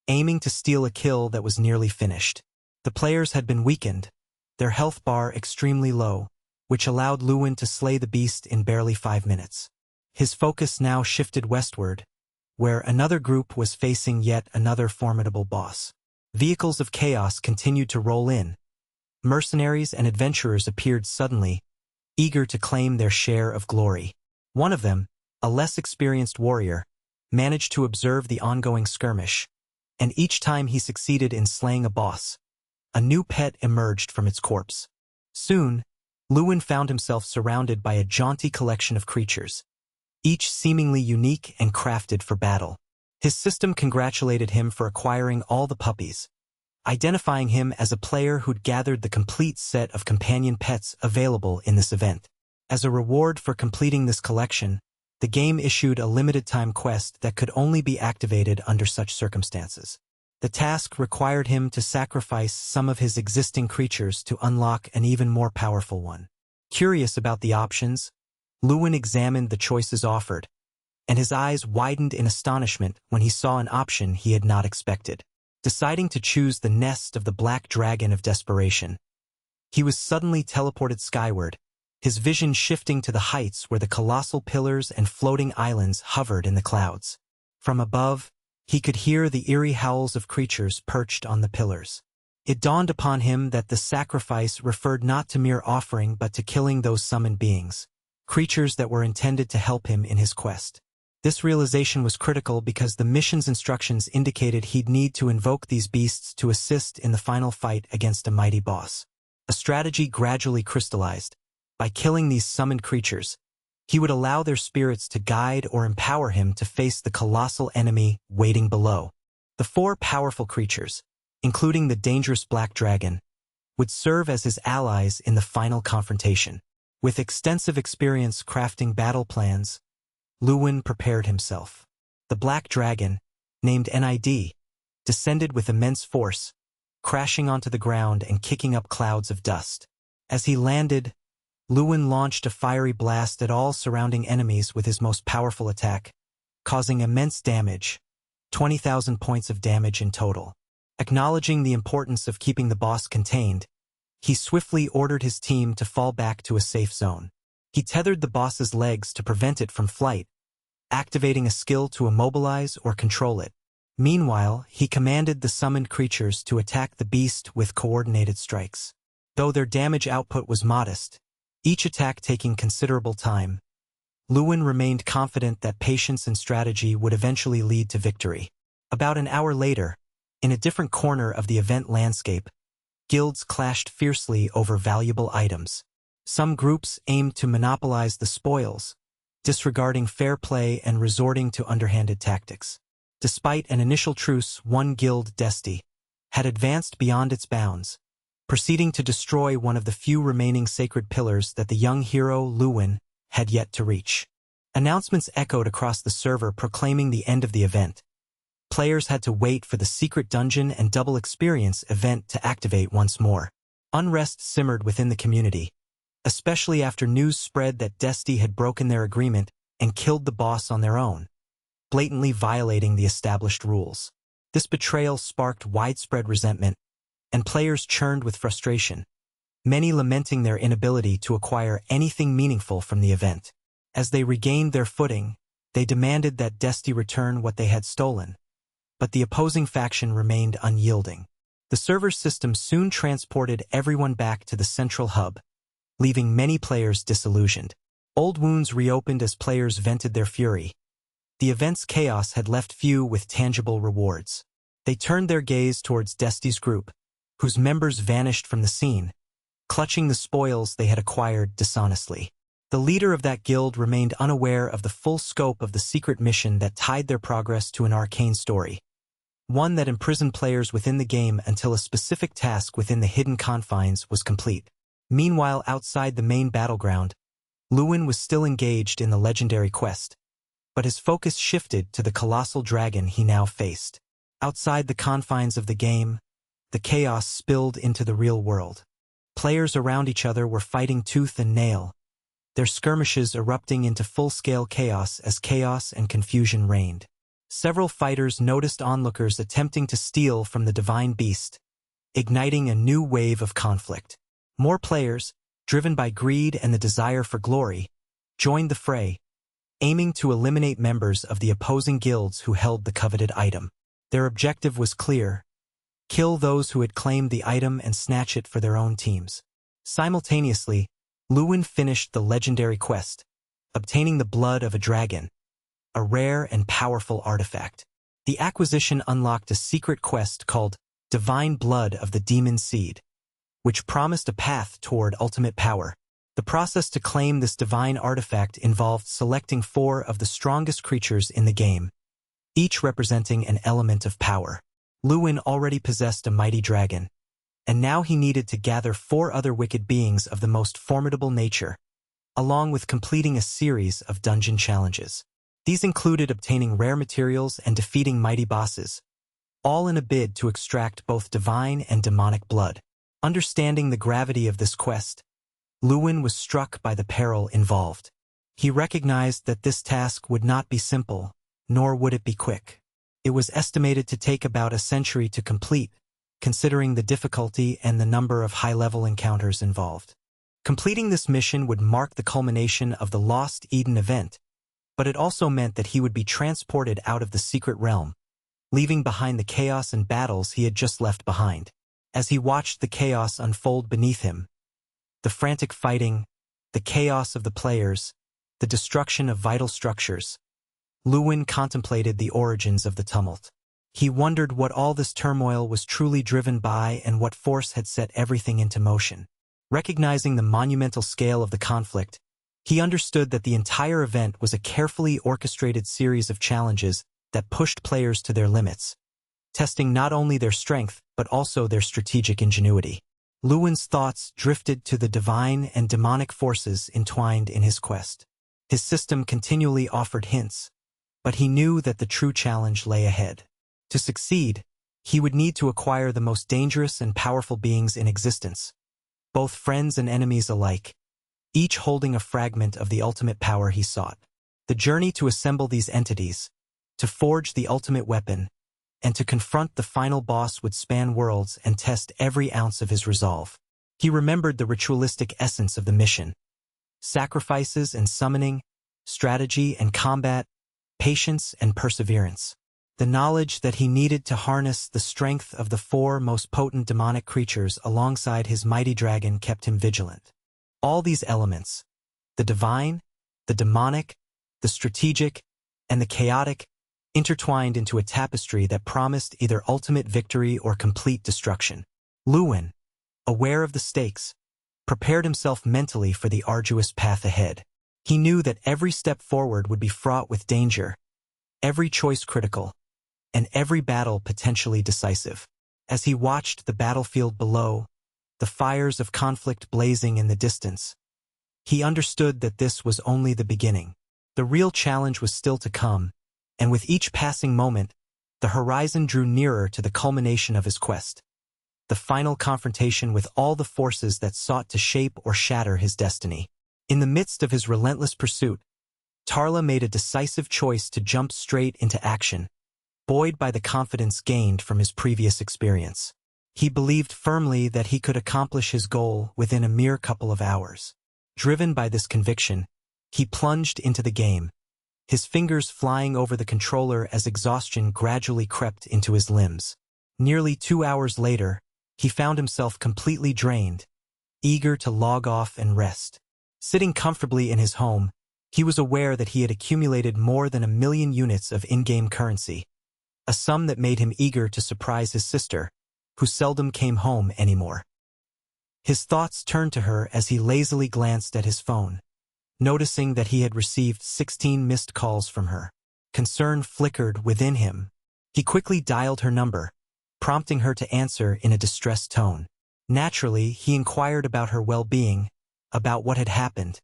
aiming to steal a kill that was nearly finished. The players had been weakened, their health bar extremely low, which allowed Luwin to slay the beast in barely 5 minutes. His focus now shifted westward, where another group was facing yet another formidable boss. Vehicles of chaos continued to roll in. Mercenaries and adventurers appeared suddenly, eager to claim their share of glory. One of them, a less experienced warrior, managed to observe the ongoing skirmish, and each time he succeeded in slaying a boss, a new pet emerged from its corpse. Soon, Luwin found himself surrounded by a jaunty collection of creatures, each seemingly unique and crafted for battle. His system congratulated him for acquiring all the puppies, identifying him as a player who'd gathered the complete set of companion pets available in this event. As a reward for completing this collection, the game issued a limited-time quest that could only be activated under such circumstances. The task required him to sacrifice some of his existing creatures to unlock an even more powerful one. Curious about the options, Luwin examined the choices offered, and his eyes widened in astonishment when he saw an option he had not expected. Deciding to choose the nest of the Black Dragon of Desperation, he was suddenly teleported skyward, his vision shifting to the heights where the colossal pillars and floating islands hovered in the clouds. From above, he could hear the eerie howls of creatures perched on the pillars. It dawned upon him that the sacrifice referred not to mere offering but to killing those summoned beings, creatures that were intended to help him in his quest. This realization was critical because the mission's instructions indicated he'd need to invoke these beasts to assist in the final fight against a mighty boss. A strategy gradually crystallized. By killing these summoned creatures, he would allow their spirits to guide or empower him to face the colossal enemy waiting below. The 4 powerful creatures, including the dangerous Black Dragon, would serve as his allies in the final confrontation. With extensive experience crafting battle plans, Luwin prepared himself. The Black Dragon, named NID, descended with immense force, crashing onto the ground and kicking up clouds of dust. As he landed, Luwin launched a fiery blast at all surrounding enemies with his most powerful attack, causing immense damage, 20,000 points of damage in total. Acknowledging the importance of keeping the boss contained, he swiftly ordered his team to fall back to a safe zone. He tethered the boss's legs to prevent it from flight, activating a skill to immobilize or control it. Meanwhile, he commanded the summoned creatures to attack the beast with coordinated strikes. Though their damage output was modest, each attack taking considerable time, Luwin remained confident that patience and strategy would eventually lead to victory. About an hour later, in a different corner of the event landscape, guilds clashed fiercely over valuable items. Some groups aimed to monopolize the spoils, disregarding fair play and resorting to underhanded tactics. Despite an initial truce, one guild, Desti, had advanced beyond its bounds, proceeding to destroy one of the few remaining sacred pillars that the young hero, Luwin, had yet to reach. Announcements echoed across the server proclaiming the end of the event. Players had to wait for the secret dungeon and double experience event to activate once more. Unrest simmered within the community, especially after news spread that Desti had broken their agreement and killed the boss on their own, blatantly violating the established rules. This betrayal sparked widespread resentment, and players churned with frustration, many lamenting their inability to acquire anything meaningful from the event. As they regained their footing, they demanded that Desti return what they had stolen, but the opposing faction remained unyielding. The server system soon transported everyone back to the central hub, leaving many players disillusioned. Old wounds reopened as players vented their fury. The event's chaos had left few with tangible rewards. They turned their gaze towards Desti's group, whose members vanished from the scene, clutching the spoils they had acquired dishonestly. The leader of that guild remained unaware of the full scope of the secret mission that tied their progress to an arcane story, one that imprisoned players within the game until a specific task within the hidden confines was complete. Meanwhile, outside the main battleground, Lewin was still engaged in the legendary quest, but his focus shifted to the colossal dragon he now faced. Outside the confines of the game, the chaos spilled into the real world. Players around each other were fighting tooth and nail, their skirmishes erupting into full-scale chaos as chaos and confusion reigned. Several fighters noticed onlookers attempting to steal from the divine beast, igniting a new wave of conflict. More players, driven by greed and the desire for glory, joined the fray, aiming to eliminate members of the opposing guilds who held the coveted item. Their objective was clear: kill those who had claimed the item and snatch it for their own teams. Simultaneously, Lewin finished the legendary quest, obtaining the blood of a dragon, a rare and powerful artifact. The acquisition unlocked a secret quest called Divine Blood of the Demon Seed, which promised a path toward ultimate power. The process to claim this divine artifact involved selecting 4 of the strongest creatures in the game, each representing an element of power. Lewin already possessed a mighty dragon, and now he needed to gather 4 other wicked beings of the most formidable nature, along with completing a series of dungeon challenges. These included obtaining rare materials and defeating mighty bosses, all in a bid to extract both divine and demonic blood. Understanding the gravity of this quest, Lewin was struck by the peril involved. He recognized that this task would not be simple, nor would it be quick. It was estimated to take about a century to complete, considering the difficulty and the number of high-level encounters involved. Completing this mission would mark the culmination of the Lost Eden event, but it also meant that he would be transported out of the secret realm, leaving behind the chaos and battles he had just left behind. As he watched the chaos unfold beneath him, the frantic fighting, the chaos of the players, the destruction of vital structures, Lewin contemplated the origins of the tumult. He wondered what all this turmoil was truly driven by and what force had set everything into motion. Recognizing the monumental scale of the conflict, he understood that the entire event was a carefully orchestrated series of challenges that pushed players to their limits, testing not only their strength but also their strategic ingenuity. Lewin's thoughts drifted to the divine and demonic forces entwined in his quest. His system continually offered hints, but he knew that the true challenge lay ahead. To succeed, he would need to acquire the most dangerous and powerful beings in existence, both friends and enemies alike, each holding a fragment of the ultimate power he sought. The journey to assemble these entities, to forge the ultimate weapon, and to confront the final boss would span worlds and test every ounce of his resolve. He remembered the ritualistic essence of the mission: sacrifices and summoning, strategy and combat, patience and perseverance. The knowledge that he needed to harness the strength of the 4 most potent demonic creatures alongside his mighty dragon kept him vigilant. All these elements, the divine, the demonic, the strategic, and the chaotic, intertwined into a tapestry that promised either ultimate victory or complete destruction. Lewin, aware of the stakes, prepared himself mentally for the arduous path ahead. He knew that every step forward would be fraught with danger, every choice critical, and every battle potentially decisive. As he watched the battlefield below, the fires of conflict blazing in the distance, he understood that this was only the beginning. The real challenge was still to come, and with each passing moment, the horizon drew nearer to the culmination of his quest, the final confrontation with all the forces that sought to shape or shatter his destiny. In the midst of his relentless pursuit, Tarla made a decisive choice to jump straight into action, buoyed by the confidence gained from his previous experience. He believed firmly that he could accomplish his goal within a mere couple of hours. Driven by this conviction, he plunged into the game, his fingers flying over the controller as exhaustion gradually crept into his limbs. Nearly 2 hours later, he found himself completely drained, eager to log off and rest. Sitting comfortably in his home, he was aware that he had accumulated more than 1 million units of in-game currency, a sum that made him eager to surprise his sister, who seldom came home anymore. His thoughts turned to her as he lazily glanced at his phone, noticing that he had received 16 missed calls from her. Concern flickered within him. He quickly dialed her number, prompting her to answer in a distressed tone. Naturally, he inquired about her well-being, about what had happened,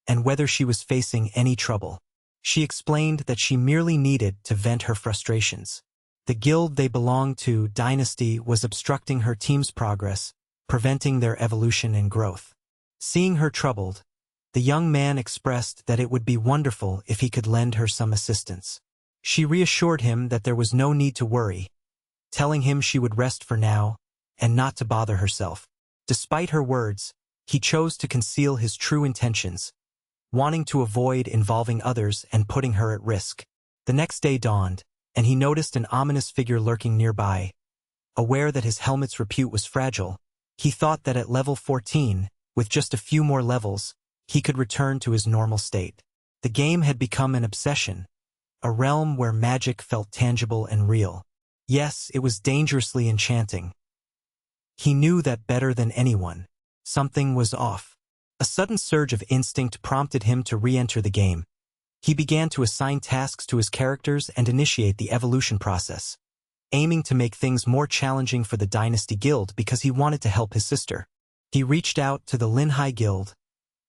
and whether she was facing any trouble. She explained that she merely needed to vent her frustrations. The guild they belonged to, Dynasty, was obstructing her team's progress, preventing their evolution and growth. Seeing her troubled, the young man expressed that it would be wonderful if he could lend her some assistance. She reassured him that there was no need to worry, telling him she would rest for now and not to bother herself. Despite her words, he chose to conceal his true intentions, wanting to avoid involving others and putting her at risk. The next day dawned, and he noticed an ominous figure lurking nearby. Aware that his helmet's repute was fragile, he thought that at level 14, with just a few more levels, he could return to his normal state. The game had become an obsession, a realm where magic felt tangible and real. Yes, it was dangerously enchanting. He knew that better than anyone. Something was off. A sudden surge of instinct prompted him to re-enter the game. He began to assign tasks to his characters and initiate the evolution process, aiming to make things more challenging for the Dynasty Guild because he wanted to help his sister. He reached out to the Linhai Guild,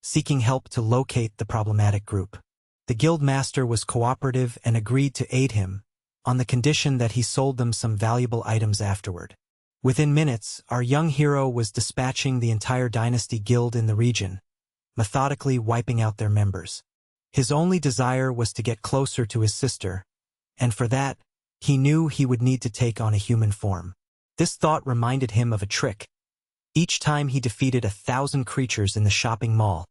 seeking help to locate the problematic group. The guild master was cooperative and agreed to aid him, on the condition that he sold them some valuable items afterward. Within minutes, our young hero was dispatching the entire Dynasty Guild in the region, methodically wiping out their members. His only desire was to get closer to his sister, and for that, he knew he would need to take on a human form. This thought reminded him of a trick. Each time he defeated 1,000 creatures in the shopping mall,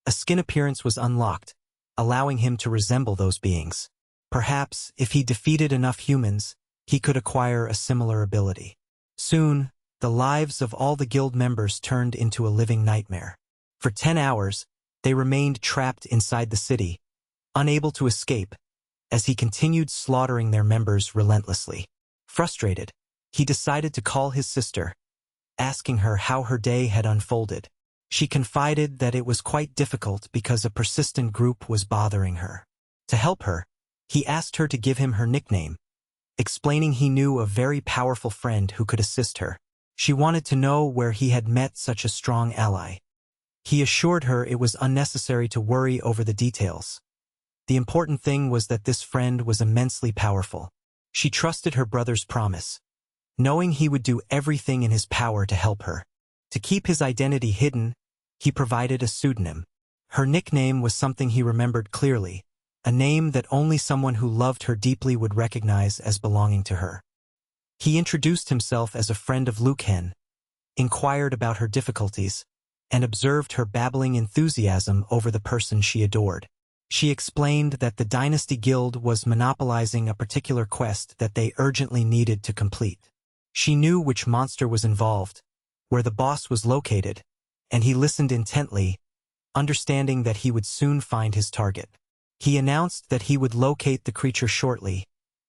a skin appearance was unlocked, allowing him to resemble those beings. Perhaps, if he defeated enough humans, he could acquire a similar ability. Soon, the lives of all the guild members turned into a living nightmare. For 10 hours, they remained trapped inside the city, unable to escape, as he continued slaughtering their members relentlessly. Frustrated, he decided to call his sister, asking her how her day had unfolded. She confided that it was quite difficult because a persistent group was bothering her. To help her, he asked her to give him her nickname, explaining he knew a very powerful friend who could assist her. She wanted to know where he had met such a strong ally. He assured her it was unnecessary to worry over the details. The important thing was that this friend was immensely powerful. She trusted her brother's promise, knowing he would do everything in his power to help her. To keep his identity hidden, he provided a pseudonym. Her nickname was something he remembered clearly, a name that only someone who loved her deeply would recognize as belonging to her. He introduced himself as a friend of Luken, inquired about her difficulties, and observed her babbling enthusiasm over the person she adored. She explained that the Dynasty Guild was monopolizing a particular quest that they urgently needed to complete. She knew which monster was involved, where the boss was located, and he listened intently, understanding that he would soon find his target. He announced that he would locate the creature shortly,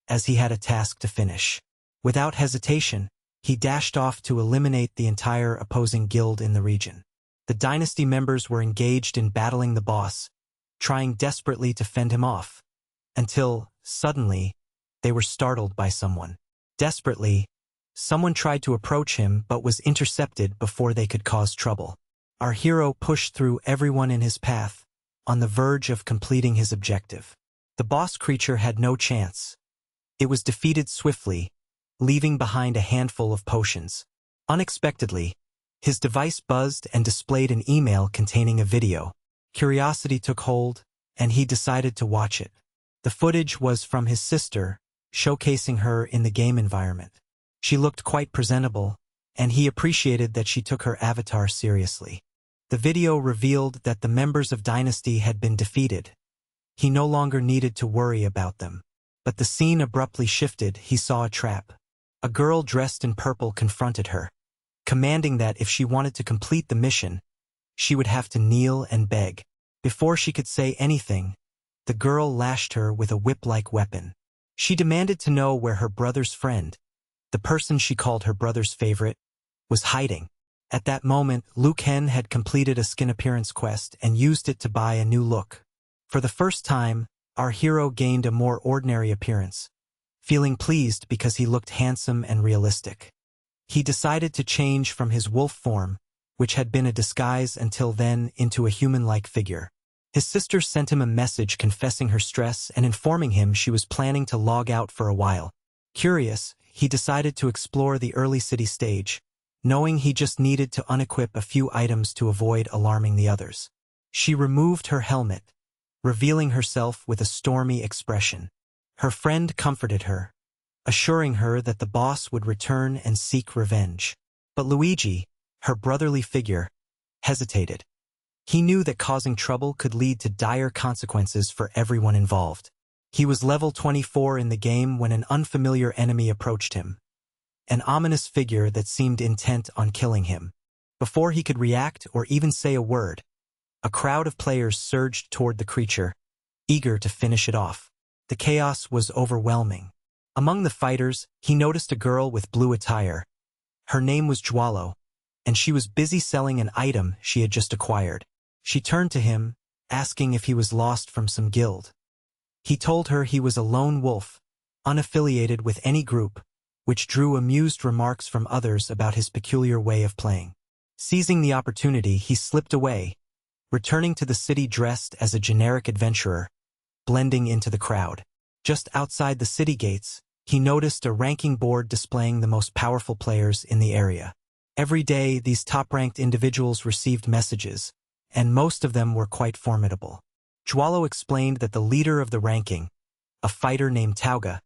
as he had a task to finish. Without hesitation, he dashed off to eliminate the entire opposing guild in the region. The Dynasty members were engaged in battling the boss, trying desperately to fend him off, until, suddenly, they were startled by someone. Desperately, someone tried to approach him but was intercepted before they could cause trouble. Our hero pushed through everyone in his path, on the verge of completing his objective. The boss creature had no chance. It was defeated swiftly, leaving behind a handful of potions. Unexpectedly, his device buzzed and displayed an email containing a video. Curiosity took hold, and he decided to watch it. The footage was from his sister, showcasing her in the game environment. She looked quite presentable, and he appreciated that she took her avatar seriously. The video revealed that the members of Dynasty had been defeated, He no longer needed to worry about them. But the scene abruptly shifted. He saw a trap. A girl dressed in purple confronted her, commanding that if she wanted to complete the mission, she would have to kneel and beg. Before she could say anything, the girl lashed her with a whip-like weapon. She demanded to know where her brother's friend, the person she called her brother's favorite, was hiding. At that moment, Liu Ken had completed a skin appearance quest and used it to buy a new look. For the first time, our hero gained a more ordinary appearance, feeling pleased because he looked handsome and realistic. He decided to change from his wolf form, which had been a disguise until then, into a human-like figure. His sister sent him a message confessing her stress and informing him she was planning to log out for a while. Curious, he decided to explore the early city stage, knowing he just needed to unequip a few items to avoid alarming the others. She removed her helmet, revealing herself with a stormy expression. Her friend comforted her, assuring her that the boss would return and seek revenge. But Luigi, her brotherly figure, hesitated. He knew that causing trouble could lead to dire consequences for everyone involved. He was level 24 in the game when an unfamiliar enemy approached him, an ominous figure that seemed intent on killing him. Before he could react or even say a word, a crowd of players surged toward the creature, eager to finish it off. The chaos was overwhelming. Among the fighters, he noticed a girl with blue attire. Her name was Jualo, and she was busy selling an item she had just acquired. She turned to him, asking if he was lost from some guild. He told her he was a lone wolf, unaffiliated with any group, which drew amused remarks from others about his peculiar way of playing. Seizing the opportunity, he slipped away, returning to the city dressed as a generic adventurer, blending into the crowd. Just outside the city gates, he noticed a ranking board displaying the most powerful players in the area. Every day, these top-ranked individuals received messages, and most of them were quite formidable. Jualo explained that the leader of the ranking, a fighter named Tauga,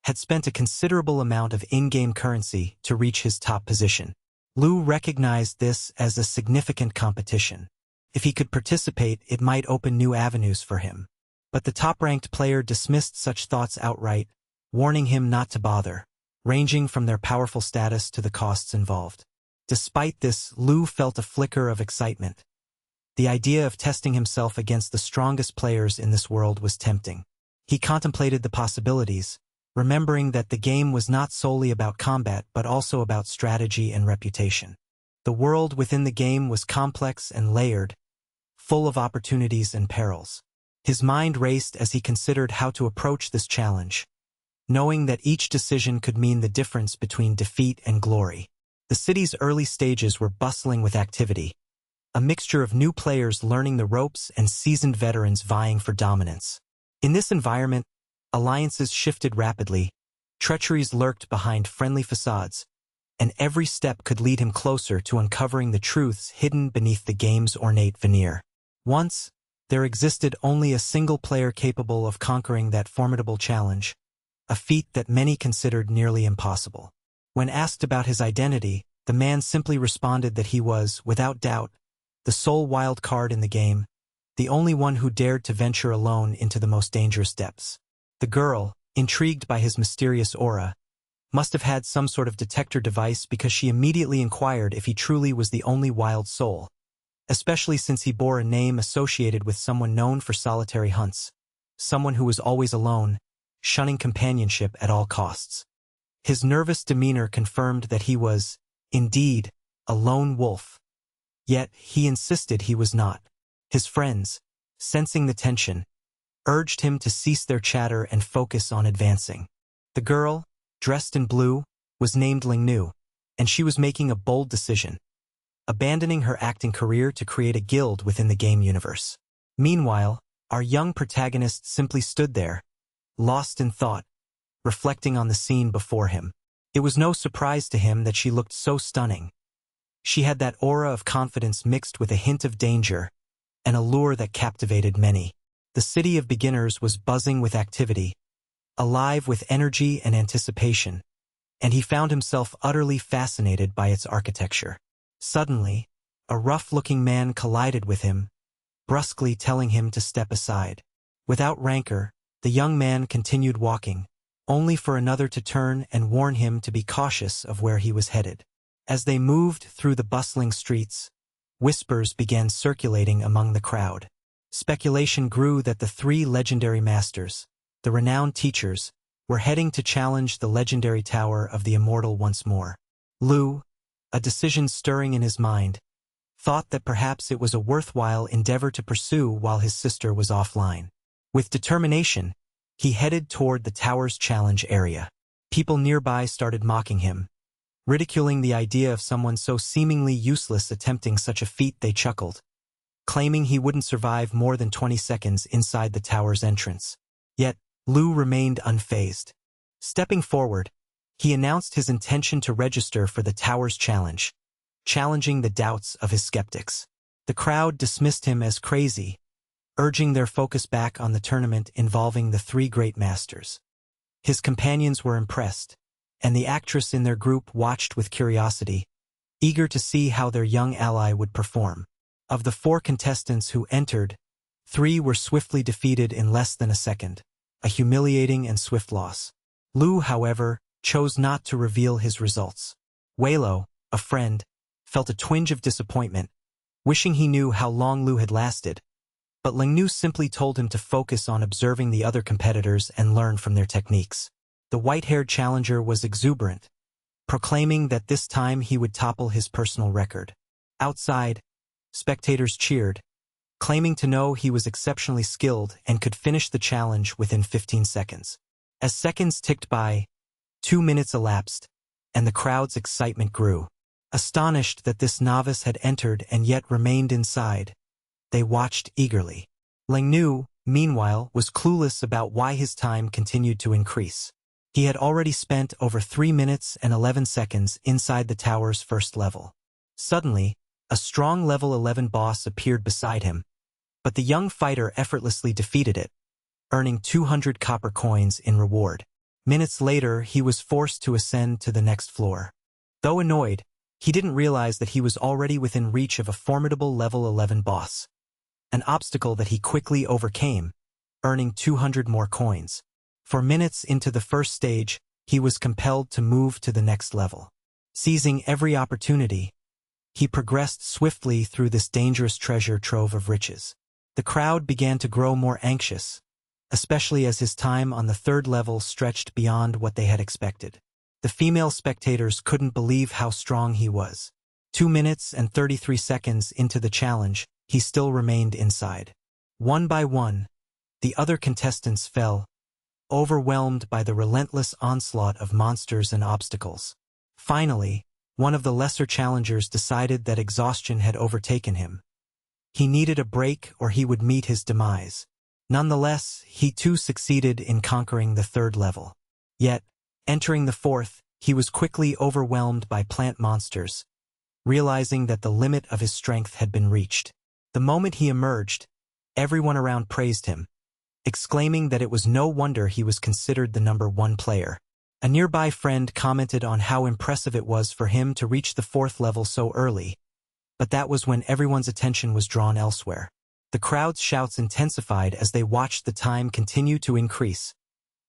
had spent a considerable amount of in-game currency to reach his top position. Liu recognized this as a significant competition. If he could participate, it might open new avenues for him. But the top-ranked player dismissed such thoughts outright, warning him not to bother, ranging from their powerful status to the costs involved. Despite this, Liu felt a flicker of excitement. The idea of testing himself against the strongest players in this world was tempting. He contemplated the possibilities, remembering that the game was not solely about combat but also about strategy and reputation. The world within the game was complex and layered, full of opportunities and perils. His mind raced as he considered how to approach this challenge, knowing that each decision could mean the difference between defeat and glory. The city's early stages were bustling with activity, a mixture of new players learning the ropes and seasoned veterans vying for dominance. In this environment, alliances shifted rapidly, treacheries lurked behind friendly facades, and every step could lead him closer to uncovering the truths hidden beneath the game's ornate veneer. Once, there existed only a single player capable of conquering that formidable challenge, a feat that many considered nearly impossible. When asked about his identity, the man simply responded that he was, without doubt, the sole wild card in the game, the only one who dared to venture alone into the most dangerous depths. The girl, intrigued by his mysterious aura, must have had some sort of detector device because she immediately inquired if he truly was the only wild soul, especially since he bore a name associated with someone known for solitary hunts, someone who was always alone, shunning companionship at all costs. His nervous demeanor confirmed that he was, indeed, a lone wolf. Yet he insisted he was not. His friends, sensing the tension, urged him to cease their chatter and focus on advancing. The girl, dressed in blue, was named Lingnu, and she was making a bold decision, abandoning her acting career to create a guild within the game universe. Meanwhile, our young protagonist simply stood there, lost in thought, reflecting on the scene before him. It was no surprise to him that she looked so stunning. She had that aura of confidence mixed with a hint of danger, an allure that captivated many. The city of beginners was buzzing with activity, alive with energy and anticipation, and he found himself utterly fascinated by its architecture. Suddenly, a rough-looking man collided with him, brusquely telling him to step aside. Without rancor, the young man continued walking, only for another to turn and warn him to be cautious of where he was headed. As they moved through the bustling streets, whispers began circulating among the crowd. Speculation grew that the three legendary masters, the renowned teachers, were heading to challenge the legendary Tower of the Immortal once more. Lu, a decision stirring in his mind, thought that perhaps it was a worthwhile endeavor to pursue while his sister was offline. With determination, he headed toward the tower's challenge area. People nearby started mocking him, ridiculing the idea of someone so seemingly useless attempting such a feat. They chuckled, claiming he wouldn't survive more than 20 seconds inside the tower's entrance. Yet, Lu remained unfazed. Stepping forward, he announced his intention to register for the tower's challenge, challenging the doubts of his skeptics. The crowd dismissed him as crazy, urging their focus back on the tournament involving the three great masters. His companions were impressed, and the actress in their group watched with curiosity, eager to see how their young ally would perform. Of the 4 contestants who entered, 3 were swiftly defeated in less than a second, a humiliating and swift loss. Lu, however, chose not to reveal his results. Weilo, a friend, felt a twinge of disappointment, wishing he knew how long Lu had lasted, but Lingnu simply told him to focus on observing the other competitors and learn from their techniques. The white-haired challenger was exuberant, proclaiming that this time he would topple his personal record. Outside, spectators cheered, claiming to know he was exceptionally skilled and could finish the challenge within 15 seconds. As seconds ticked by, 2 minutes elapsed, and the crowd's excitement grew. Astonished that this novice had entered and yet remained inside, they watched eagerly. Lingnu, meanwhile, was clueless about why his time continued to increase. He had already spent over 3 minutes and 11 seconds inside the tower's first level. Suddenly, a strong level 11 boss appeared beside him, but the young fighter effortlessly defeated it, earning 200 copper coins in reward. Minutes later, he was forced to ascend to the next floor. Though annoyed, he didn't realize that he was already within reach of a formidable level 11 boss, an obstacle that he quickly overcame, earning 200 more coins. For minutes into the first stage, he was compelled to move to the next level. Seizing every opportunity, he progressed swiftly through this dangerous treasure trove of riches. The crowd began to grow more anxious, especially as his time on the 3rd level stretched beyond what they had expected. The female spectators couldn't believe how strong he was. 2 minutes and 33 seconds into the challenge, he still remained inside. One by one, the other contestants fell, overwhelmed by the relentless onslaught of monsters and obstacles. Finally, one of the lesser challengers decided that exhaustion had overtaken him. He needed a break or he would meet his demise. Nonetheless, he too succeeded in conquering the 3rd level. Yet, entering the 4th, he was quickly overwhelmed by plant monsters, realizing that the limit of his strength had been reached. The moment he emerged, everyone around praised him, exclaiming that it was no wonder he was considered the number 1 player. A nearby friend commented on how impressive it was for him to reach the 4th level so early, but that was when everyone's attention was drawn elsewhere. The crowd's shouts intensified as they watched the time continue to increase,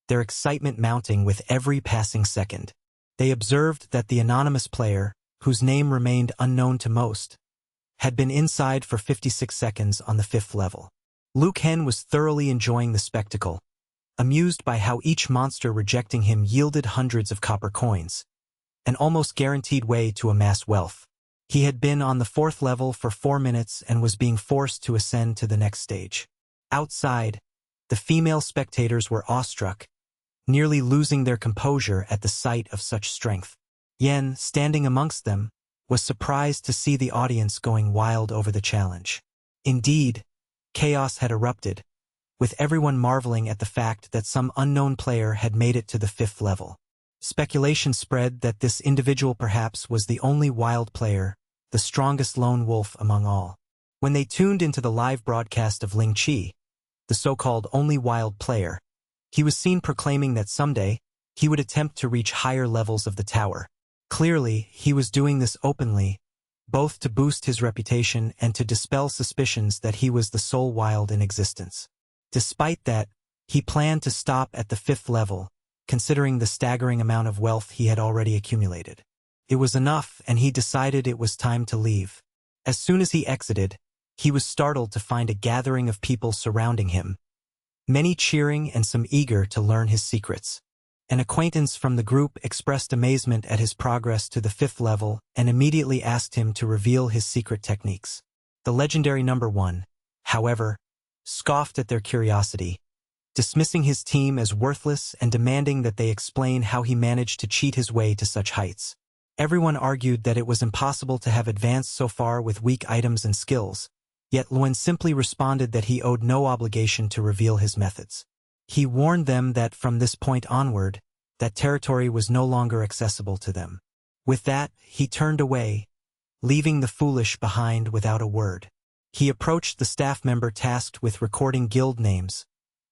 their excitement mounting with every passing second. They observed that the anonymous player, whose name remained unknown to most, had been inside for 56 seconds on the 5th level. Liu Ken was thoroughly enjoying the spectacle, amused by how each monster rejecting him yielded hundreds of copper coins, an almost guaranteed way to amass wealth. He had been on the 4th level for 4 minutes and was being forced to ascend to the next stage. Outside, the female spectators were awestruck, nearly losing their composure at the sight of such strength. Yen, standing amongst them, was surprised to see the audience going wild over the challenge. Indeed, chaos had erupted, with everyone marveling at the fact that some unknown player had made it to the 5th level. Speculation spread that this individual perhaps was the only wild player, the strongest lone wolf among all. When they tuned into the live broadcast of Ling Qi, the so-called only wild player, he was seen proclaiming that someday, he would attempt to reach higher levels of the tower. Clearly, he was doing this openly, both to boost his reputation and to dispel suspicions that he was the sole wild in existence. Despite that, he planned to stop at the 5th level, considering the staggering amount of wealth he had already accumulated. It was enough, and he decided it was time to leave. As soon as he exited, he was startled to find a gathering of people surrounding him, many cheering and some eager to learn his secrets. An acquaintance from the group expressed amazement at his progress to the 5th level and immediately asked him to reveal his secret techniques. The legendary number 1, however, scoffed at their curiosity, dismissing his team as worthless and demanding that they explain how he managed to cheat his way to such heights. Everyone argued that it was impossible to have advanced so far with weak items and skills, yet Luen simply responded that he owed no obligation to reveal his methods. He warned them that from this point onward, that territory was no longer accessible to them. With that, he turned away, leaving the foolish behind without a word. He approached the staff member tasked with recording guild names,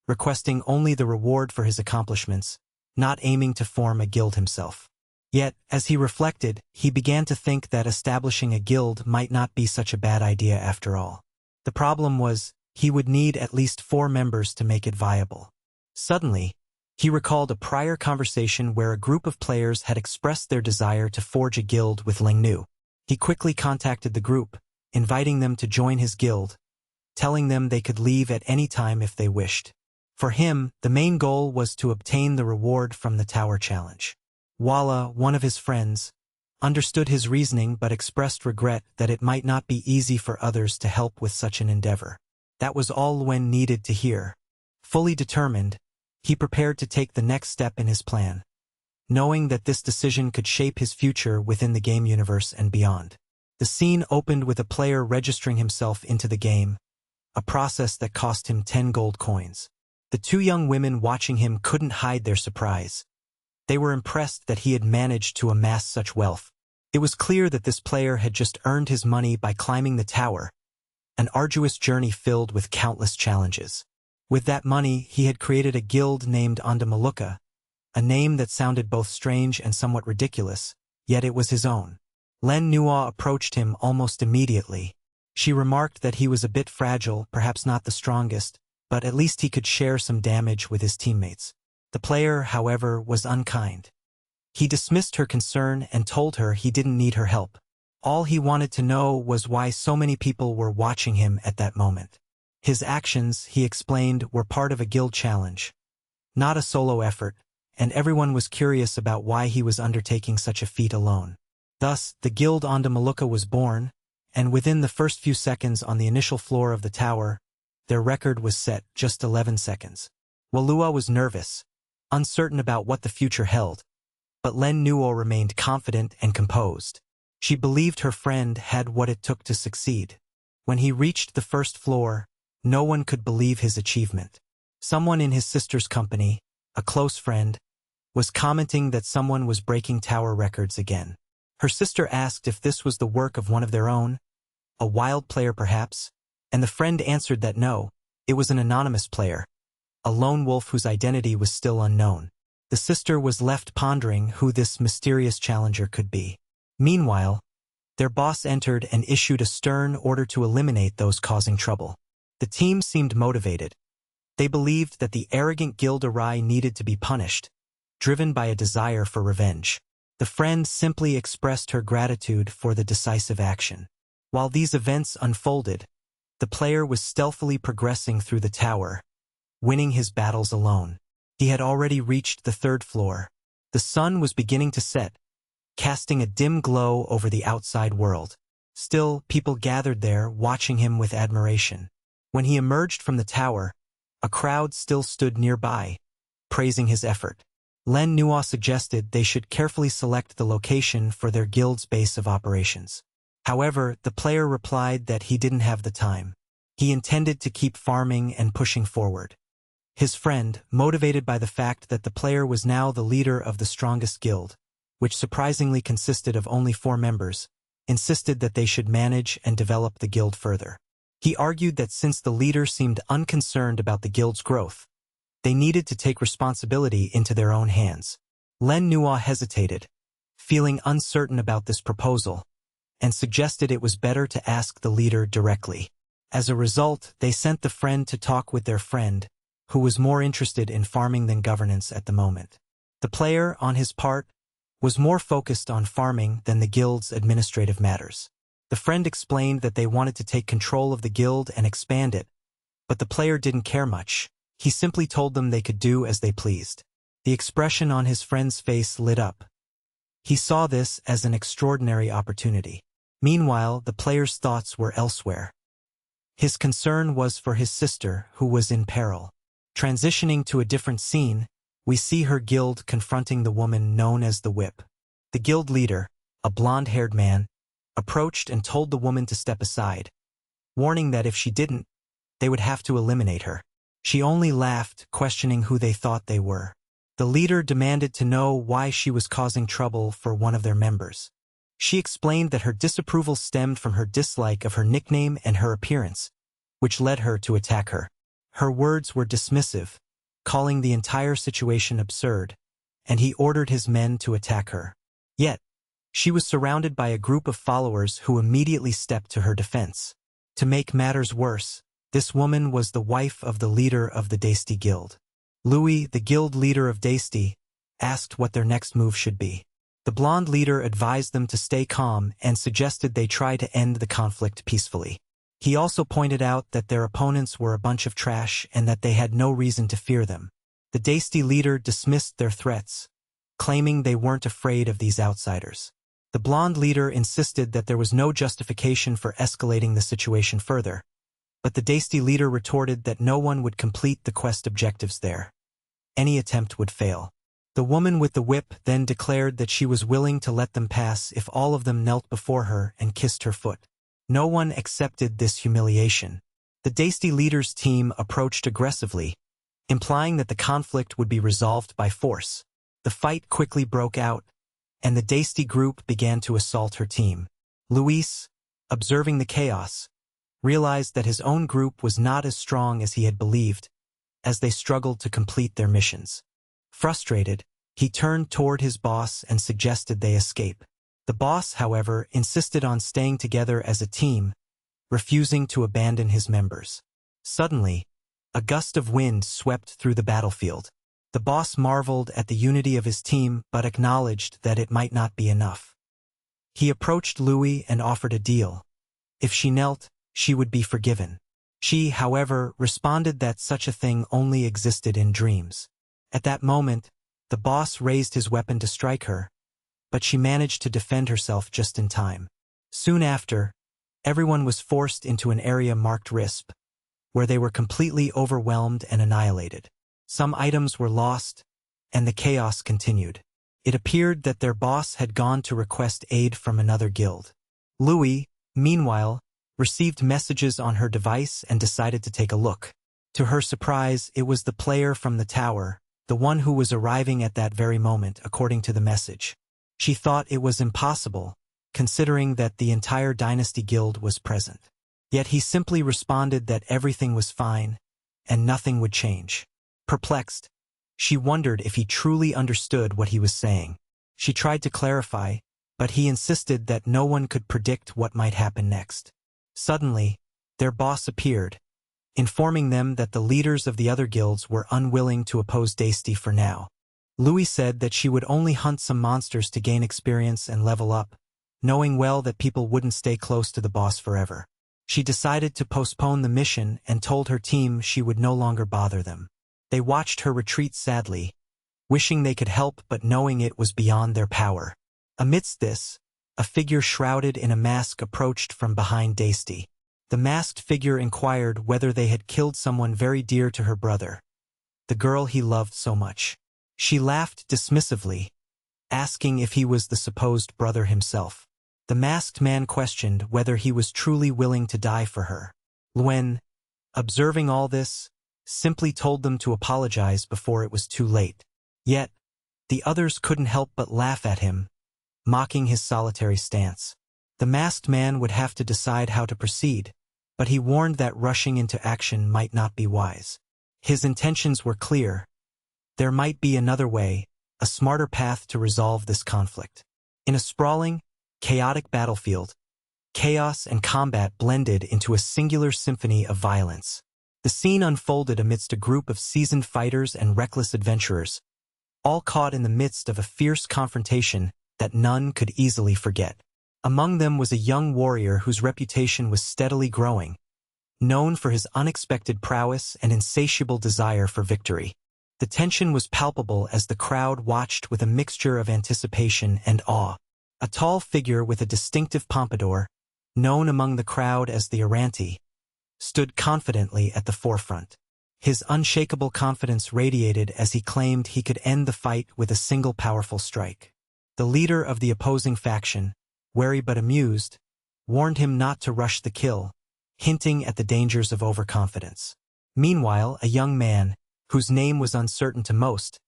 requesting only the reward for his accomplishments, not aiming to form a guild himself. Yet, as he reflected, he began to think that establishing a guild might not be such a bad idea after all. The problem was, he would need at least 4 members to make it viable. Suddenly, he recalled a prior conversation where a group of players had expressed their desire to forge a guild with Lingnu. He quickly contacted the group, inviting them to join his guild, telling them they could leave at any time if they wished. For him, the main goal was to obtain the reward from the tower challenge. Walla, one of his friends, understood his reasoning but expressed regret that it might not be easy for others to help with such an endeavor. That was all Luen needed to hear. Fully determined, he prepared to take the next step in his plan, knowing that this decision could shape his future within the game universe and beyond. The scene opened with a player registering himself into the game, a process that cost him 10 gold coins. The 2 young women watching him couldn't hide their surprise. They were impressed that he had managed to amass such wealth. It was clear that this player had just earned his money by climbing the tower, an arduous journey filled with countless challenges. With that money, he had created a guild named Ondamaluka, a name that sounded both strange and somewhat ridiculous, yet it was his own. Len Nua approached him almost immediately. She remarked that he was a bit fragile, perhaps not the strongest, but at least he could share some damage with his teammates. The player, however, was unkind. He dismissed her concern and told her he didn't need her help. All he wanted to know was why so many people were watching him at that moment. His actions, he explained, were part of a guild challenge, not a solo effort, and everyone was curious about why he was undertaking such a feat alone. Thus, the guild Ondamaluka was born, and within the first few seconds on the initial floor of the tower, their record was set, just 11 seconds. Walua was nervous, uncertain about what the future held, but Len Nuo remained confident and composed. She believed her friend had what it took to succeed. When he reached the first floor, no one could believe his achievement. Someone in his sister's company, a close friend, was commenting that someone was breaking tower records again. Her sister asked if this was the work of one of their own, a wild player perhaps, and the friend answered that no, it was an anonymous player, a lone wolf whose identity was still unknown. The sister was left pondering who this mysterious challenger could be. Meanwhile, their boss entered and issued a stern order to eliminate those causing trouble. The team seemed motivated. They believed that the arrogant guild Arai needed to be punished, driven by a desire for revenge. The friend simply expressed her gratitude for the decisive action. While these events unfolded, the player was stealthily progressing through the tower, winning his battles alone. He had already reached the 3rd floor. The sun was beginning to set, casting a dim glow over the outside world. Still, people gathered there, watching him with admiration. When he emerged from the tower, a crowd still stood nearby, praising his effort. Len Nua suggested they should carefully select the location for their guild's base of operations. However, the player replied that he didn't have the time. He intended to keep farming and pushing forward. His friend, motivated by the fact that the player was now the leader of the strongest guild, which surprisingly consisted of only 4 members, insisted that they should manage and develop the guild further. He argued that since the leader seemed unconcerned about the guild's growth, they needed to take responsibility into their own hands. Len Nua hesitated, feeling uncertain about this proposal, and suggested it was better to ask the leader directly. As a result, they sent the friend to talk with their friend, who was more interested in farming than governance at the moment. The player, on his part, was more focused on farming than the guild's administrative matters. The friend explained that they wanted to take control of the guild and expand it, but the player didn't care much. He simply told them they could do as they pleased. The expression on his friend's face lit up. He saw this as an extraordinary opportunity. Meanwhile, the player's thoughts were elsewhere. His concern was for his sister, who was in peril. Transitioning to a different scene, we see her guild confronting the woman known as the Whip. The guild leader, a blonde-haired man, approached and told the woman to step aside, warning that if she didn't, they would have to eliminate her. She only laughed, questioning who they thought they were. The leader demanded to know why she was causing trouble for one of their members. She explained that her disapproval stemmed from her dislike of her nickname and her appearance, which led her to attack her. Her words were dismissive, calling the entire situation absurd, and he ordered his men to attack her. Yet, she was surrounded by a group of followers who immediately stepped to her defense. To make matters worse, this woman was the wife of the leader of the Daisty Guild. Louis, the guild leader of Daisty, asked what their next move should be. The blonde leader advised them to stay calm and suggested they try to end the conflict peacefully. He also pointed out that their opponents were a bunch of trash and that they had no reason to fear them. The Daisty leader dismissed their threats, claiming they weren't afraid of these outsiders. The blonde leader insisted that there was no justification for escalating the situation further, but the Daisty leader retorted that no one would complete the quest objectives there. Any attempt would fail. The woman with the whip then declared that she was willing to let them pass if all of them knelt before her and kissed her foot. No one accepted this humiliation. The Daisty leader's team approached aggressively, implying that the conflict would be resolved by force. The fight quickly broke out, and the Daisty group began to assault her team. Luis, observing the chaos, realized that his own group was not as strong as he had believed, as they struggled to complete their missions. Frustrated, he turned toward his boss and suggested they escape. The boss, however, insisted on staying together as a team, refusing to abandon his members. Suddenly, a gust of wind swept through the battlefield. The boss marveled at the unity of his team but acknowledged that it might not be enough. He approached Louis and offered a deal. If she knelt, she would be forgiven. She, however, responded that such a thing only existed in dreams. At that moment, the boss raised his weapon to strike her, but she managed to defend herself just in time. Soon after, everyone was forced into an area marked RISP, where they were completely overwhelmed and annihilated. Some items were lost, and the chaos continued. It appeared that their boss had gone to request aid from another guild. Louis, meanwhile, received messages on her device and decided to take a look. To her surprise, it was the player from the tower, the one who was arriving at that very moment, according to the message. She thought it was impossible, considering that the entire Dynasty Guild was present. Yet he simply responded that everything was fine, and nothing would change. Perplexed, she wondered if he truly understood what he was saying. She tried to clarify, but he insisted that no one could predict what might happen next. Suddenly, their boss appeared, informing them that the leaders of the other guilds were unwilling to oppose Daisty for now. Louis said that she would only hunt some monsters to gain experience and level up, knowing well that people wouldn't stay close to the boss forever. She decided to postpone the mission and told her team she would no longer bother them. They watched her retreat sadly, wishing they could help but knowing it was beyond their power. Amidst this, a figure shrouded in a mask approached from behind Daisty. The masked figure inquired whether they had killed someone very dear to her brother, the girl he loved so much. She laughed dismissively, asking if he was the supposed brother himself. The masked man questioned whether he was truly willing to die for her. Luen, observing all this, simply told them to apologize before it was too late. Yet, the others couldn't help but laugh at him, mocking his solitary stance. The masked man would have to decide how to proceed, but he warned that rushing into action might not be wise. His intentions were clear. There might be another way, a smarter path to resolve this conflict. In a sprawling, chaotic battlefield, chaos and combat blended into a singular symphony of violence. The scene unfolded amidst a group of seasoned fighters and reckless adventurers, all caught in the midst of a fierce confrontation that none could easily forget. Among them was a young warrior whose reputation was steadily growing, known for his unexpected prowess and insatiable desire for victory. The tension was palpable as the crowd watched with a mixture of anticipation and awe. A tall figure with a distinctive pompadour, known among the crowd as the Aranti, stood confidently at the forefront. His unshakable confidence radiated as he claimed he could end the fight with a single powerful strike. The leader of the opposing faction, wary but amused, warned him not to rush the kill, hinting at the dangers of overconfidence. Meanwhile, a young man, whose name was uncertain to most,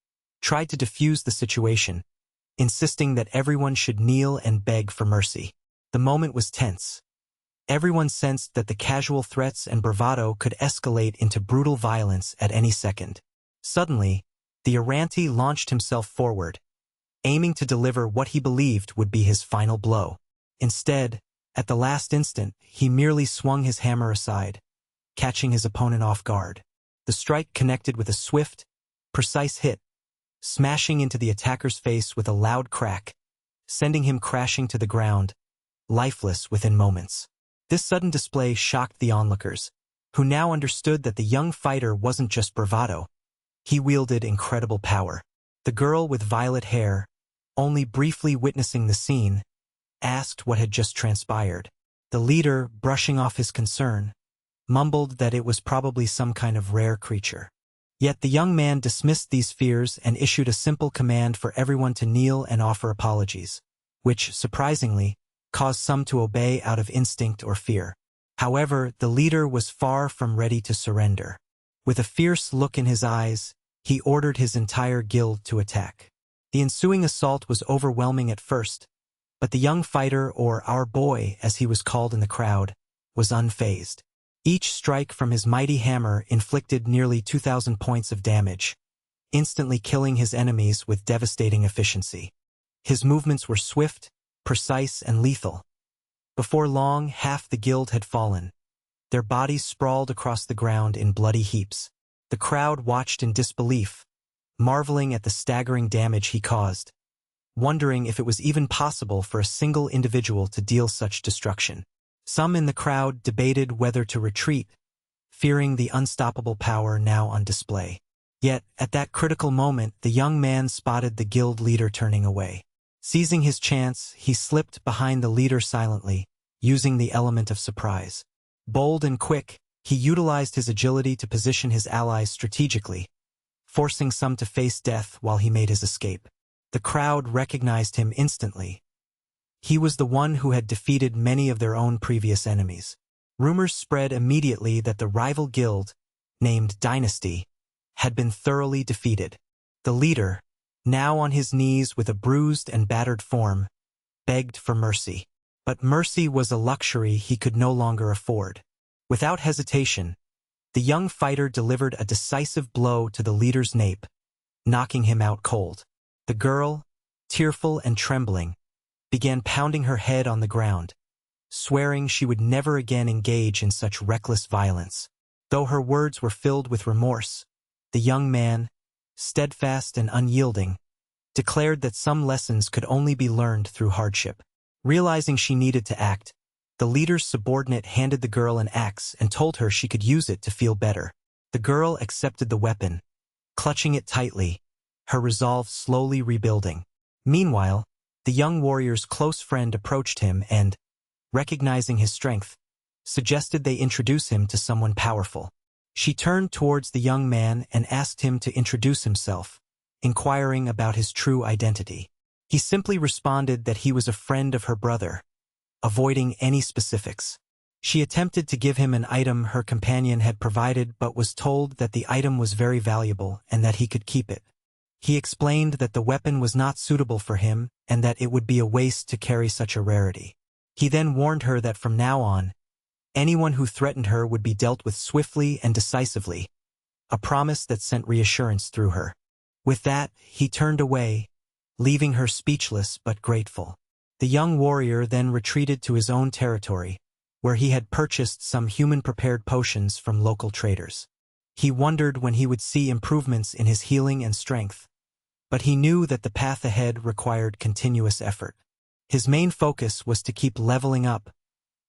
tried to defuse the situation, insisting that everyone should kneel and beg for mercy. The moment was tense. Everyone sensed that the casual threats and bravado could escalate into brutal violence at any second. Suddenly, the Aranti launched himself forward, aiming to deliver what he believed would be his final blow. Instead, at the last instant, he merely swung his hammer aside, catching his opponent off guard. The strike connected with a swift, precise hit, smashing into the attacker's face with a loud crack, sending him crashing to the ground, lifeless within moments. This sudden display shocked the onlookers, who now understood that the young fighter wasn't just bravado. He wielded incredible power. The girl with violet hair, only briefly witnessing the scene, asked what had just transpired. The leader, brushing off his concern, mumbled that it was probably some kind of rare creature. Yet the young man dismissed these fears and issued a simple command for everyone to kneel and offer apologies, which, surprisingly, caused some to obey out of instinct or fear. However, the leader was far from ready to surrender. With a fierce look in his eyes, he ordered his entire guild to attack. The ensuing assault was overwhelming at first, but the young fighter, or our boy as he was called in the crowd, was unfazed. Each strike from his mighty hammer inflicted nearly 2,000 points of damage, instantly killing his enemies with devastating efficiency. His movements were swift, precise, and lethal. Before long, half the guild had fallen. Their bodies sprawled across the ground in bloody heaps. The crowd watched in disbelief, marveling at the staggering damage he caused, wondering if it was even possible for a single individual to deal such destruction. Some in the crowd debated whether to retreat, fearing the unstoppable power now on display. Yet, at that critical moment, the young man spotted the guild leader turning away. Seizing his chance, he slipped behind the leader silently, using the element of surprise. Bold and quick, he utilized his agility to position his allies strategically, forcing some to face death while he made his escape. The crowd recognized him instantly. He was the one who had defeated many of their own previous enemies. Rumors spread immediately that the rival guild, named Dynasty, had been thoroughly defeated. The leader, now on his knees with a bruised and battered form, begged for mercy. But mercy was a luxury he could no longer afford. Without hesitation, the young fighter delivered a decisive blow to the leader's nape, knocking him out cold. The girl, tearful and trembling, began pounding her head on the ground, swearing she would never again engage in such reckless violence. Though her words were filled with remorse, the young man, steadfast and unyielding, declared that some lessons could only be learned through hardship. Realizing she needed to act, the leader's subordinate handed the girl an axe and told her she could use it to feel better. The girl accepted the weapon, clutching it tightly, her resolve slowly rebuilding. Meanwhile, the young warrior's close friend approached him and, recognizing his strength, suggested they introduce him to someone powerful. She turned towards the young man and asked him to introduce himself, inquiring about his true identity. He simply responded that he was a friend of her brother, avoiding any specifics. She attempted to give him an item her companion had provided but was told that the item was very valuable and that he could keep it. He explained that the weapon was not suitable for him and that it would be a waste to carry such a rarity. He then warned her that from now on, anyone who threatened her would be dealt with swiftly and decisively, a promise that sent reassurance through her. With that, he turned away, leaving her speechless but grateful. The young warrior then retreated to his own territory, where he had purchased some human-prepared potions from local traders. He wondered when he would see improvements in his healing and strength, but he knew that the path ahead required continuous effort. His main focus was to keep leveling up,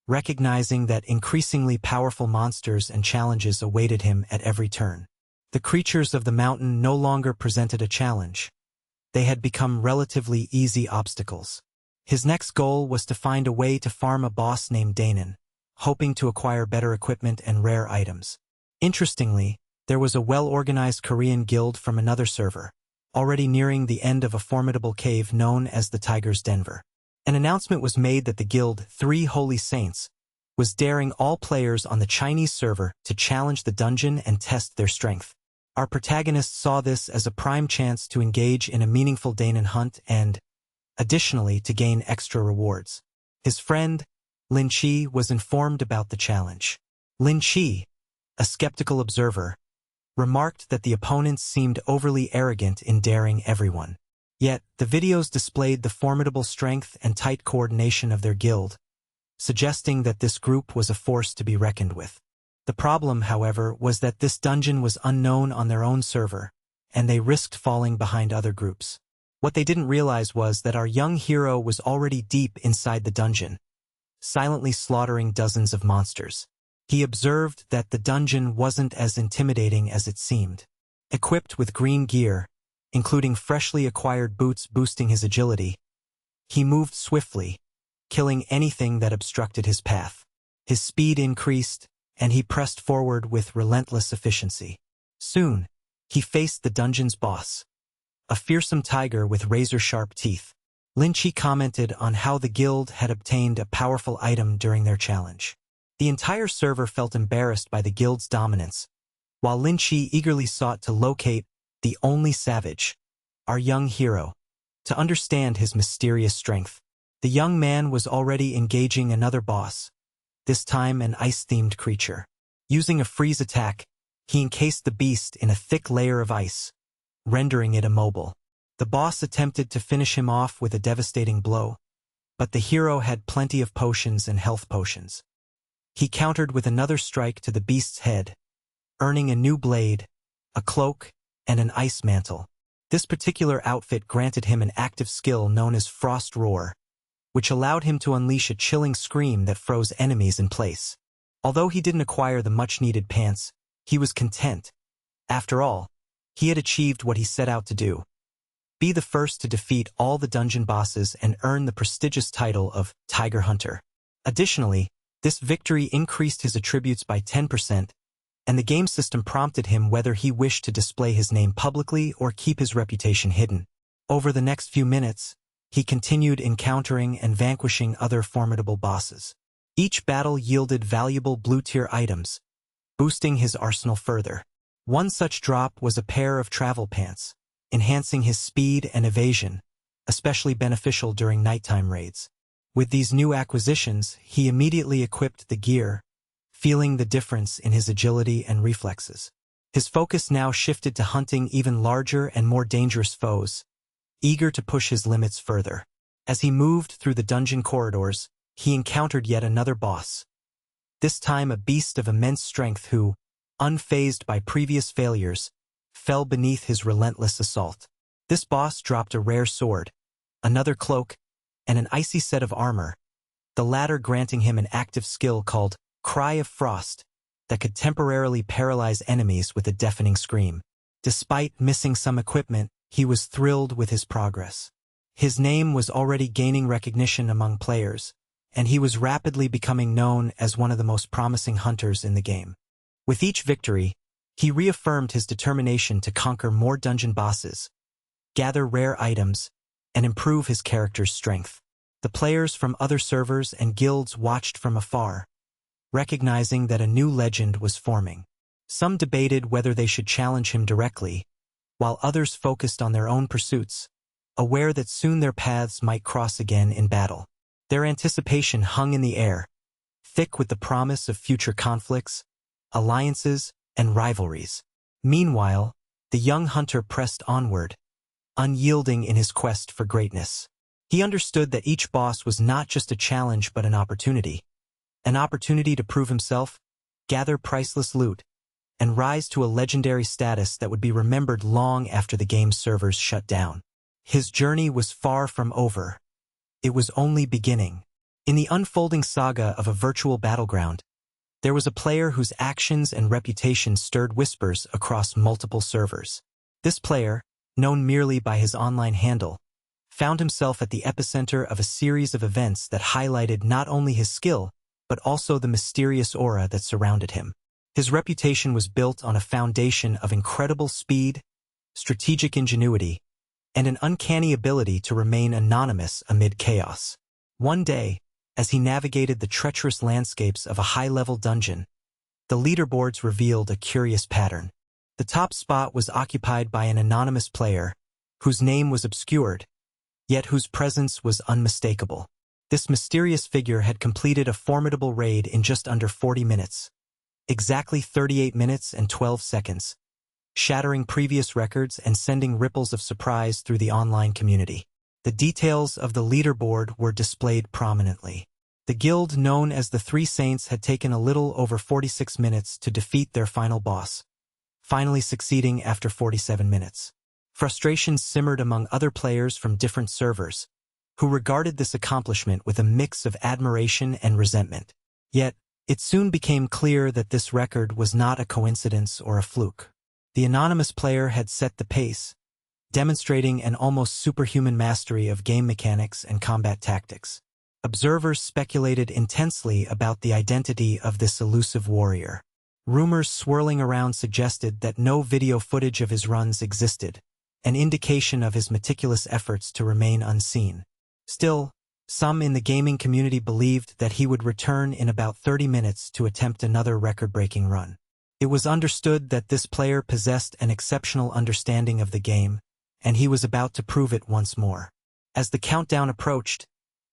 recognizing that increasingly powerful monsters and challenges awaited him at every turn. The creatures of the mountain no longer presented a challenge. They had become relatively easy obstacles. His next goal was to find a way to farm a boss named Danon, hoping to acquire better equipment and rare items. Interestingly, there was a well-organized Korean guild from another server, already nearing the end of a formidable cave known as the Tiger's Denver. An announcement was made that the guild, Three Holy Saints, was daring all players on the Chinese server to challenge the dungeon and test their strength. Our protagonist saw this as a prime chance to engage in a meaningful Danon hunt and, additionally, to gain extra rewards. His friend, Lin Chi, was informed about the challenge. Lin Chi, a skeptical observer, remarked that the opponents seemed overly arrogant in daring everyone. Yet, the videos displayed the formidable strength and tight coordination of their guild, suggesting that this group was a force to be reckoned with. The problem, however, was that this dungeon was unknown on their own server, and they risked falling behind other groups. What they didn't realize was that our young hero was already deep inside the dungeon, silently slaughtering dozens of monsters. He observed that the dungeon wasn't as intimidating as it seemed. Equipped with green gear, including freshly acquired boots boosting his agility, he moved swiftly, killing anything that obstructed his path. His speed increased, and he pressed forward with relentless efficiency. Soon, he faced the dungeon's boss, a fearsome tiger with razor-sharp teeth. Lin Chi commented on how the guild had obtained a powerful item during their challenge. The entire server felt embarrassed by the guild's dominance, while Lin Chi eagerly sought to locate the only savage, our young hero, to understand his mysterious strength. The young man was already engaging another boss, this time an ice-themed creature. Using a freeze attack, he encased the beast in a thick layer of ice, rendering it immobile. The boss attempted to finish him off with a devastating blow, but the hero had plenty of potions and health potions. He countered with another strike to the beast's head, earning a new blade, a cloak, and an ice mantle. This particular outfit granted him an active skill known as Frost Roar, which allowed him to unleash a chilling scream that froze enemies in place. Although he didn't acquire the much-needed pants, he was content. After all, he had achieved what he set out to do: be the first to defeat all the dungeon bosses and earn the prestigious title of Tiger Hunter. Additionally, this victory increased his attributes by 10%, and the game system prompted him whether he wished to display his name publicly or keep his reputation hidden. Over the next few minutes, he continued encountering and vanquishing other formidable bosses. Each battle yielded valuable blue-tier items, boosting his arsenal further. One such drop was a pair of travel pants, enhancing his speed and evasion, especially beneficial during nighttime raids. With these new acquisitions, he immediately equipped the gear, feeling the difference in his agility and reflexes. His focus now shifted to hunting even larger and more dangerous foes, eager to push his limits further. As he moved through the dungeon corridors, he encountered yet another boss, this time a beast of immense strength who, unfazed by previous failures, fell beneath his relentless assault. This boss dropped a rare sword, another cloak, and an icy set of armor, the latter granting him an active skill called Cry of Frost that could temporarily paralyze enemies with a deafening scream. Despite missing some equipment, he was thrilled with his progress. His name was already gaining recognition among players, and he was rapidly becoming known as one of the most promising hunters in the game. With each victory, he reaffirmed his determination to conquer more dungeon bosses, gather rare items, and improve his character's strength. The players from other servers and guilds watched from afar, recognizing that a new legend was forming. Some debated whether they should challenge him directly, while others focused on their own pursuits, aware that soon their paths might cross again in battle. Their anticipation hung in the air, thick with the promise of future conflicts, alliances, and rivalries. Meanwhile, the young hunter pressed onward, unyielding in his quest for greatness. He understood that each boss was not just a challenge but an opportunity, an opportunity to prove himself, gather priceless loot, and rise to a legendary status that would be remembered long after the game's servers shut down. His journey was far from over. It was only beginning. In the unfolding saga of a virtual battleground, there was a player whose actions and reputation stirred whispers across multiple servers. This player, known merely by his online handle, found himself at the epicenter of a series of events that highlighted not only his skill, but also the mysterious aura that surrounded him. His reputation was built on a foundation of incredible speed, strategic ingenuity, and an uncanny ability to remain anonymous amid chaos. One day, as he navigated the treacherous landscapes of a high-level dungeon, the leaderboards revealed a curious pattern. The top spot was occupied by an anonymous player, whose name was obscured, yet whose presence was unmistakable. This mysterious figure had completed a formidable raid in just under 40 minutes, exactly 38 minutes and 12 seconds, shattering previous records and sending ripples of surprise through the online community. The details of the leaderboard were displayed prominently. The guild known as the Three Saints had taken a little over 46 minutes to defeat their final boss, finally succeeding after 47 minutes. Frustration simmered among other players from different servers, who regarded this accomplishment with a mix of admiration and resentment. Yet, it soon became clear that this record was not a coincidence or a fluke. The anonymous player had set the pace, demonstrating an almost superhuman mastery of game mechanics and combat tactics. Observers speculated intensely about the identity of this elusive warrior. Rumors swirling around suggested that no video footage of his runs existed, an indication of his meticulous efforts to remain unseen. Still, some in the gaming community believed that he would return in about 30 minutes to attempt another record-breaking run. It was understood that this player possessed an exceptional understanding of the game, and he was about to prove it once more. As the countdown approached,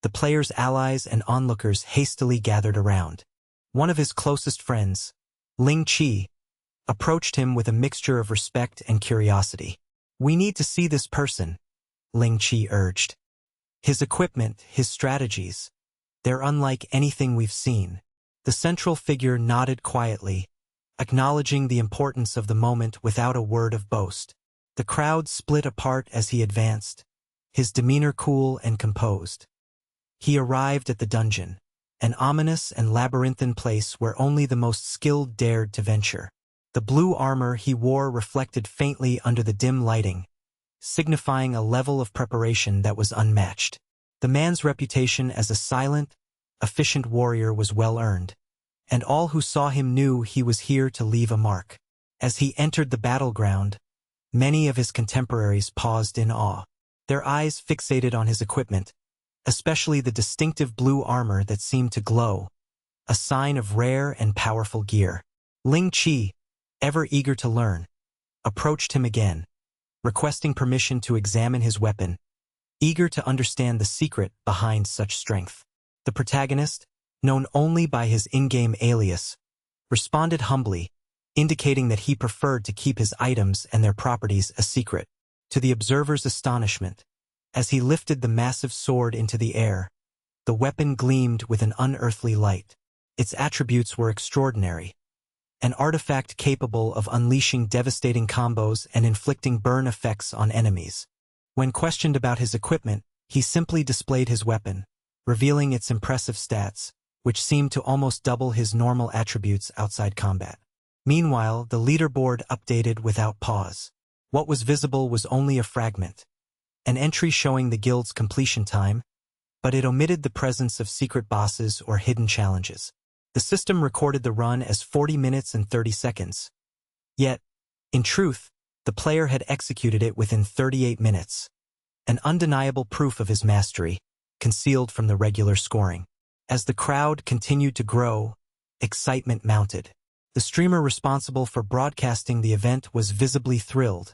the player's allies and onlookers hastily gathered around. One of his closest friends, Ling Chi, approached him with a mixture of respect and curiosity. "We need to see this person," Ling Chi urged. "His equipment, his strategies, they're unlike anything we've seen." The central figure nodded quietly, acknowledging the importance of the moment without a word of boast. The crowd split apart as he advanced, his demeanor cool and composed. He arrived at the dungeon, an ominous and labyrinthine place where only the most skilled dared to venture. The blue armor he wore reflected faintly under the dim lighting, signifying a level of preparation that was unmatched. The man's reputation as a silent, efficient warrior was well earned, and all who saw him knew he was here to leave a mark. As he entered the battleground, many of his contemporaries paused in awe, their eyes fixated on his equipment, especially the distinctive blue armor that seemed to glow, a sign of rare and powerful gear. Ling Chi, ever eager to learn, approached him again, requesting permission to examine his weapon, eager to understand the secret behind such strength. The protagonist, known only by his in-game alias, responded humbly, indicating that he preferred to keep his items and their properties a secret. To the observer's astonishment, as he lifted the massive sword into the air, the weapon gleamed with an unearthly light. Its attributes were extraordinary, an artifact capable of unleashing devastating combos and inflicting burn effects on enemies. When questioned about his equipment, he simply displayed his weapon, revealing its impressive stats, which seemed to almost double his normal attributes outside combat. Meanwhile, the leaderboard updated without pause. What was visible was only a fragment, an entry showing the guild's completion time, but it omitted the presence of secret bosses or hidden challenges. The system recorded the run as 40 minutes and 30 seconds. Yet, in truth, the player had executed it within 38 minutes, an undeniable proof of his mastery, concealed from the regular scoring. As the crowd continued to grow, excitement mounted. The streamer responsible for broadcasting the event was visibly thrilled,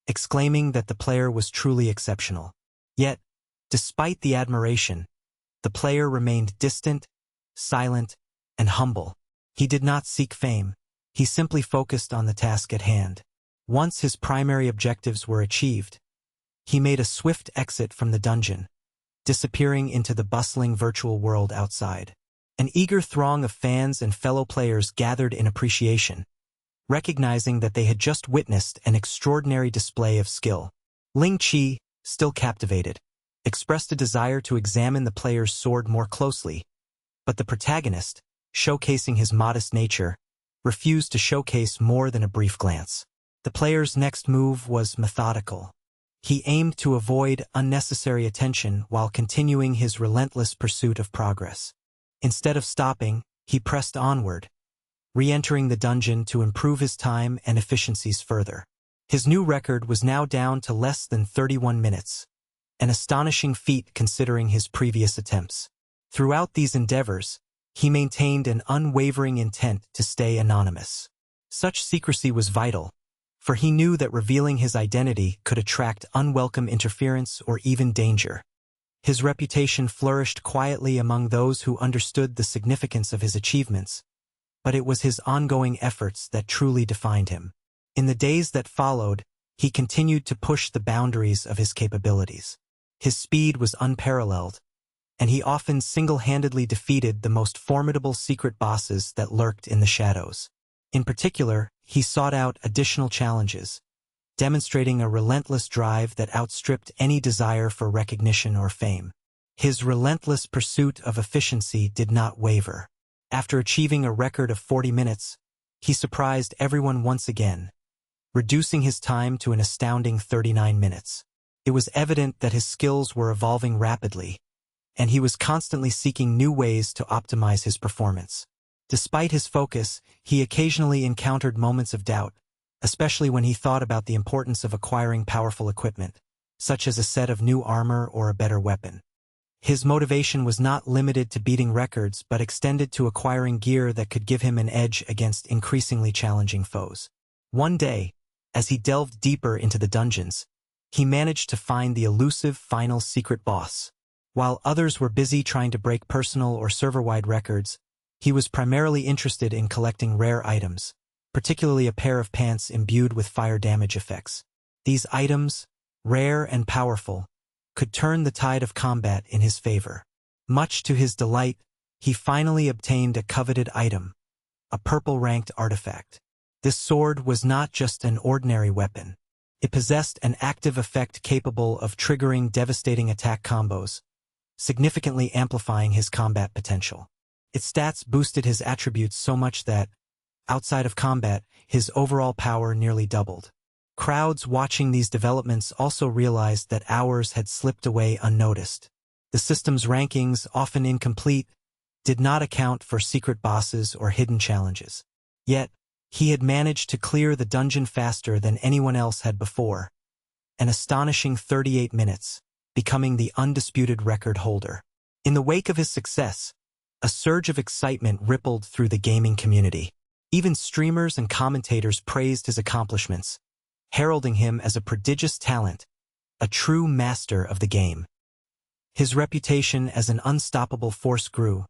exclaiming that the player was truly exceptional. Yet, despite the admiration, the player remained distant, silent, and humble. He did not seek fame. He simply focused on the task at hand. Once his primary objectives were achieved, he made a swift exit from the dungeon, disappearing into the bustling virtual world outside. An eager throng of fans and fellow players gathered in appreciation, recognizing that they had just witnessed an extraordinary display of skill. Ling Qi, still captivated, expressed a desire to examine the player's sword more closely, but the protagonist, showcasing his modest nature, refused to showcase more than a brief glance. The player's next move was methodical. He aimed to avoid unnecessary attention while continuing his relentless pursuit of progress. Instead of stopping, he pressed onward, re-entering the dungeon to improve his time and efficiencies further. His new record was now down to less than 31 minutes, an astonishing feat considering his previous attempts. Throughout these endeavors, he maintained an unwavering intent to stay anonymous. Such secrecy was vital, for he knew that revealing his identity could attract unwelcome interference or even danger. His reputation flourished quietly among those who understood the significance of his achievements, but it was his ongoing efforts that truly defined him. In the days that followed, he continued to push the boundaries of his capabilities. His speed was unparalleled, and he often single-handedly defeated the most formidable secret bosses that lurked in the shadows. In particular, he sought out additional challenges, demonstrating a relentless drive that outstripped any desire for recognition or fame. His relentless pursuit of efficiency did not waver. After achieving a record of 40 minutes, he surprised everyone once again, reducing his time to an astounding 39 minutes. It was evident that his skills were evolving rapidly, and he was constantly seeking new ways to optimize his performance. Despite his focus, he occasionally encountered moments of doubt, especially when he thought about the importance of acquiring powerful equipment, such as a set of new armor or a better weapon. His motivation was not limited to beating records but extended to acquiring gear that could give him an edge against increasingly challenging foes. One day, as he delved deeper into the dungeons, he managed to find the elusive final secret boss. While others were busy trying to break personal or server-wide records, he was primarily interested in collecting rare items, particularly a pair of pants imbued with fire damage effects. These items, rare and powerful, could turn the tide of combat in his favor. Much to his delight, he finally obtained a coveted item, a purple-ranked artifact. This sword was not just an ordinary weapon. It possessed an active effect capable of triggering devastating attack combos, significantly amplifying his combat potential. Its stats boosted his attributes so much that, outside of combat, his overall power nearly doubled. Crowds watching these developments also realized that hours had slipped away unnoticed. The system's rankings, often incomplete, did not account for secret bosses or hidden challenges. Yet, he had managed to clear the dungeon faster than anyone else had before, an astonishing 38 minutes, becoming the undisputed record holder. In the wake of his success, a surge of excitement rippled through the gaming community. Even streamers and commentators praised his accomplishments, heralding him as a prodigious talent, a true master of the game. His reputation as an unstoppable force grew,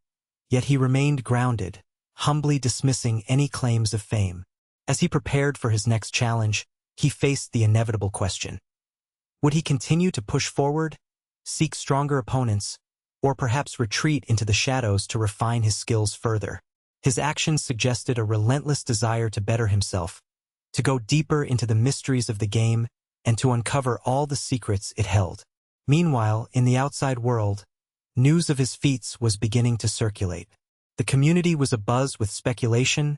yet he remained grounded, humbly dismissing any claims of fame. As he prepared for his next challenge, he faced the inevitable question. Would he continue to push forward, seek stronger opponents, or perhaps retreat into the shadows to refine his skills further? His actions suggested a relentless desire to better himself, to go deeper into the mysteries of the game, and to uncover all the secrets it held. Meanwhile, in the outside world, news of his feats was beginning to circulate. The community was abuzz with speculation,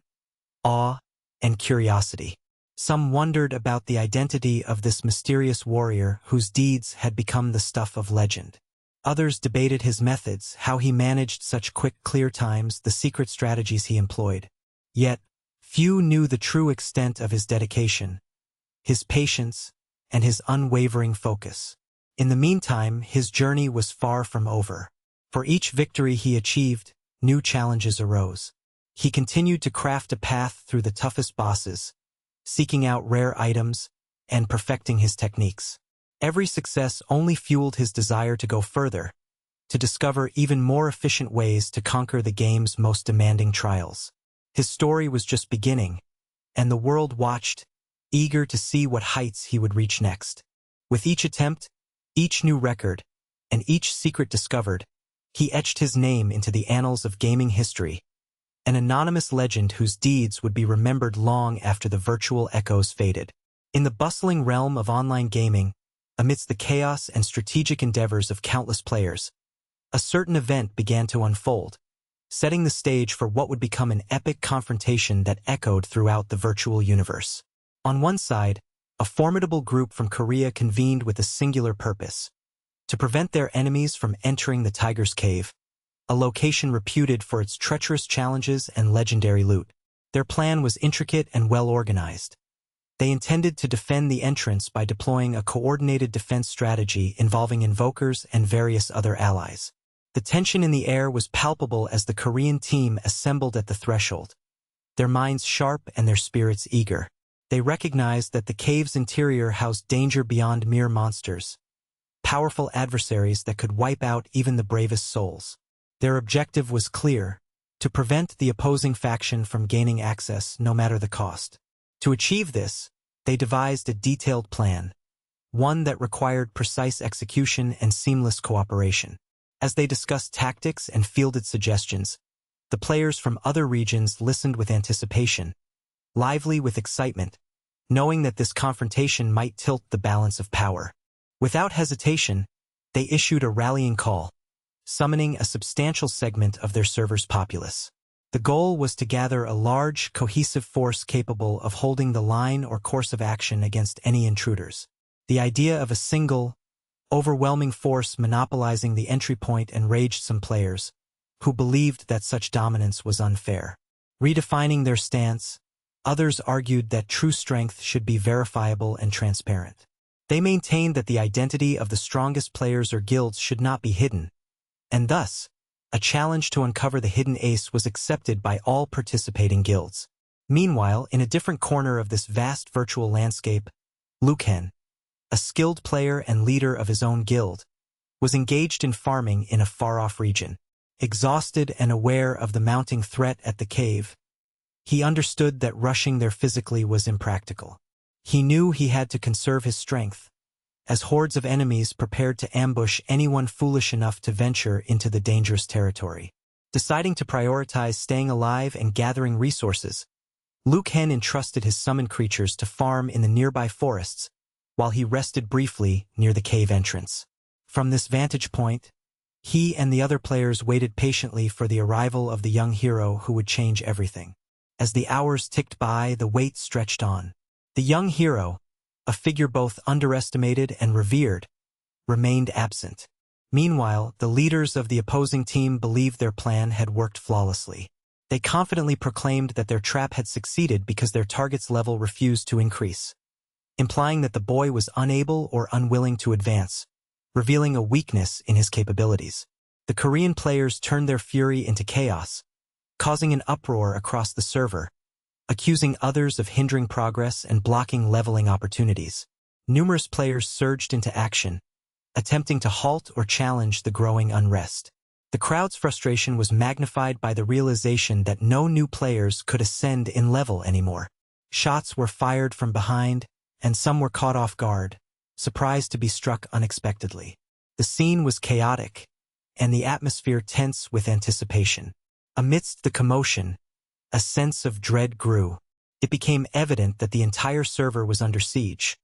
awe, and curiosity. Some wondered about the identity of this mysterious warrior whose deeds had become the stuff of legend. Others debated his methods, how he managed such quick clear times, the secret strategies he employed. Yet, few knew the true extent of his dedication, his patience, and his unwavering focus. In the meantime, his journey was far from over. For each victory he achieved, new challenges arose. He continued to craft a path through the toughest bosses, seeking out rare items, and perfecting his techniques. Every success only fueled his desire to go further, to discover even more efficient ways to conquer the game's most demanding trials. His story was just beginning, and the world watched, eager to see what heights he would reach next. With each attempt, each new record, and each secret discovered, He etched his name into the annals of gaming history, an anonymous legend whose deeds would be remembered long after the virtual echoes faded. In the bustling realm of online gaming, amidst the chaos and strategic endeavors of countless players, a certain event began to unfold, setting the stage for what would become an epic confrontation that echoed throughout the virtual universe. On one side, a formidable group from Korea convened with a singular purpose: to prevent their enemies from entering the Tiger's Cave, a location reputed for its treacherous challenges and legendary loot. Their plan was intricate and well-organized. They intended to defend the entrance by deploying a coordinated defense strategy involving invokers and various other allies. The tension in the air was palpable as the Korean team assembled at the threshold, their minds sharp and their spirits eager. They recognized that the cave's interior housed danger beyond mere monsters, powerful adversaries that could wipe out even the bravest souls. Their objective was clear: to prevent the opposing faction from gaining access no matter the cost. To achieve this, they devised a detailed plan, one that required precise execution and seamless cooperation. As they discussed tactics and fielded suggestions, the players from other regions listened with anticipation, lively with excitement, knowing that this confrontation might tilt the balance of power. Without hesitation, they issued a rallying call, summoning a substantial segment of their server's populace. The goal was to gather a large, cohesive force capable of holding the line or course of action against any intruders. The idea of a single, overwhelming force monopolizing the entry point enraged some players, who believed that such dominance was unfair. Redefining their stance, others argued that true strength should be verifiable and transparent. They maintained that the identity of the strongest players or guilds should not be hidden, and thus, a challenge to uncover the hidden ace was accepted by all participating guilds. Meanwhile, in a different corner of this vast virtual landscape, Luken, a skilled player and leader of his own guild, was engaged in farming in a far-off region. Exhausted and aware of the mounting threat at the cave, he understood that rushing there physically was impractical. He knew he had to conserve his strength, as hordes of enemies prepared to ambush anyone foolish enough to venture into the dangerous territory. Deciding to prioritize staying alive and gathering resources, Luken entrusted his summoned creatures to farm in the nearby forests, while he rested briefly near the cave entrance. From this vantage point, he and the other players waited patiently for the arrival of the young hero who would change everything. As the hours ticked by, the wait stretched on. The young hero, a figure both underestimated and revered, remained absent. Meanwhile, the leaders of the opposing team believed their plan had worked flawlessly. They confidently proclaimed that their trap had succeeded because their target's level refused to increase, implying that the boy was unable or unwilling to advance, revealing a weakness in his capabilities. The Korean players turned their fury into chaos, causing an uproar across the server, accusing others of hindering progress and blocking leveling opportunities. Numerous players surged into action, attempting to halt or challenge the growing unrest. The crowd's frustration was magnified by the realization that no new players could ascend in level anymore. Shots were fired from behind, and some were caught off guard, surprised to be struck unexpectedly. The scene was chaotic, and the atmosphere tense with anticipation. Amidst the commotion, a sense of dread grew. It became evident that the entire server was under siege.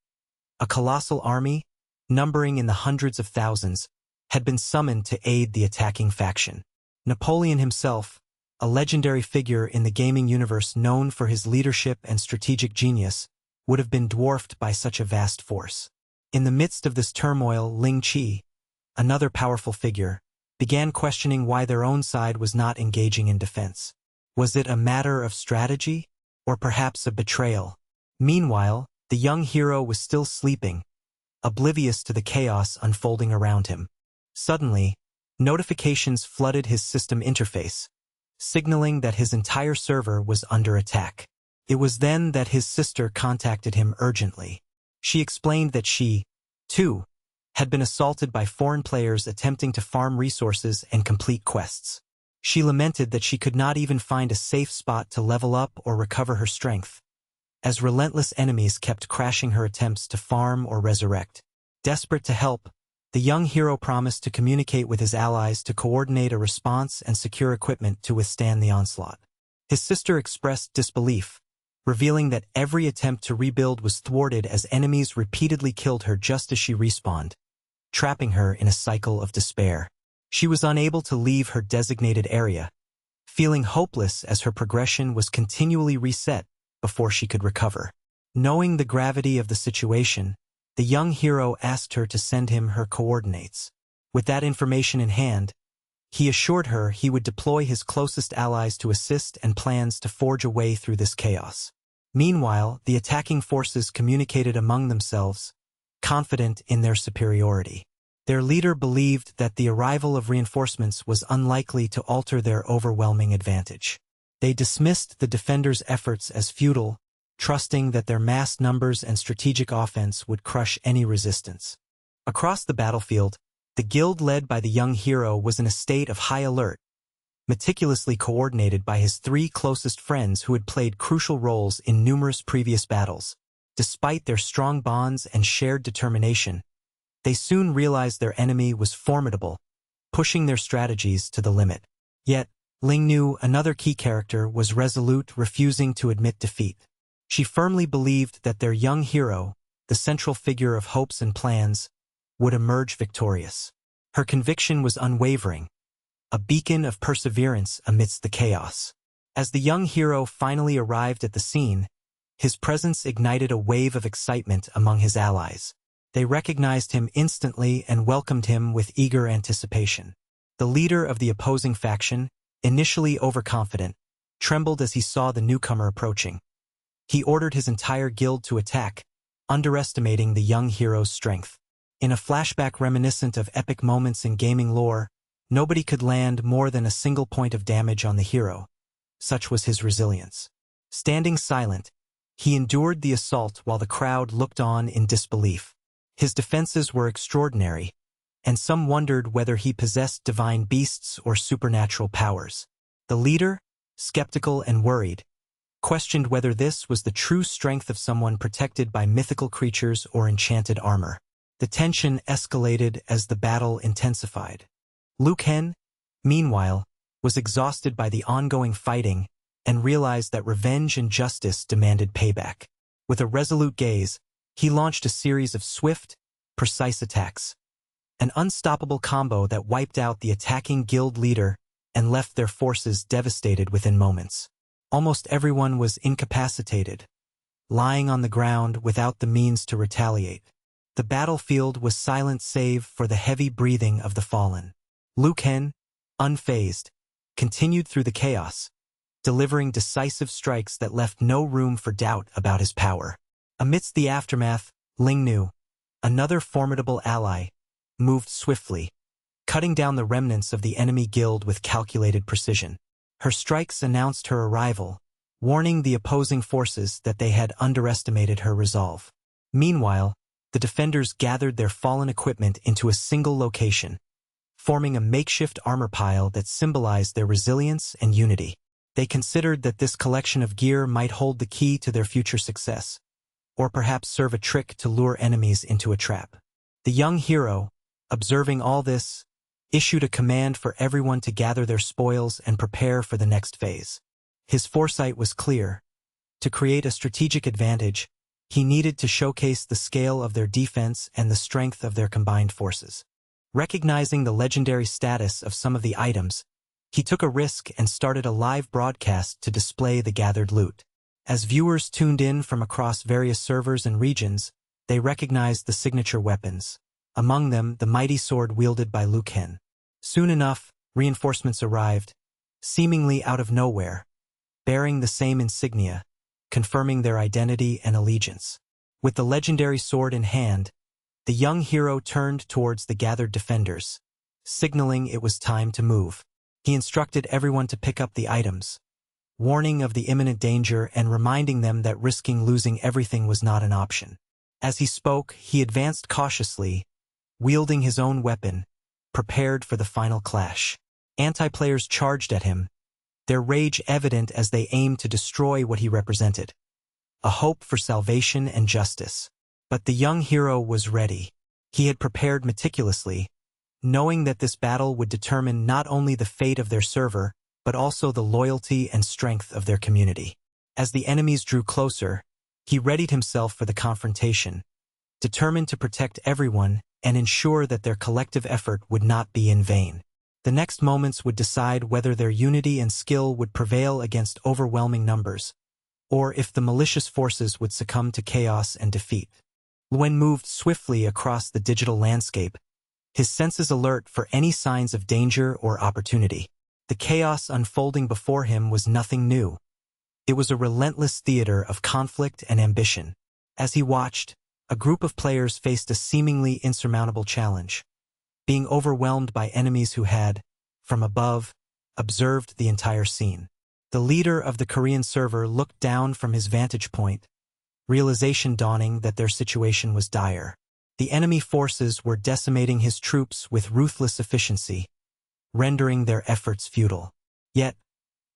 A colossal army, numbering in the hundreds of thousands, had been summoned to aid the attacking faction. Napoleon himself, a legendary figure in the gaming universe known for his leadership and strategic genius, would have been dwarfed by such a vast force. In the midst of this turmoil, Ling Chi, another powerful figure, began questioning why their own side was not engaging in defense. Was it a matter of strategy, or perhaps a betrayal? Meanwhile, the young hero was still sleeping, oblivious to the chaos unfolding around him. Suddenly, notifications flooded his system interface, signaling that his entire server was under attack. It was then that his sister contacted him urgently. She explained that she, too, had been assaulted by foreign players attempting to farm resources and complete quests. She lamented that she could not even find a safe spot to level up or recover her strength, as relentless enemies kept crashing her attempts to farm or resurrect. Desperate to help, The young hero promised to communicate with his allies to coordinate a response and secure equipment to withstand the onslaught. His sister expressed disbelief, revealing that every attempt to rebuild was thwarted as enemies repeatedly killed her just as she respawned, trapping her in a cycle of despair. She was unable to leave her designated area, feeling hopeless as her progression was continually reset before she could recover. Knowing the gravity of the situation, the young hero asked her to send him her coordinates. With that information in hand, he assured her he would deploy his closest allies to assist and plans to forge a way through this chaos. Meanwhile, the attacking forces communicated among themselves, confident in their superiority. Their leader believed that the arrival of reinforcements was unlikely to alter their overwhelming advantage. They dismissed the defenders' efforts as futile, trusting that their mass numbers and strategic offense would crush any resistance. Across the battlefield, the guild led by the young hero was in a state of high alert, meticulously coordinated by his three closest friends who had played crucial roles in numerous previous battles. Despite their strong bonds and shared determination, they soon realized their enemy was formidable, pushing their strategies to the limit. Yet, Lingnu, another key character, was resolute, refusing to admit defeat. She firmly believed that their young hero, the central figure of hopes and plans, would emerge victorious. Her conviction was unwavering, a beacon of perseverance amidst the chaos. As the young hero finally arrived at the scene, his presence ignited a wave of excitement among his allies. They recognized him instantly and welcomed him with eager anticipation. The leader of the opposing faction, initially overconfident, trembled as he saw the newcomer approaching. He ordered his entire guild to attack, underestimating the young hero's strength. In a flashback reminiscent of epic moments in gaming lore, nobody could land more than a single point of damage on the hero. Such was his resilience. Standing silent, he endured the assault while the crowd looked on in disbelief. His defenses were extraordinary, and some wondered whether he possessed divine beasts or supernatural powers. The leader, skeptical and worried, questioned whether this was the true strength of someone protected by mythical creatures or enchanted armor. The tension escalated as the battle intensified. Liu Ken, meanwhile, was exhausted by the ongoing fighting and realized that revenge and justice demanded payback. With a resolute gaze, he launched a series of swift, precise attacks, an unstoppable combo that wiped out the attacking guild leader and left their forces devastated within moments. Almost everyone was incapacitated, lying on the ground without the means to retaliate. The battlefield was silent save for the heavy breathing of the fallen. Liu Ken, unfazed, continued through the chaos, delivering decisive strikes that left no room for doubt about his power. Amidst the aftermath, Lingnu, another formidable ally, moved swiftly, cutting down the remnants of the enemy guild with calculated precision. Her strikes announced her arrival, warning the opposing forces that they had underestimated her resolve. Meanwhile, the defenders gathered their fallen equipment into a single location, forming a makeshift armor pile that symbolized their resilience and unity. They considered that this collection of gear might hold the key to their future success, or perhaps serve a trick to lure enemies into a trap. The young hero, observing all this, issued a command for everyone to gather their spoils and prepare for the next phase. His foresight was clear. To create a strategic advantage, he needed to showcase the scale of their defense and the strength of their combined forces. Recognizing the legendary status of some of the items, he took a risk and started a live broadcast to display the gathered loot. As viewers tuned in from across various servers and regions, they recognized the signature weapons, among them the mighty sword wielded by Liu Ken. Soon enough, reinforcements arrived, seemingly out of nowhere, bearing the same insignia, confirming their identity and allegiance. With the legendary sword in hand, the young hero turned towards the gathered defenders, signaling it was time to move. He instructed everyone to pick up the items, warning of the imminent danger and reminding them that risking losing everything was not an option. As he spoke, he advanced cautiously, wielding his own weapon, prepared for the final clash. Anti-players charged at him, their rage evident as they aimed to destroy what he represented, a hope for salvation and justice. But the young hero was ready. He had prepared meticulously, knowing that this battle would determine not only the fate of their server, but also the loyalty and strength of their community. As the enemies drew closer, he readied himself for the confrontation, determined to protect everyone and ensure that their collective effort would not be in vain. The next moments would decide whether their unity and skill would prevail against overwhelming numbers, or if the malicious forces would succumb to chaos and defeat. Luen moved swiftly across the digital landscape, his senses alert for any signs of danger or opportunity. The chaos unfolding before him was nothing new. It was a relentless theater of conflict and ambition. As he watched, a group of players faced a seemingly insurmountable challenge, being overwhelmed by enemies who had, from above, observed the entire scene. The leader of the Korean server looked down from his vantage point, realization dawning that their situation was dire. The enemy forces were decimating his troops with ruthless efficiency, rendering their efforts futile. Yet,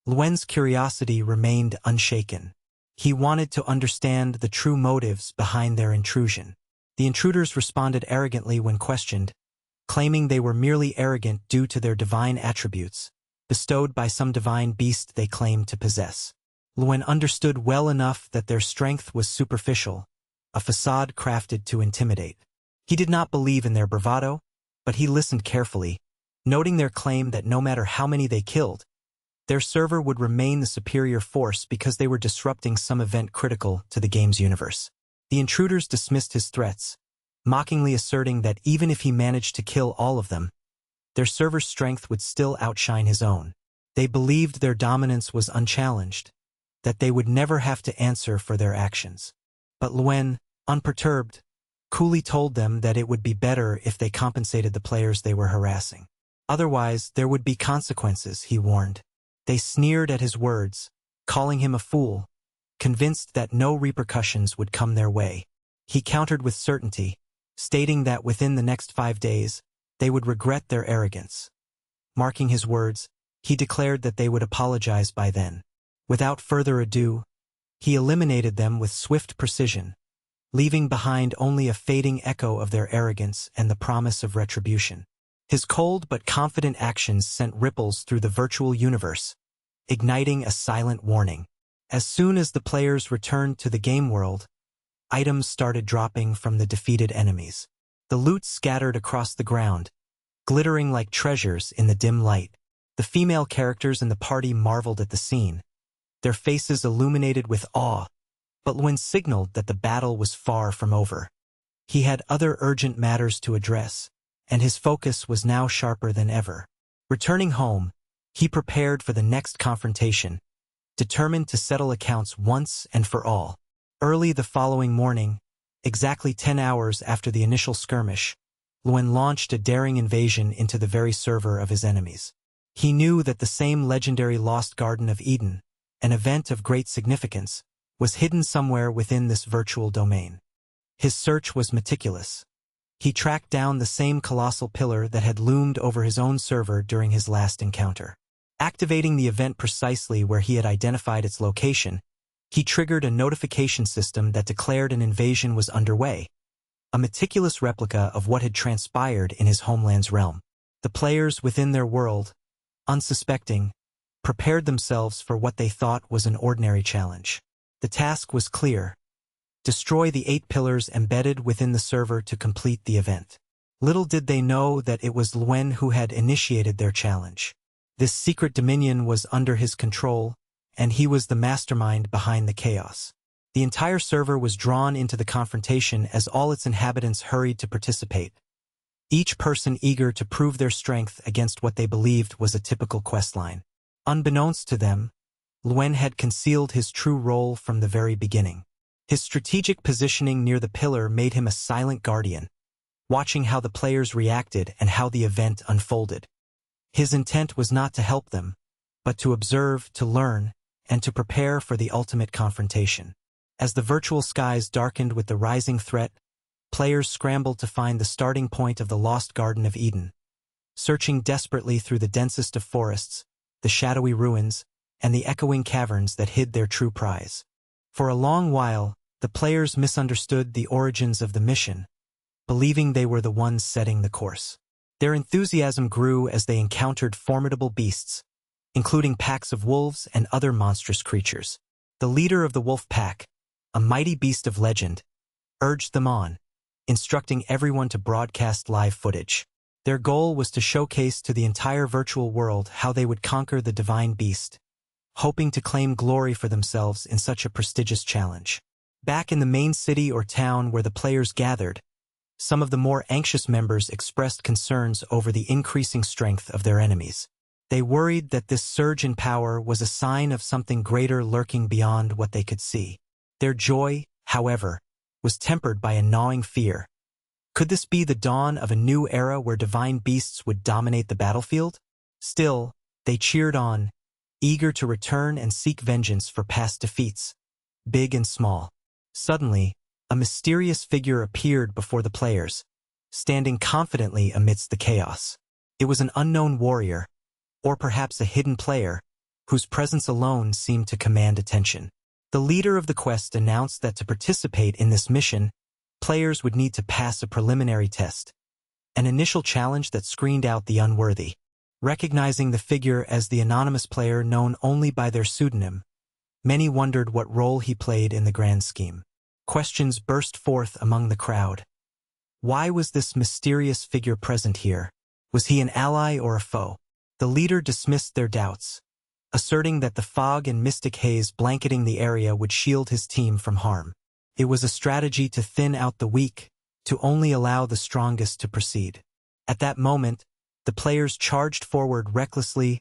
Luen's curiosity remained unshaken. He wanted to understand the true motives behind their intrusion. The intruders responded arrogantly when questioned, claiming they were merely arrogant due to their divine attributes, bestowed by some divine beast they claimed to possess. Luen understood well enough that their strength was superficial, a facade crafted to intimidate. He did not believe in their bravado, but he listened carefully, noting their claim that no matter how many they killed, their server would remain the superior force because they were disrupting some event critical to the game's universe. The intruders dismissed his threats, mockingly asserting that even if he managed to kill all of them, their server's strength would still outshine his own. They believed their dominance was unchallenged, that they would never have to answer for their actions. But Luen, unperturbed, coolly told them that it would be better if they compensated the players they were harassing. Otherwise, there would be consequences, he warned. They sneered at his words, calling him a fool, convinced that no repercussions would come their way. He countered with certainty, stating that within the next 5 days, they would regret their arrogance. Marking his words, he declared that they would apologize by then. Without further ado, he eliminated them with swift precision, leaving behind only a fading echo of their arrogance and the promise of retribution. His cold but confident actions sent ripples through the virtual universe, igniting a silent warning. As soon as the players returned to the game world, items started dropping from the defeated enemies. The loot scattered across the ground, glittering like treasures in the dim light. The female characters in the party marveled at the scene, their faces illuminated with awe, but Luen signaled that the battle was far from over. He had other urgent matters to address, and his focus was now sharper than ever. Returning home, he prepared for the next confrontation, determined to settle accounts once and for all. Early the following morning, exactly 10 hours after the initial skirmish, Luen launched a daring invasion into the very server of his enemies. He knew that the same legendary Lost Garden of Eden, an event of great significance, was hidden somewhere within this virtual domain. His search was meticulous. He tracked down the same colossal pillar that had loomed over his own server during his last encounter. Activating the event precisely where he had identified its location, he triggered a notification system that declared an invasion was underway, a meticulous replica of what had transpired in his homeland's realm. The players within their world, unsuspecting, prepared themselves for what they thought was an ordinary challenge. The task was clear: destroy the 8 pillars embedded within the server to complete the event. Little did they know that it was Luen who had initiated their challenge. This secret dominion was under his control, and he was the mastermind behind the chaos. The entire server was drawn into the confrontation as all its inhabitants hurried to participate, each person eager to prove their strength against what they believed was a typical questline. Unbeknownst to them, Luen had concealed his true role from the very beginning. His strategic positioning near the pillar made him a silent guardian, watching how the players reacted and how the event unfolded. His intent was not to help them, but to observe, to learn, and to prepare for the ultimate confrontation. As the virtual skies darkened with the rising threat, players scrambled to find the starting point of the Lost Garden of Eden, searching desperately through the densest of forests, the shadowy ruins, and the echoing caverns that hid their true prize. For a long while, the players misunderstood the origins of the mission, believing they were the ones setting the course. Their enthusiasm grew as they encountered formidable beasts, including packs of wolves and other monstrous creatures. The leader of the wolf pack, a mighty beast of legend, urged them on, instructing everyone to broadcast live footage. Their goal was to showcase to the entire virtual world how they would conquer the divine beast, hoping to claim glory for themselves in such a prestigious challenge. Back in the main city or town where the players gathered, some of the more anxious members expressed concerns over the increasing strength of their enemies. They worried that this surge in power was a sign of something greater lurking beyond what they could see. Their joy, however, was tempered by a gnawing fear. Could this be the dawn of a new era where divine beasts would dominate the battlefield? Still, they cheered on, eager to return and seek vengeance for past defeats, big and small. Suddenly, a mysterious figure appeared before the players, standing confidently amidst the chaos. It was an unknown warrior, or perhaps a hidden player, whose presence alone seemed to command attention. The leader of the quest announced that to participate in this mission, players would need to pass a preliminary test, an initial challenge that screened out the unworthy. Recognizing the figure as the anonymous player known only by their pseudonym, many wondered what role he played in the grand scheme. Questions burst forth among the crowd. Why was this mysterious figure present here? Was he an ally or a foe? The leader dismissed their doubts, asserting that the fog and mystic haze blanketing the area would shield his team from harm. It was a strategy to thin out the weak, to only allow the strongest to proceed. At that moment, the players charged forward recklessly,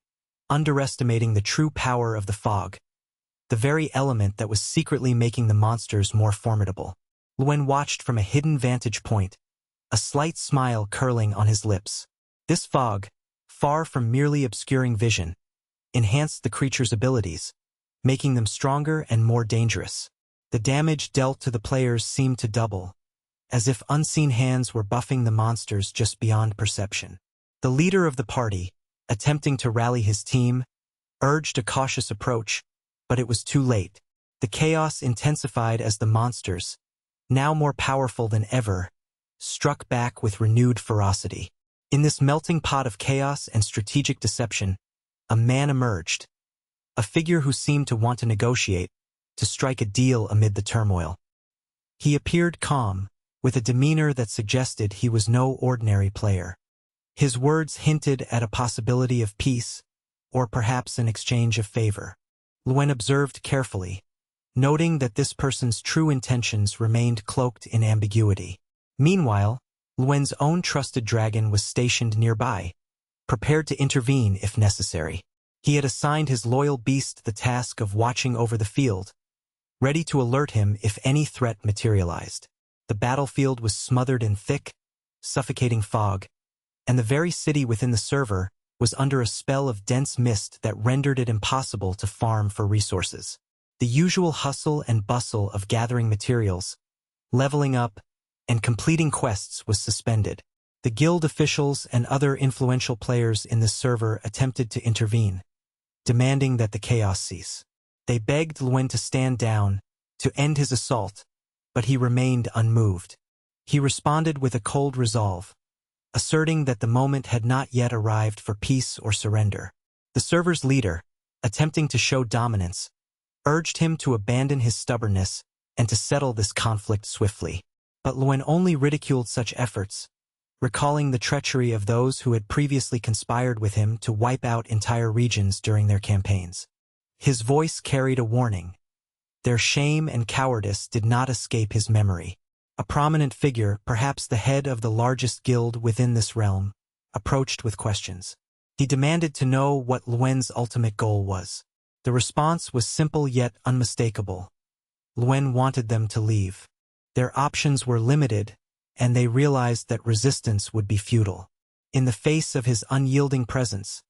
underestimating the true power of the fog, the very element that was secretly making the monsters more formidable. Luen watched from a hidden vantage point, a slight smile curling on his lips. This fog, far from merely obscuring vision, enhanced the creature's abilities, making them stronger and more dangerous. The damage dealt to the players seemed to double, as if unseen hands were buffing the monsters just beyond perception. The leader of the party, attempting to rally his team, urged a cautious approach, but it was too late. The chaos intensified as the monsters, now more powerful than ever, struck back with renewed ferocity. In this melting pot of chaos and strategic deception, a man emerged, a figure who seemed to want to negotiate, to strike a deal amid the turmoil. He appeared calm, with a demeanor that suggested he was no ordinary player. His words hinted at a possibility of peace, or perhaps an exchange of favor. Luen observed carefully, noting that this person's true intentions remained cloaked in ambiguity. Meanwhile, Luen's own trusted dragon was stationed nearby, prepared to intervene if necessary. He had assigned his loyal beast the task of watching over the field, ready to alert him if any threat materialized. The battlefield was smothered in thick, suffocating fog, and the very city within the server was under a spell of dense mist that rendered it impossible to farm for resources. The usual hustle and bustle of gathering materials, leveling up, and completing quests was suspended. The guild officials and other influential players in the server attempted to intervene, demanding that the chaos cease. They begged Luen to stand down, to end his assault, but he remained unmoved. He responded with a cold resolve, asserting that the moment had not yet arrived for peace or surrender. The server's leader, attempting to show dominance, urged him to abandon his stubbornness and to settle this conflict swiftly. But Luen only ridiculed such efforts, recalling the treachery of those who had previously conspired with him to wipe out entire regions during their campaigns. His voice carried a warning. Their shame and cowardice did not escape his memory. A prominent figure, perhaps the head of the largest guild within this realm, approached with questions. He demanded to know what Luen's ultimate goal was. The response was simple yet unmistakable. Luen wanted them to leave. Their options were limited, and they realized that resistance would be futile. In the face of his unyielding presence,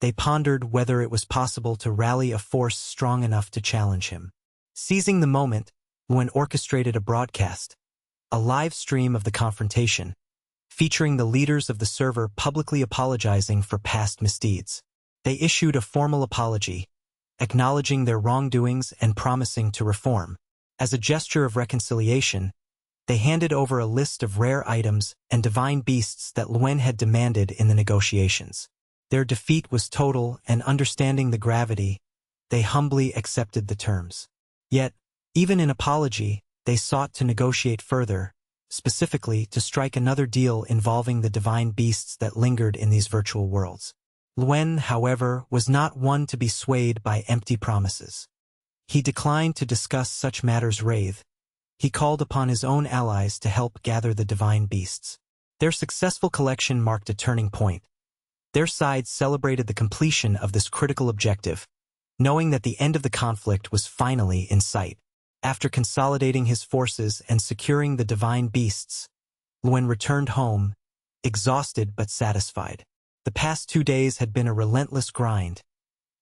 they pondered whether it was possible to rally a force strong enough to challenge him. Seizing the moment, Luen orchestrated a broadcast, a live stream of the confrontation, featuring the leaders of the server publicly apologizing for past misdeeds. They issued a formal apology, acknowledging their wrongdoings and promising to reform. As a gesture of reconciliation, They handed over a list of rare items and divine beasts that Luen had demanded in the negotiations. Their defeat was total, and understanding the gravity, they humbly accepted the terms. Yet, even in apology, they sought to negotiate further, specifically to strike another deal involving the divine beasts that lingered in these virtual worlds. Luen, however, was not one to be swayed by empty promises. He declined to discuss such matters with. He called upon his own allies to help gather the divine beasts. Their successful collection marked a turning point. Their sides celebrated the completion of this critical objective, knowing that the end of the conflict was finally in sight. After consolidating his forces and securing the divine beasts, Luen returned home, exhausted but satisfied. The past 2 days had been a relentless grind,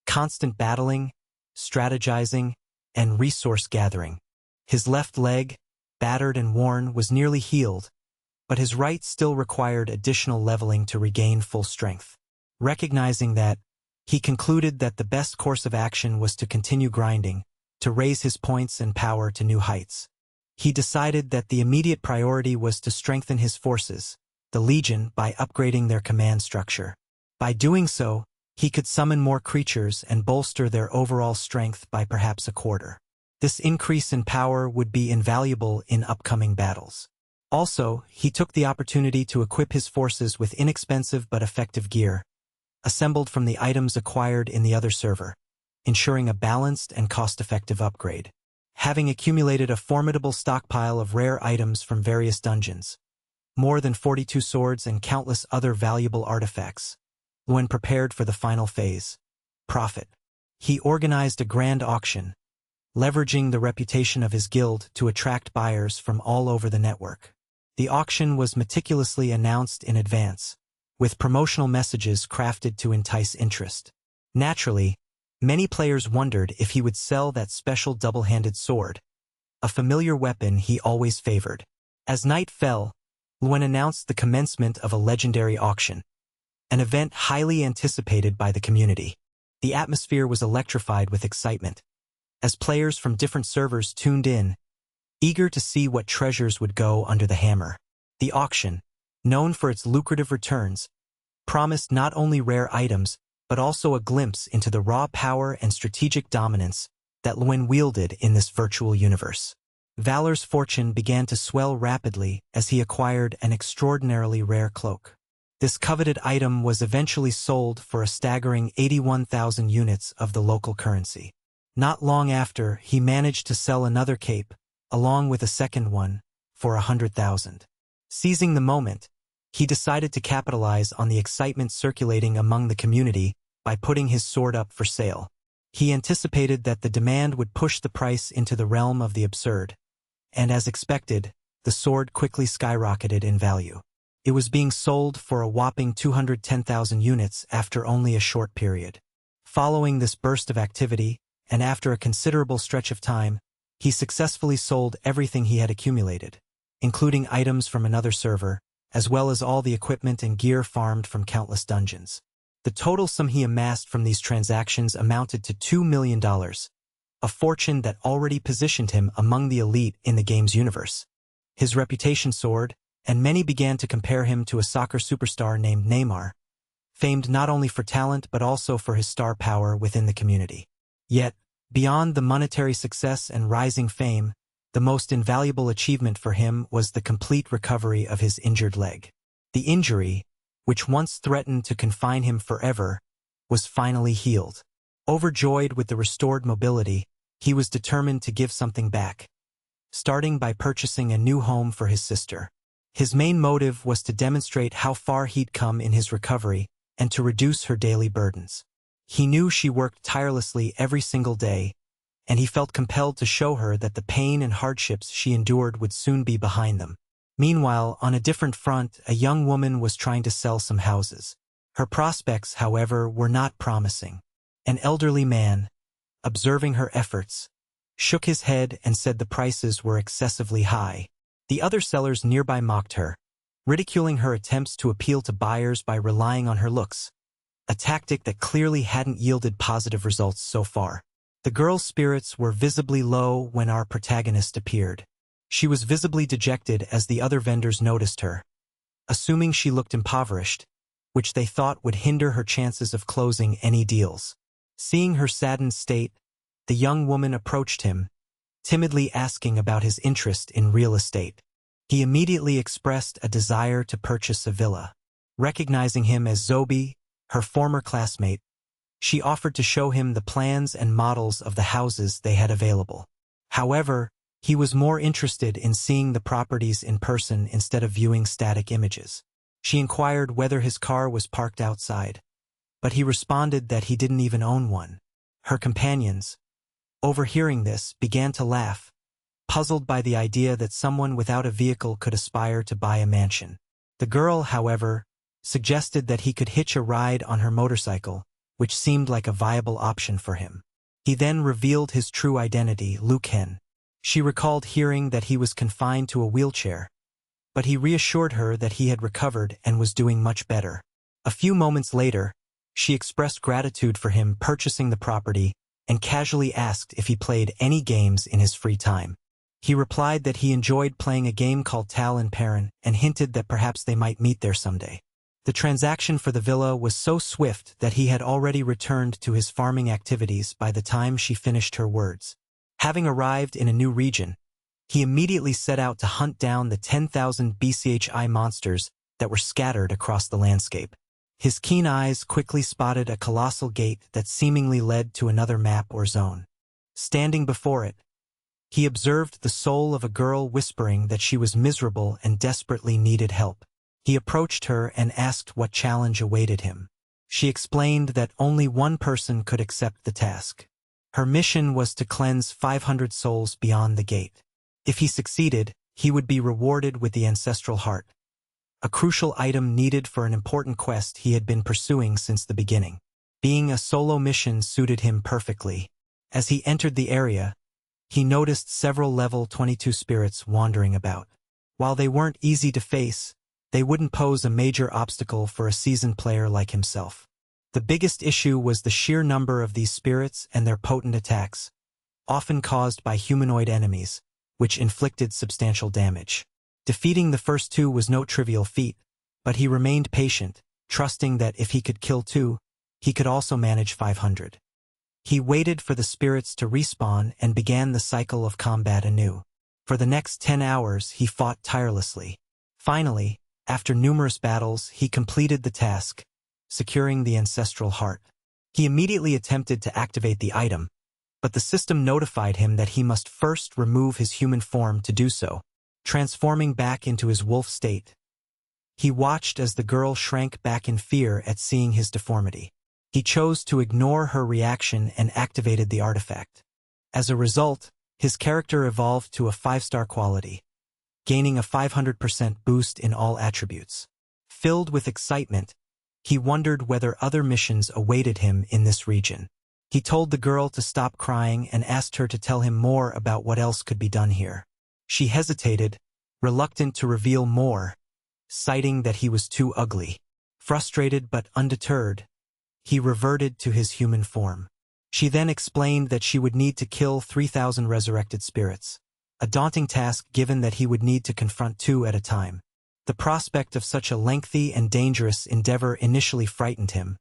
constant battling, strategizing, and resource gathering. His left leg, battered and worn, was nearly healed, but his right still required additional leveling to regain full strength. Recognizing that, he concluded that the best course of action was to continue grinding, to raise his points and power to new heights. He decided that the immediate priority was to strengthen his forces, the Legion, by upgrading their command structure. By doing so, he could summon more creatures and bolster their overall strength by perhaps a quarter. This increase in power would be invaluable in upcoming battles. Also, he took the opportunity to equip his forces with inexpensive but effective gear, assembled from the items acquired in the other server, ensuring a balanced and cost-effective upgrade. Having accumulated a formidable stockpile of rare items from various dungeons, more than 42 swords and countless other valuable artifacts, Luen prepared for the final phase, profit. He organized a grand auction, leveraging the reputation of his guild to attract buyers from all over the network. The auction was meticulously announced in advance, with promotional messages crafted to entice interest. Naturally, many players wondered if he would sell that special double-handed sword, a familiar weapon he always favored. As night fell, Luen announced the commencement of a legendary auction, an event highly anticipated by the community. The atmosphere was electrified with excitement, as players from different servers tuned in, eager to see what treasures would go under the hammer. The auction, known for its lucrative returns, promised not only rare items, but also a glimpse into the raw power and strategic dominance that Luen wielded in this virtual universe. Valor's fortune began to swell rapidly as he acquired an extraordinarily rare cloak. This coveted item was eventually sold for a staggering 81,000 units of the local currency. Not long after, he managed to sell another cape, along with a second one, for 100,000. Seizing the moment, he decided to capitalize on the excitement circulating among the community by putting his sword up for sale. He anticipated that the demand would push the price into the realm of the absurd, and as expected, the sword quickly skyrocketed in value. It was being sold for a whopping 210,000 units after only a short period. Following this burst of activity, and after a considerable stretch of time, he successfully sold everything he had accumulated, including items from another server, as well as all the equipment and gear farmed from countless dungeons. The total sum he amassed from these transactions amounted to $2 million, a fortune that already positioned him among the elite in the game's universe. His reputation soared, and many began to compare him to a soccer superstar named Neymar, famed not only for talent but also for his star power within the community. Yet, beyond the monetary success and rising fame, the most invaluable achievement for him was the complete recovery of his injured leg. The injury, which once threatened to confine him forever, was finally healed. Overjoyed with the restored mobility, he was determined to give something back, starting by purchasing a new home for his sister. His main motive was to demonstrate how far he'd come in his recovery and to reduce her daily burdens. He knew she worked tirelessly every single day, and he felt compelled to show her that the pain and hardships she endured would soon be behind them. Meanwhile, on a different front, a young woman was trying to sell some houses. Her prospects, however, were not promising. An elderly man, observing her efforts, shook his head and said the prices were excessively high. The other sellers nearby mocked her, ridiculing her attempts to appeal to buyers by relying on her looks, a tactic that clearly hadn't yielded positive results so far. The girl's spirits were visibly low when our protagonist appeared. She was visibly dejected as the other vendors noticed her, assuming she looked impoverished, which they thought would hinder her chances of closing any deals. Seeing her saddened state, the young woman approached him, timidly asking about his interest in real estate. He immediately expressed a desire to purchase a villa. Recognizing him as Zobi, her former classmate, she offered to show him the plans and models of the houses they had available. However, he was more interested in seeing the properties in person instead of viewing static images. She inquired whether his car was parked outside, but he responded that he didn't even own one. Her companions, overhearing this, began to laugh, puzzled by the idea that someone without a vehicle could aspire to buy a mansion. The girl, however, suggested that he could hitch a ride on her motorcycle, which seemed like a viable option for him. He then revealed his true identity, Luken. She recalled hearing that he was confined to a wheelchair, but he reassured her that he had recovered and was doing much better. A few moments later, she expressed gratitude for him purchasing the property and casually asked if he played any games in his free time. He replied that he enjoyed playing a game called Tal and Perrin and hinted that perhaps they might meet there someday. The transaction for the villa was so swift that he had already returned to his farming activities by the time she finished her words. Having arrived in a new region, he immediately set out to hunt down the 10,000 BCHI monsters that were scattered across the landscape. His keen eyes quickly spotted a colossal gate that seemingly led to another map or zone. Standing before it, he observed the soul of a girl whispering that she was miserable and desperately needed help. He approached her and asked what challenge awaited him. She explained that only one person could accept the task. Her mission was to cleanse 500 souls beyond the gate. If he succeeded, he would be rewarded with the ancestral heart, a crucial item needed for an important quest he had been pursuing since the beginning. Being a solo mission suited him perfectly. As he entered the area, he noticed several level 22 spirits wandering about. While they weren't easy to face, they wouldn't pose a major obstacle for a seasoned player like himself. The biggest issue was the sheer number of these spirits and their potent attacks, often caused by humanoid enemies, which inflicted substantial damage. Defeating the first two was no trivial feat, but he remained patient, trusting that if he could kill two, he could also manage 500. He waited for the spirits to respawn and began the cycle of combat anew. For the next 10 hours, he fought tirelessly. Finally, after numerous battles, he completed the task, securing the ancestral heart. He immediately attempted to activate the item, but the system notified him that he must first remove his human form to do so, transforming back into his wolf state. He watched as the girl shrank back in fear at seeing his deformity. He chose to ignore her reaction and activated the artifact. As a result, his character evolved to a 5-star quality, gaining a 500% boost in all attributes. Filled with excitement, he wondered whether other missions awaited him in this region. He told the girl to stop crying and asked her to tell him more about what else could be done here. She hesitated, reluctant to reveal more, citing that he was too ugly. Frustrated but undeterred, he reverted to his human form. She then explained that she would need to kill 3,000 resurrected spirits, a daunting task given that he would need to confront 2 at a time. The prospect of such a lengthy and dangerous endeavor initially frightened him,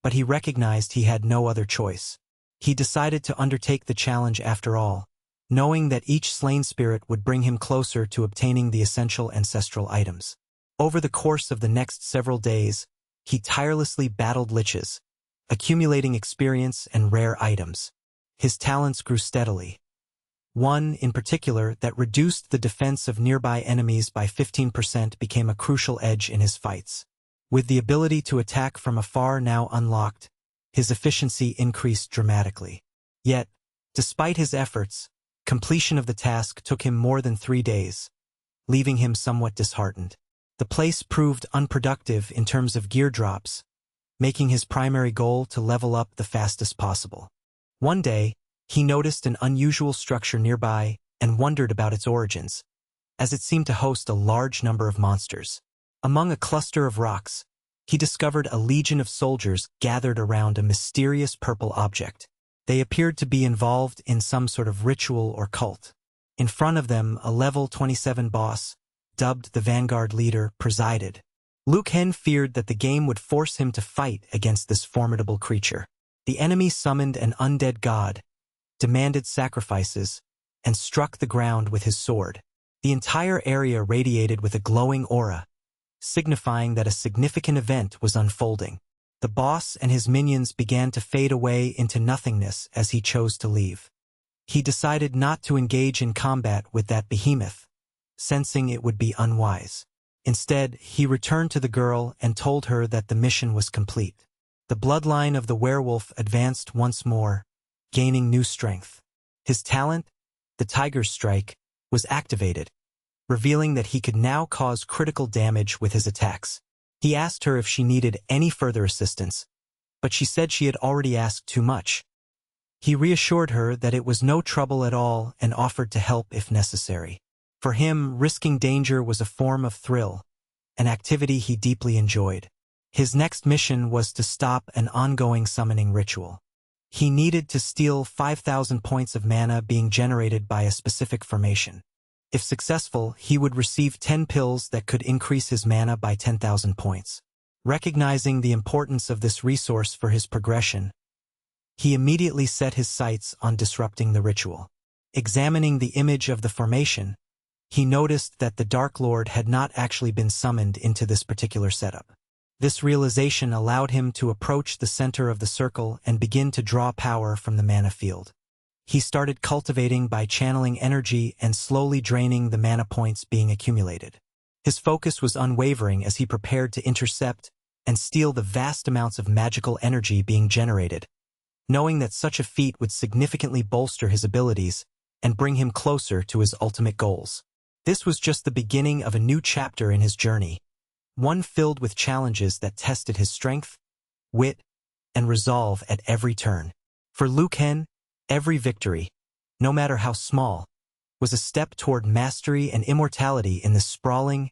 but he recognized he had no other choice. He decided to undertake the challenge after all, knowing that each slain spirit would bring him closer to obtaining the essential ancestral items. Over the course of the next several days, he tirelessly battled liches, accumulating experience and rare items. His talents grew steadily. One, in particular, that reduced the defense of nearby enemies by 15% became a crucial edge in his fights. With the ability to attack from afar now unlocked, his efficiency increased dramatically. Yet, despite his efforts, completion of the task took him more than 3 days, leaving him somewhat disheartened. The place proved unproductive in terms of gear drops, making his primary goal to level up the fastest possible. One day, he noticed an unusual structure nearby and wondered about its origins, as it seemed to host a large number of monsters. Among a cluster of rocks, he discovered a legion of soldiers gathered around a mysterious purple object. They appeared to be involved in some sort of ritual or cult. In front of them, a level 27 boss, dubbed the Vanguard leader, presided. Liu Ken feared that the game would force him to fight against this formidable creature. The enemy summoned an undead god, demanded sacrifices, and struck the ground with his sword. The entire area radiated with a glowing aura, signifying that a significant event was unfolding. The boss and his minions began to fade away into nothingness as he chose to leave. He decided not to engage in combat with that behemoth, sensing it would be unwise. Instead, he returned to the girl and told her that the mission was complete. The bloodline of the werewolf advanced once more, gaining new strength. His talent, the Tiger's Strike, was activated, revealing that he could now cause critical damage with his attacks. He asked her if she needed any further assistance, but she said she had already asked too much. He reassured her that it was no trouble at all and offered to help if necessary. For him, risking danger was a form of thrill, an activity he deeply enjoyed. His next mission was to stop an ongoing summoning ritual. He needed to steal 5,000 points of mana being generated by a specific formation. If successful, he would receive 10 pills that could increase his mana by 10,000 points. Recognizing the importance of this resource for his progression, he immediately set his sights on disrupting the ritual. Examining the image of the formation, he noticed that the Dark Lord had not actually been summoned into this particular setup. This realization allowed him to approach the center of the circle and begin to draw power from the mana field. He started cultivating by channeling energy and slowly draining the mana points being accumulated. His focus was unwavering as he prepared to intercept and steal the vast amounts of magical energy being generated, knowing that such a feat would significantly bolster his abilities and bring him closer to his ultimate goals. This was just the beginning of a new chapter in his journey, one filled with challenges that tested his strength, wit, and resolve at every turn. For Liu Ken, every victory, no matter how small, was a step toward mastery and immortality in the sprawling,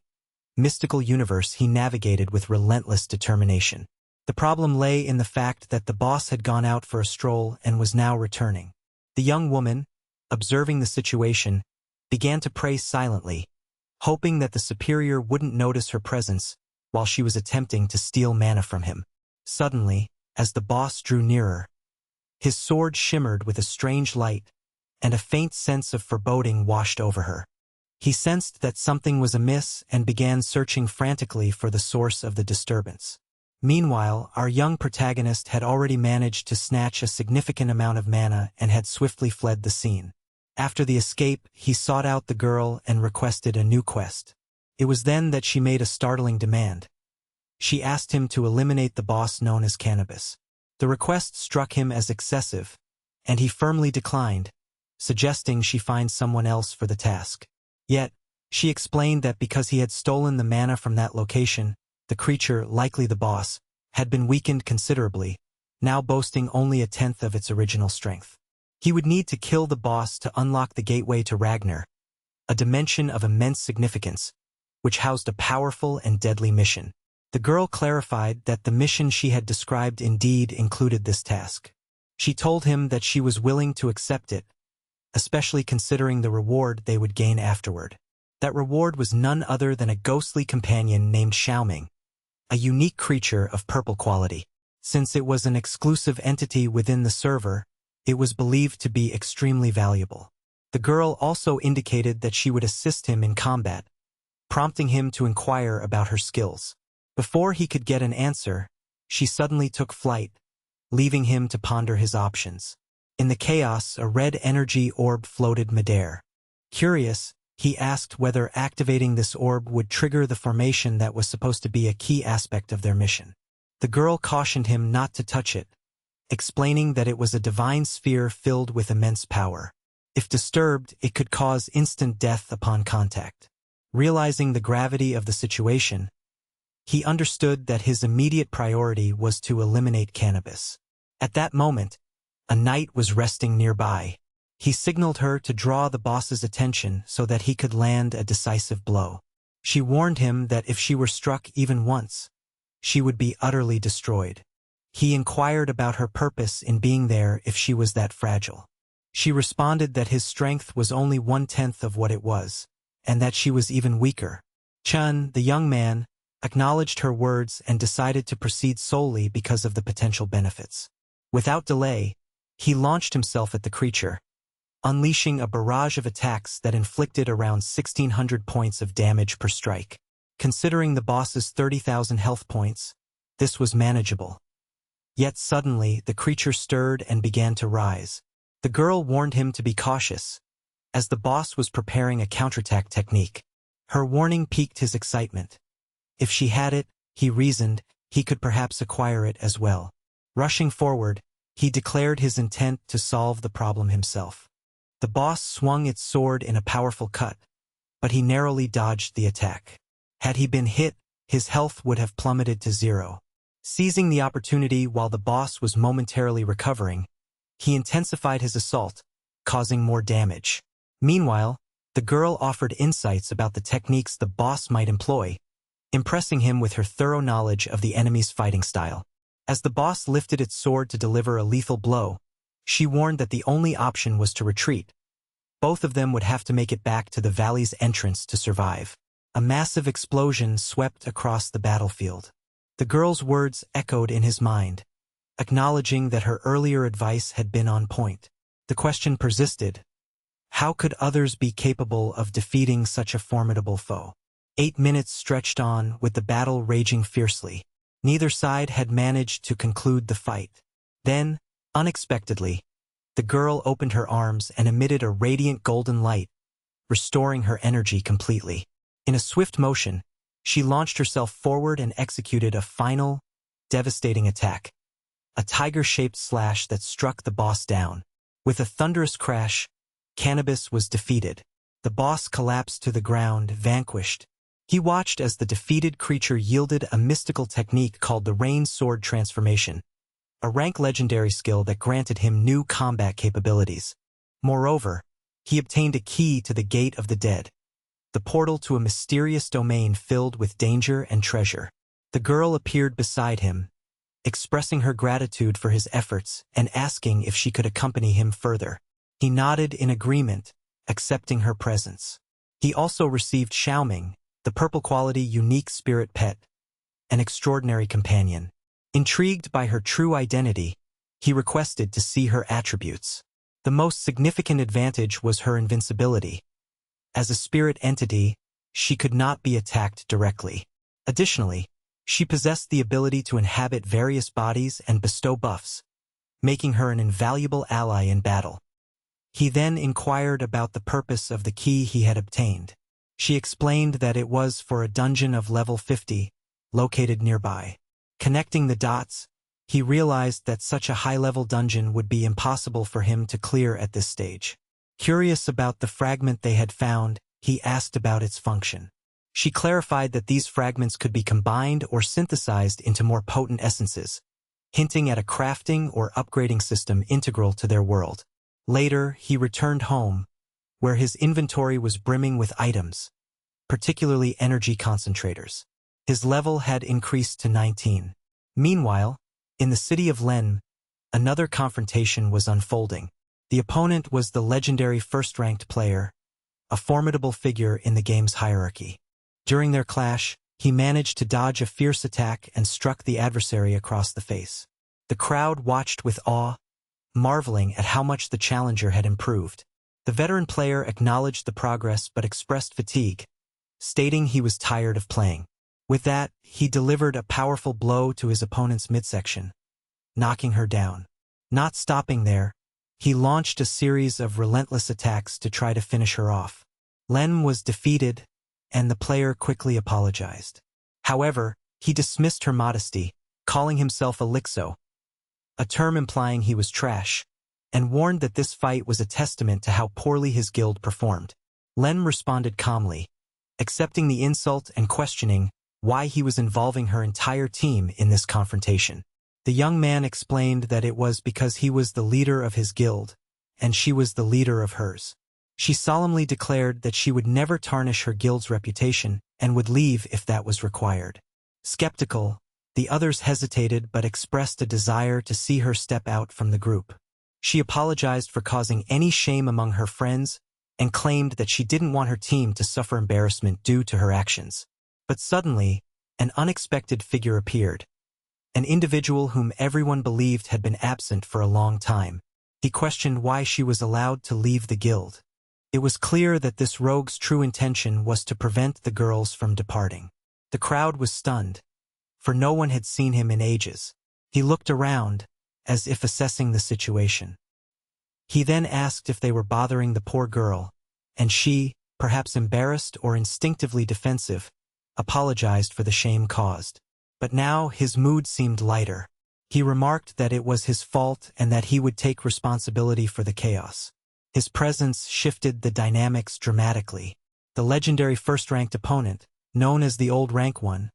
mystical universe he navigated with relentless determination. The problem lay in the fact that the boss had gone out for a stroll and was now returning. The young woman, observing the situation, began to pray silently, hoping that the superior wouldn't notice her presence while she was attempting to steal mana from him. Suddenly, as the boss drew nearer, his sword shimmered with a strange light, and a faint sense of foreboding washed over her. He sensed that something was amiss and began searching frantically for the source of the disturbance. Meanwhile, our young protagonist had already managed to snatch a significant amount of mana and had swiftly fled the scene. After the escape, he sought out the girl and requested a new quest. It was then that she made a startling demand. She asked him to eliminate the boss known as Cannabis. The request struck him as excessive, and he firmly declined, suggesting she find someone else for the task. Yet, she explained that because he had stolen the mana from that location, the creature, likely the boss, had been weakened considerably, now boasting only a tenth of its original strength. He would need to kill the boss to unlock the gateway to Ragnar, a dimension of immense significance, which housed a powerful and deadly mission. The girl clarified that the mission she had described indeed included this task. She told him that she was willing to accept it, especially considering the reward they would gain afterward. That reward was none other than a ghostly companion named Xiaoming, a unique creature of purple quality. Since it was an exclusive entity within the server, it was believed to be extremely valuable. The girl also indicated that she would assist him in combat, prompting him to inquire about her skills. Before he could get an answer, she suddenly took flight, leaving him to ponder his options. In the chaos, a red energy orb floated midair. Curious, he asked whether activating this orb would trigger the formation that was supposed to be a key aspect of their mission. The girl cautioned him not to touch it, explaining that it was a divine sphere filled with immense power. If disturbed, it could cause instant death upon contact. Realizing the gravity of the situation, he understood that his immediate priority was to eliminate Cannabis. At that moment, a knight was resting nearby. He signaled her to draw the boss's attention so that he could land a decisive blow. She warned him that if she were struck even once, she would be utterly destroyed. He inquired about her purpose in being there if she was that fragile. She responded that his strength was only 1/10 of what it was, and that she was even weaker. Chun, the young man, acknowledged her words and decided to proceed solely because of the potential benefits. Without delay, he launched himself at the creature, unleashing a barrage of attacks that inflicted around 1,600 points of damage per strike. Considering the boss's 30,000 health points, this was manageable. Yet suddenly, the creature stirred and began to rise. The girl warned him to be cautious, as the boss was preparing a counterattack technique. Her warning piqued his excitement. If she had it, he reasoned, he could perhaps acquire it as well. Rushing forward, he declared his intent to solve the problem himself. The boss swung its sword in a powerful cut, but he narrowly dodged the attack. Had he been hit, his health would have plummeted to 0. Seizing the opportunity while the boss was momentarily recovering, he intensified his assault, causing more damage. Meanwhile, the girl offered insights about the techniques the boss might employ, impressing him with her thorough knowledge of the enemy's fighting style. As the boss lifted its sword to deliver a lethal blow, she warned that the only option was to retreat. Both of them would have to make it back to the valley's entrance to survive. A massive explosion swept across the battlefield. The girl's words echoed in his mind, acknowledging that her earlier advice had been on point. The question persisted: how could others be capable of defeating such a formidable foe? 8 minutes stretched on, with the battle raging fiercely. Neither side had managed to conclude the fight. Then, unexpectedly, the girl opened her arms and emitted a radiant golden light, restoring her energy completely. In a swift motion, she launched herself forward and executed a final, devastating attack. A tiger-shaped slash that struck the boss down. With a thunderous crash, Cannabis was defeated. The boss collapsed to the ground, vanquished. He watched as the defeated creature yielded a mystical technique called the Rain Sword Transformation, a rank legendary skill that granted him new combat capabilities. Moreover, he obtained a key to the Gate of the Dead, the portal to a mysterious domain filled with danger and treasure. The girl appeared beside him, expressing her gratitude for his efforts and asking if she could accompany him further. He nodded in agreement, accepting her presence. He also received Xiaoming, the purple-quality unique spirit pet, an extraordinary companion. Intrigued by her true identity, he requested to see her attributes. The most significant advantage was her invincibility. As a spirit entity, she could not be attacked directly. Additionally, she possessed the ability to inhabit various bodies and bestow buffs, making her an invaluable ally in battle. He then inquired about the purpose of the key he had obtained. She explained that it was for a dungeon of level 50, located nearby. Connecting the dots, he realized that such a high-level dungeon would be impossible for him to clear at this stage. Curious about the fragment they had found, he asked about its function. She clarified that these fragments could be combined or synthesized into more potent essences, hinting at a crafting or upgrading system integral to their world. Later, he returned home, where his inventory was brimming with items, particularly energy concentrators. His level had increased to 19. Meanwhile, in the city of Len, another confrontation was unfolding. The opponent was the legendary first-ranked player, a formidable figure in the game's hierarchy. During their clash, he managed to dodge a fierce attack and struck the adversary across the face. The crowd watched with awe, marveling at how much the challenger had improved. The veteran player acknowledged the progress but expressed fatigue, stating he was tired of playing. With that, he delivered a powerful blow to his opponent's midsection, knocking her down. Not stopping there, he launched a series of relentless attacks to try to finish her off. Len was defeated, and the player quickly apologized. However, he dismissed her modesty, calling himself a Lixo, a term implying he was trash, and warned that this fight was a testament to how poorly his guild performed. Len responded calmly, accepting the insult and questioning why he was involving her entire team in this confrontation. The young man explained that it was because he was the leader of his guild, and she was the leader of hers. She solemnly declared that she would never tarnish her guild's reputation and would leave if that was required. Skeptical, the others hesitated but expressed a desire to see her step out from the group. She apologized for causing any shame among her friends and claimed that she didn't want her team to suffer embarrassment due to her actions. But suddenly, an unexpected figure appeared, an individual whom everyone believed had been absent for a long time. He questioned why she was allowed to leave the guild. It was clear that this rogue's true intention was to prevent the girls from departing. The crowd was stunned, for no one had seen him in ages. He looked around, as if assessing the situation. He then asked if they were bothering the poor girl, and she, perhaps embarrassed or instinctively defensive, apologized for the shame caused. But now his mood seemed lighter. He remarked that it was his fault and that he would take responsibility for the chaos. His presence shifted the dynamics dramatically. The legendary first-ranked opponent, known as the Old Rank One,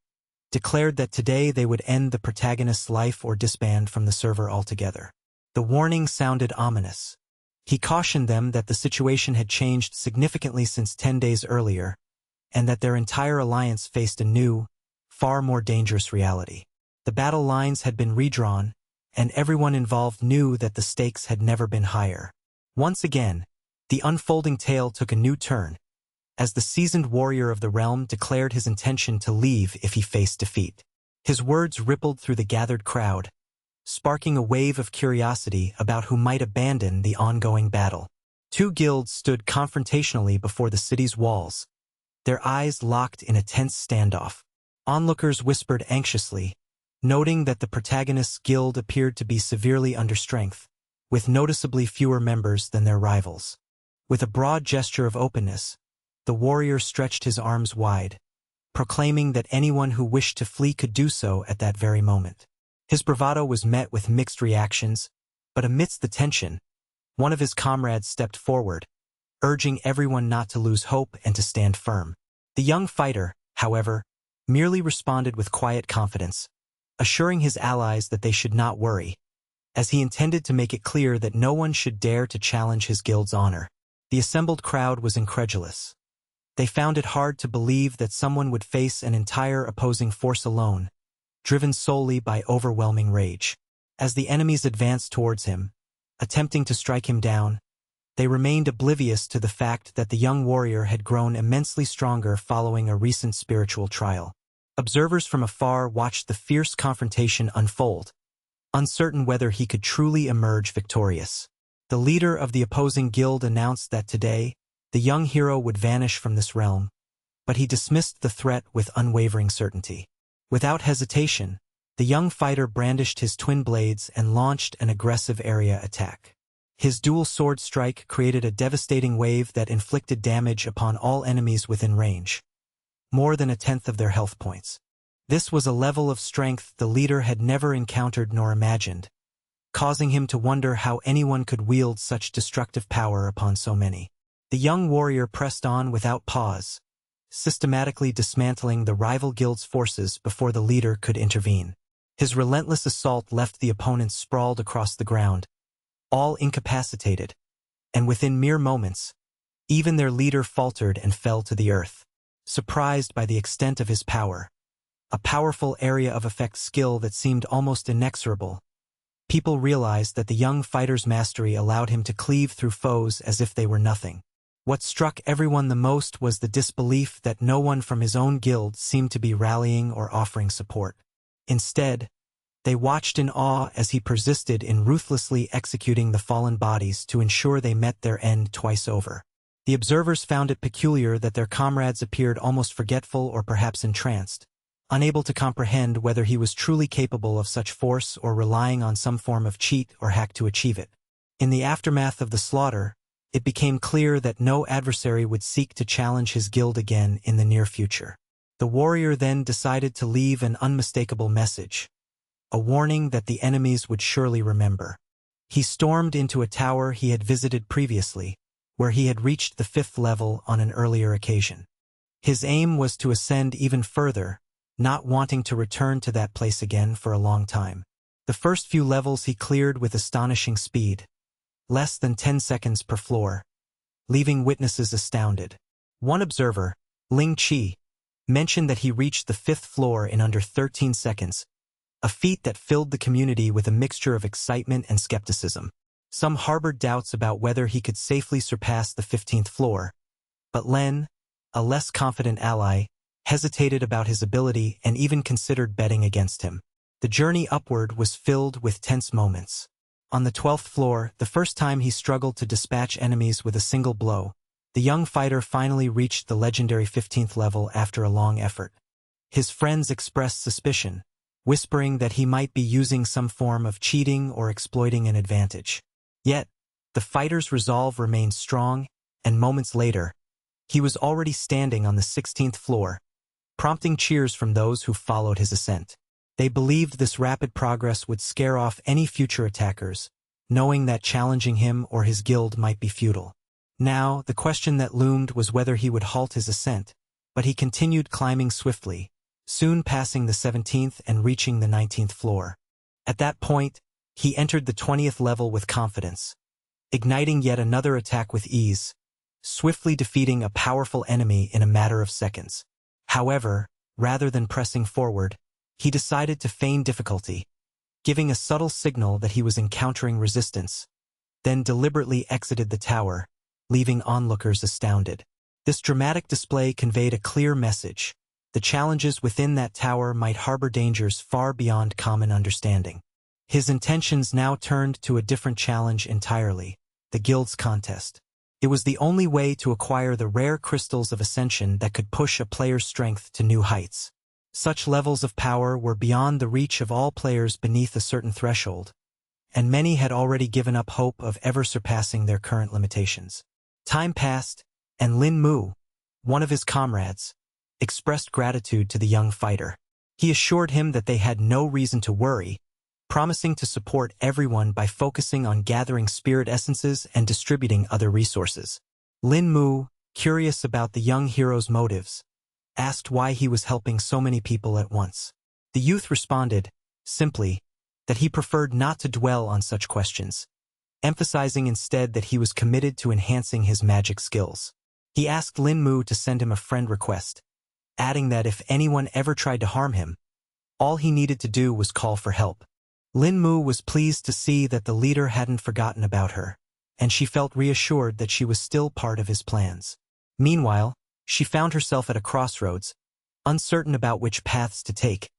declared that today they would end the protagonist's life or disband from the server altogether. The warning sounded ominous. He cautioned them that the situation had changed significantly since 10 days earlier, and that their entire alliance faced a new, far more dangerous reality. The battle lines had been redrawn, and everyone involved knew that the stakes had never been higher. Once again, the unfolding tale took a new turn, as the seasoned warrior of the realm declared his intention to leave if he faced defeat. His words rippled through the gathered crowd, sparking a wave of curiosity about who might abandon the ongoing battle. Two guilds stood confrontationally before the city's walls, their eyes locked in a tense standoff. Onlookers whispered anxiously, noting that the protagonist's guild appeared to be severely understrength, with noticeably fewer members than their rivals. With a broad gesture of openness, the warrior stretched his arms wide, proclaiming that anyone who wished to flee could do so at that very moment. His bravado was met with mixed reactions, but amidst the tension, one of his comrades stepped forward, urging everyone not to lose hope and to stand firm. The young fighter, however, merely responded with quiet confidence, assuring his allies that they should not worry, as he intended to make it clear that no one should dare to challenge his guild's honor. The assembled crowd was incredulous. They found it hard to believe that someone would face an entire opposing force alone, driven solely by overwhelming rage. As the enemies advanced towards him, attempting to strike him down, they remained oblivious to the fact that the young warrior had grown immensely stronger following a recent spiritual trial. Observers from afar watched the fierce confrontation unfold, uncertain whether he could truly emerge victorious. The leader of the opposing guild announced that today, the young hero would vanish from this realm, but he dismissed the threat with unwavering certainty. Without hesitation, the young fighter brandished his twin blades and launched an aggressive area attack. His dual sword strike created a devastating wave that inflicted damage upon all enemies within range, more than a tenth of their health points. This was a level of strength the leader had never encountered nor imagined, causing him to wonder how anyone could wield such destructive power upon so many. The young warrior pressed on without pause, systematically dismantling the rival guild's forces before the leader could intervene. His relentless assault left the opponents sprawled across the ground, all incapacitated, and within mere moments, even their leader faltered and fell to the earth. Surprised by the extent of his power, a powerful area of effect skill that seemed almost inexorable, people realized that the young fighter's mastery allowed him to cleave through foes as if they were nothing. What struck everyone the most was the disbelief that no one from his own guild seemed to be rallying or offering support. Instead, they watched in awe as he persisted in ruthlessly executing the fallen bodies to ensure they met their end twice over. The observers found it peculiar that their comrades appeared almost forgetful or perhaps entranced, unable to comprehend whether he was truly capable of such force or relying on some form of cheat or hack to achieve it. In the aftermath of the slaughter, it became clear that no adversary would seek to challenge his guild again in the near future. The warrior then decided to leave an unmistakable message, a warning that the enemies would surely remember. He stormed into a tower he had visited previously, where he had reached the 5th level on an earlier occasion. His aim was to ascend even further, not wanting to return to that place again for a long time. The first few levels he cleared with astonishing speed, less than 10 seconds per floor, leaving witnesses astounded. One observer, Ling Chi, mentioned that he reached the 5th floor in under 13 seconds, a feat that filled the community with a mixture of excitement and skepticism. Some harbored doubts about whether he could safely surpass the 15th floor, but Len, a less confident ally, hesitated about his ability and even considered betting against him. The journey upward was filled with tense moments. On the 12th floor, the first time he struggled to dispatch enemies with a single blow, the young fighter finally reached the legendary 15th level after a long effort. His friends expressed suspicion, whispering that he might be using some form of cheating or exploiting an advantage. Yet, the fighter's resolve remained strong, and moments later, he was already standing on the 16th floor, prompting cheers from those who followed his ascent. They believed this rapid progress would scare off any future attackers, knowing that challenging him or his guild might be futile. Now, the question that loomed was whether he would halt his ascent, but he continued climbing swiftly, soon passing the 17th and reaching the 19th floor. At that point, he entered the 20th level with confidence, igniting yet another attack with ease, swiftly defeating a powerful enemy in a matter of seconds. However, rather than pressing forward, he decided to feign difficulty, giving a subtle signal that he was encountering resistance, then deliberately exited the tower, leaving onlookers astounded. This dramatic display conveyed a clear message. The challenges within that tower might harbor dangers far beyond common understanding. His intentions now turned to a different challenge entirely, the guild's contest. It was the only way to acquire the rare crystals of ascension that could push a player's strength to new heights. Such levels of power were beyond the reach of all players beneath a certain threshold, and many had already given up hope of ever surpassing their current limitations. Time passed, and Lin Mu, one of his comrades, expressed gratitude to the young fighter. He assured him that they had no reason to worry, promising to support everyone by focusing on gathering spirit essences and distributing other resources. Lin Mu, curious about the young hero's motives, asked why he was helping so many people at once. The youth responded, simply, that he preferred not to dwell on such questions, emphasizing instead that he was committed to enhancing his magic skills. He asked Lin Mu to send him a friend request, adding that if anyone ever tried to harm him, all he needed to do was call for help. Lin Mu was pleased to see that the leader hadn't forgotten about her, and she felt reassured that she was still part of his plans. Meanwhile, she found herself at a crossroads, uncertain about which paths to take,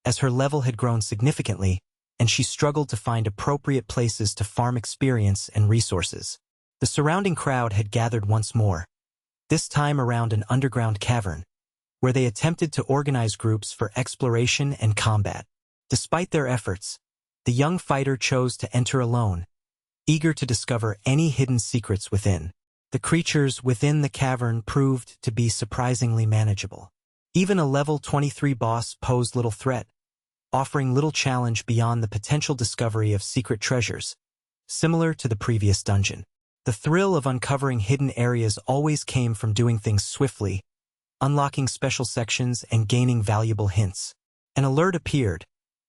as her level had grown significantly, and she struggled to find appropriate places to farm experience and resources. The surrounding crowd had gathered once more, this time around an underground cavern, where they attempted to organize groups for exploration and combat. Despite their efforts, the young fighter chose to enter alone, eager to discover any hidden secrets within. The creatures within the cavern proved to be surprisingly manageable. Even a level 23 boss posed little threat, offering little challenge beyond the potential discovery of secret treasures, similar to the previous dungeon. The thrill of uncovering hidden areas always came from doing things swiftly, unlocking special sections and gaining valuable hints. An alert appeared,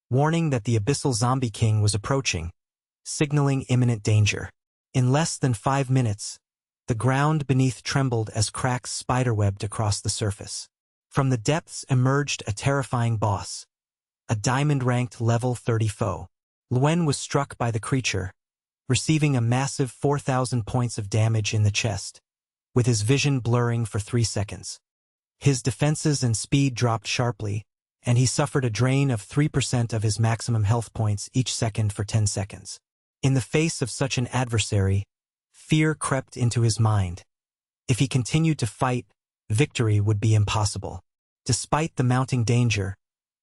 warning that the Abyssal Zombie King was approaching, signaling imminent danger. In less than 5 minutes, the ground beneath trembled as cracks spiderwebbed across the surface. From the depths emerged a terrifying boss, a diamond-ranked level 30 foe. Luen was struck by the creature, receiving a massive 4,000 points of damage in the chest, with his vision blurring for 3 seconds. His defenses and speed dropped sharply, and he suffered a drain of 3% of his maximum health points each second for 10 seconds. In the face of such an adversary, fear crept into his mind. If he continued to fight, victory would be impossible. Despite the mounting danger,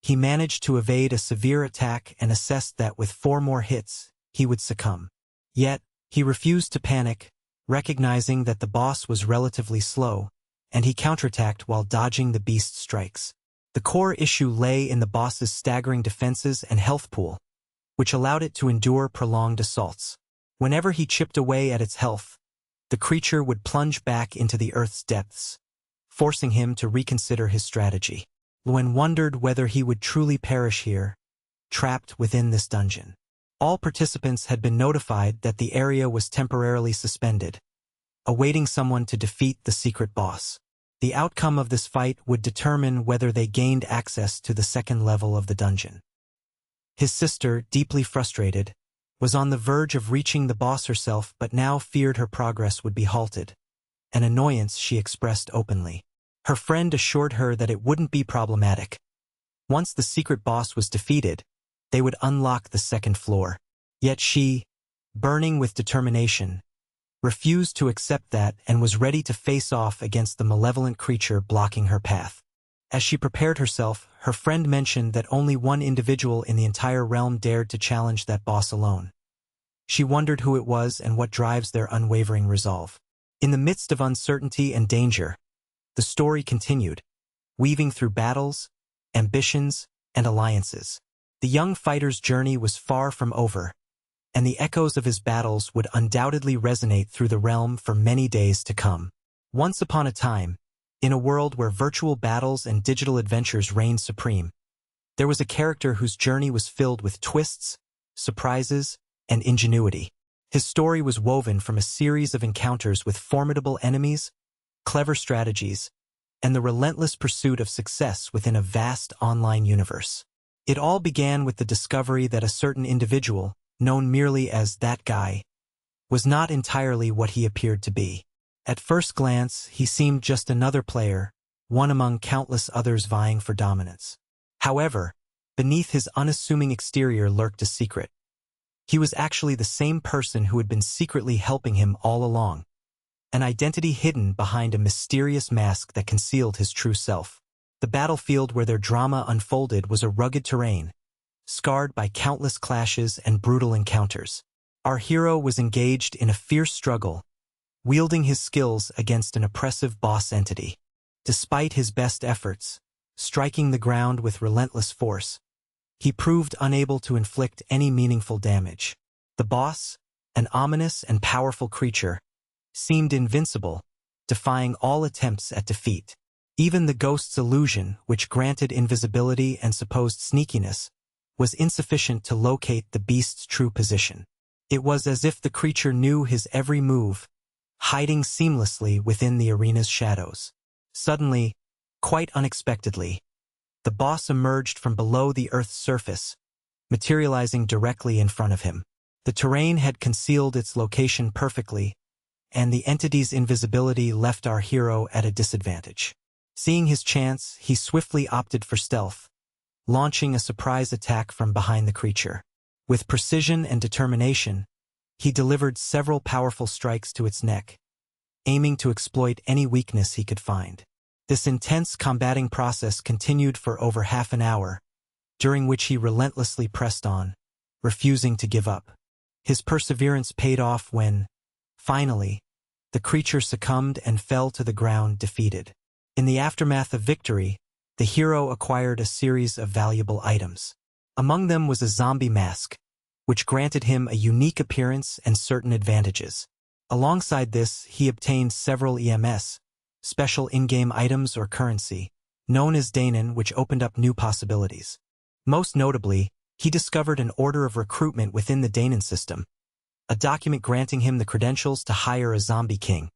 he managed to evade a severe attack and assessed that with 4 more hits, he would succumb. Yet, he refused to panic, recognizing that the boss was relatively slow, and he counterattacked while dodging the beast's strikes. The core issue lay in the boss's staggering defenses and health pool, which allowed it to endure prolonged assaults. Whenever he chipped away at its health, the creature would plunge back into the earth's depths, forcing him to reconsider his strategy. Luen wondered whether he would truly perish here, trapped within this dungeon. All participants had been notified that the area was temporarily suspended, awaiting someone to defeat the secret boss. The outcome of this fight would determine whether they gained access to the second level of the dungeon. His sister, deeply frustrated, was on the verge of reaching the boss herself but now feared her progress would be halted, an annoyance she expressed openly. Her friend assured her that it wouldn't be problematic. Once the secret boss was defeated, they would unlock the second floor. Yet she, burning with determination, refused to accept that and was ready to face off against the malevolent creature blocking her path. As she prepared herself, her friend mentioned that only one individual in the entire realm dared to challenge that boss alone. She wondered who it was and what drives their unwavering resolve. In the midst of uncertainty and danger, the story continued, weaving through battles, ambitions, and alliances. The young fighter's journey was far from over, and the echoes of his battles would undoubtedly resonate through the realm for many days to come. Once upon a time, in a world where virtual battles and digital adventures reigned supreme, there was a character whose journey was filled with twists, surprises, and ingenuity. His story was woven from a series of encounters with formidable enemies, clever strategies, and the relentless pursuit of success within a vast online universe. It all began with the discovery that a certain individual, known merely as that guy, was not entirely what he appeared to be. At first glance, he seemed just another player, one among countless others vying for dominance. However, beneath his unassuming exterior lurked a secret. He was actually the same person who had been secretly helping him all along, an identity hidden behind a mysterious mask that concealed his true self. The battlefield where their drama unfolded was a rugged terrain, scarred by countless clashes and brutal encounters. Our hero was engaged in a fierce struggle, wielding his skills against an oppressive boss entity. Despite his best efforts, striking the ground with relentless force, he proved unable to inflict any meaningful damage. The boss, an ominous and powerful creature, seemed invincible, defying all attempts at defeat. Even the ghost's illusion, which granted invisibility and supposed sneakiness, was insufficient to locate the beast's true position. It was as if the creature knew his every move, hiding seamlessly within the arena's shadows. Suddenly, quite unexpectedly, the boss emerged from below the Earth's surface, materializing directly in front of him. The terrain had concealed its location perfectly, and the entity's invisibility left our hero at a disadvantage. Seeing his chance, he swiftly opted for stealth, launching a surprise attack from behind the creature. With precision and determination, he delivered several powerful strikes to its neck, aiming to exploit any weakness he could find. This intense combating process continued for over half an hour, during which he relentlessly pressed on, refusing to give up. His perseverance paid off when, finally, the creature succumbed and fell to the ground defeated. In the aftermath of victory, the hero acquired a series of valuable items. Among them was a zombie mask, which granted him a unique appearance and certain advantages. Alongside this, he obtained several EMS, special in-game items or currency, known as dainen, which opened up new possibilities. Most notably, he discovered an order of recruitment within the dainen system, a document granting him the credentials to hire a zombie king,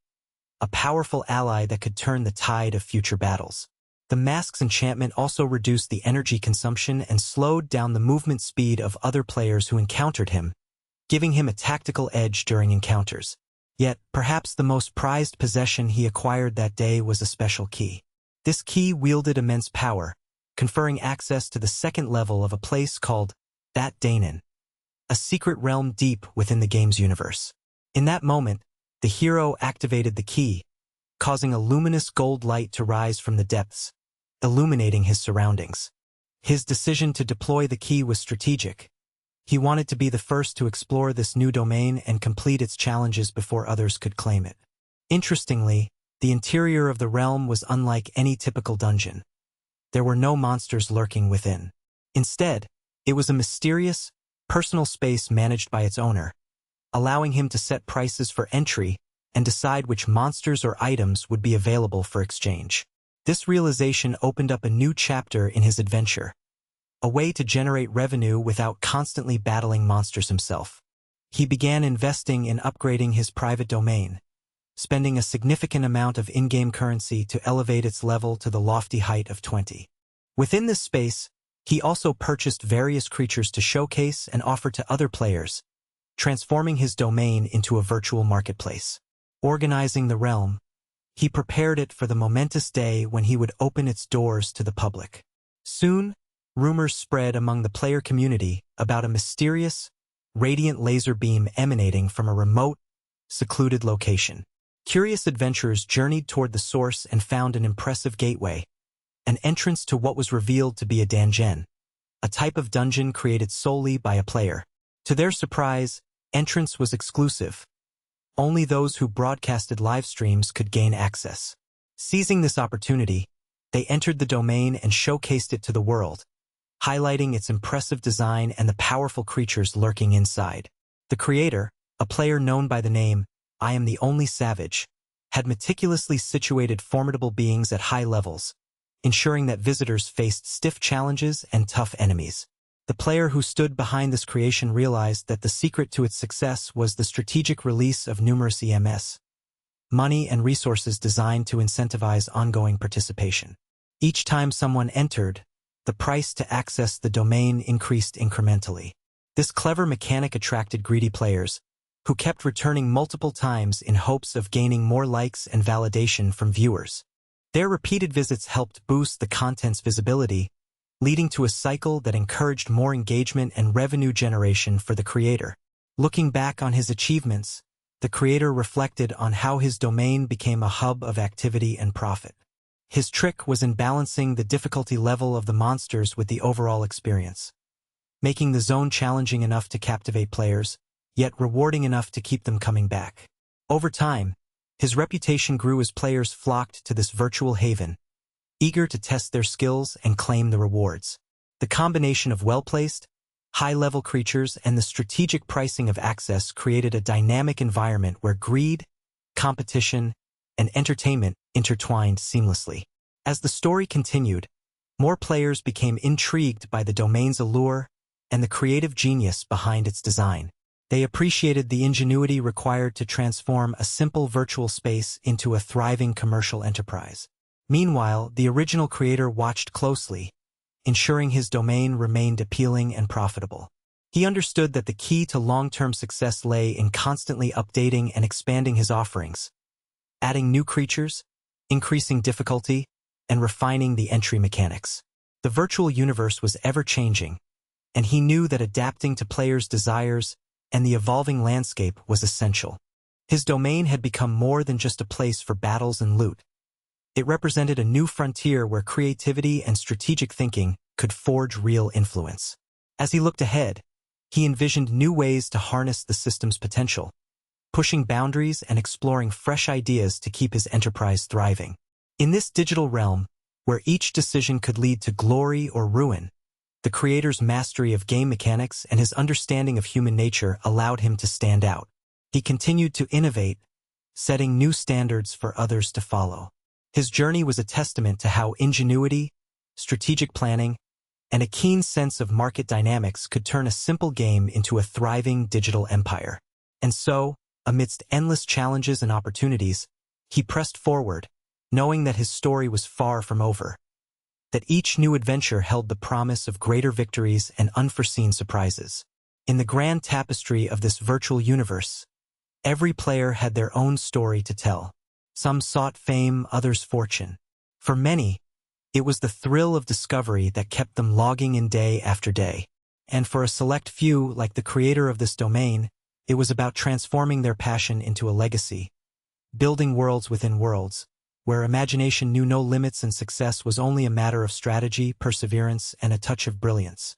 a powerful ally that could turn the tide of future battles. The mask's enchantment also reduced the energy consumption and slowed down the movement speed of other players who encountered him, giving him a tactical edge during encounters. Yet, perhaps the most prized possession he acquired that day was a special key. This key wielded immense power, conferring access to the second level of a place called that dainen, a secret realm deep within the game's universe. In that moment, the hero activated the key, causing a luminous gold light to rise from the depths, illuminating his surroundings. His decision to deploy the key was strategic. He wanted to be the first to explore this new domain and complete its challenges before others could claim it. Interestingly, the interior of the realm was unlike any typical dungeon. There were no monsters lurking within. Instead, it was a mysterious, personal space managed by its owner, allowing him to set prices for entry and decide which monsters or items would be available for exchange. This realization opened up a new chapter in his adventure, a way to generate revenue without constantly battling monsters himself. He began investing in upgrading his private domain, spending a significant amount of in-game currency to elevate its level to the lofty height of 20. Within this space, he also purchased various creatures to showcase and offer to other players, transforming his domain into a virtual marketplace. Organizing the realm, he prepared it for the momentous day when he would open its doors to the public. Soon, rumors spread among the player community about a mysterious, radiant laser beam emanating from a remote, secluded location. Curious adventurers journeyed toward the source and found an impressive gateway, an entrance to what was revealed to be a danjen, a type of dungeon created solely by a player. To their surprise, entrance was exclusive. Only those who broadcasted live streams could gain access. Seizing this opportunity, they entered the domain and showcased it to the world, highlighting its impressive design and the powerful creatures lurking inside. The creator, a player known by the name I Am the Only Savage, had meticulously situated formidable beings at high levels, ensuring that visitors faced stiff challenges and tough enemies. The player who stood behind this creation realized that the secret to its success was the strategic release of numerous EMS, money and resources designed to incentivize ongoing participation. Each time someone entered, the price to access the domain increased incrementally. This clever mechanic attracted greedy players, who kept returning multiple times in hopes of gaining more likes and validation from viewers. Their repeated visits helped boost the content's visibility, leading to a cycle that encouraged more engagement and revenue generation for the creator. Looking back on his achievements, the creator reflected on how his domain became a hub of activity and profit. His trick was in balancing the difficulty level of the monsters with the overall experience, making the zone challenging enough to captivate players, yet rewarding enough to keep them coming back. Over time, his reputation grew as players flocked to this virtual haven, eager to test their skills and claim the rewards. The combination of well-placed, high-level creatures and the strategic pricing of access created a dynamic environment where greed, competition, and entertainment intertwined seamlessly. As the story continued, more players became intrigued by the domain's allure and the creative genius behind its design. They appreciated the ingenuity required to transform a simple virtual space into a thriving commercial enterprise. Meanwhile, the original creator watched closely, ensuring his domain remained appealing and profitable. He understood that the key to long-term success lay in constantly updating and expanding his offerings, adding new creatures, increasing difficulty, and refining the entry mechanics. The virtual universe was ever-changing, and he knew that adapting to players' desires and the evolving landscape was essential. His domain had become more than just a place for battles and loot. It represented a new frontier where creativity and strategic thinking could forge real influence. As he looked ahead, he envisioned new ways to harness the system's potential, pushing boundaries and exploring fresh ideas to keep his enterprise thriving. In this digital realm, where each decision could lead to glory or ruin, the creator's mastery of game mechanics and his understanding of human nature allowed him to stand out. He continued to innovate, setting new standards for others to follow. His journey was a testament to how ingenuity, strategic planning, and a keen sense of market dynamics could turn a simple game into a thriving digital empire. And so, amidst endless challenges and opportunities, he pressed forward, knowing that his story was far from over, that each new adventure held the promise of greater victories and unforeseen surprises. In the grand tapestry of this virtual universe, every player had their own story to tell. Some sought fame, others fortune. For many, it was the thrill of discovery that kept them logging in day after day. And for a select few, like the creator of this domain, it was about transforming their passion into a legacy, building worlds within worlds, where imagination knew no limits and success was only a matter of strategy, perseverance, and a touch of brilliance.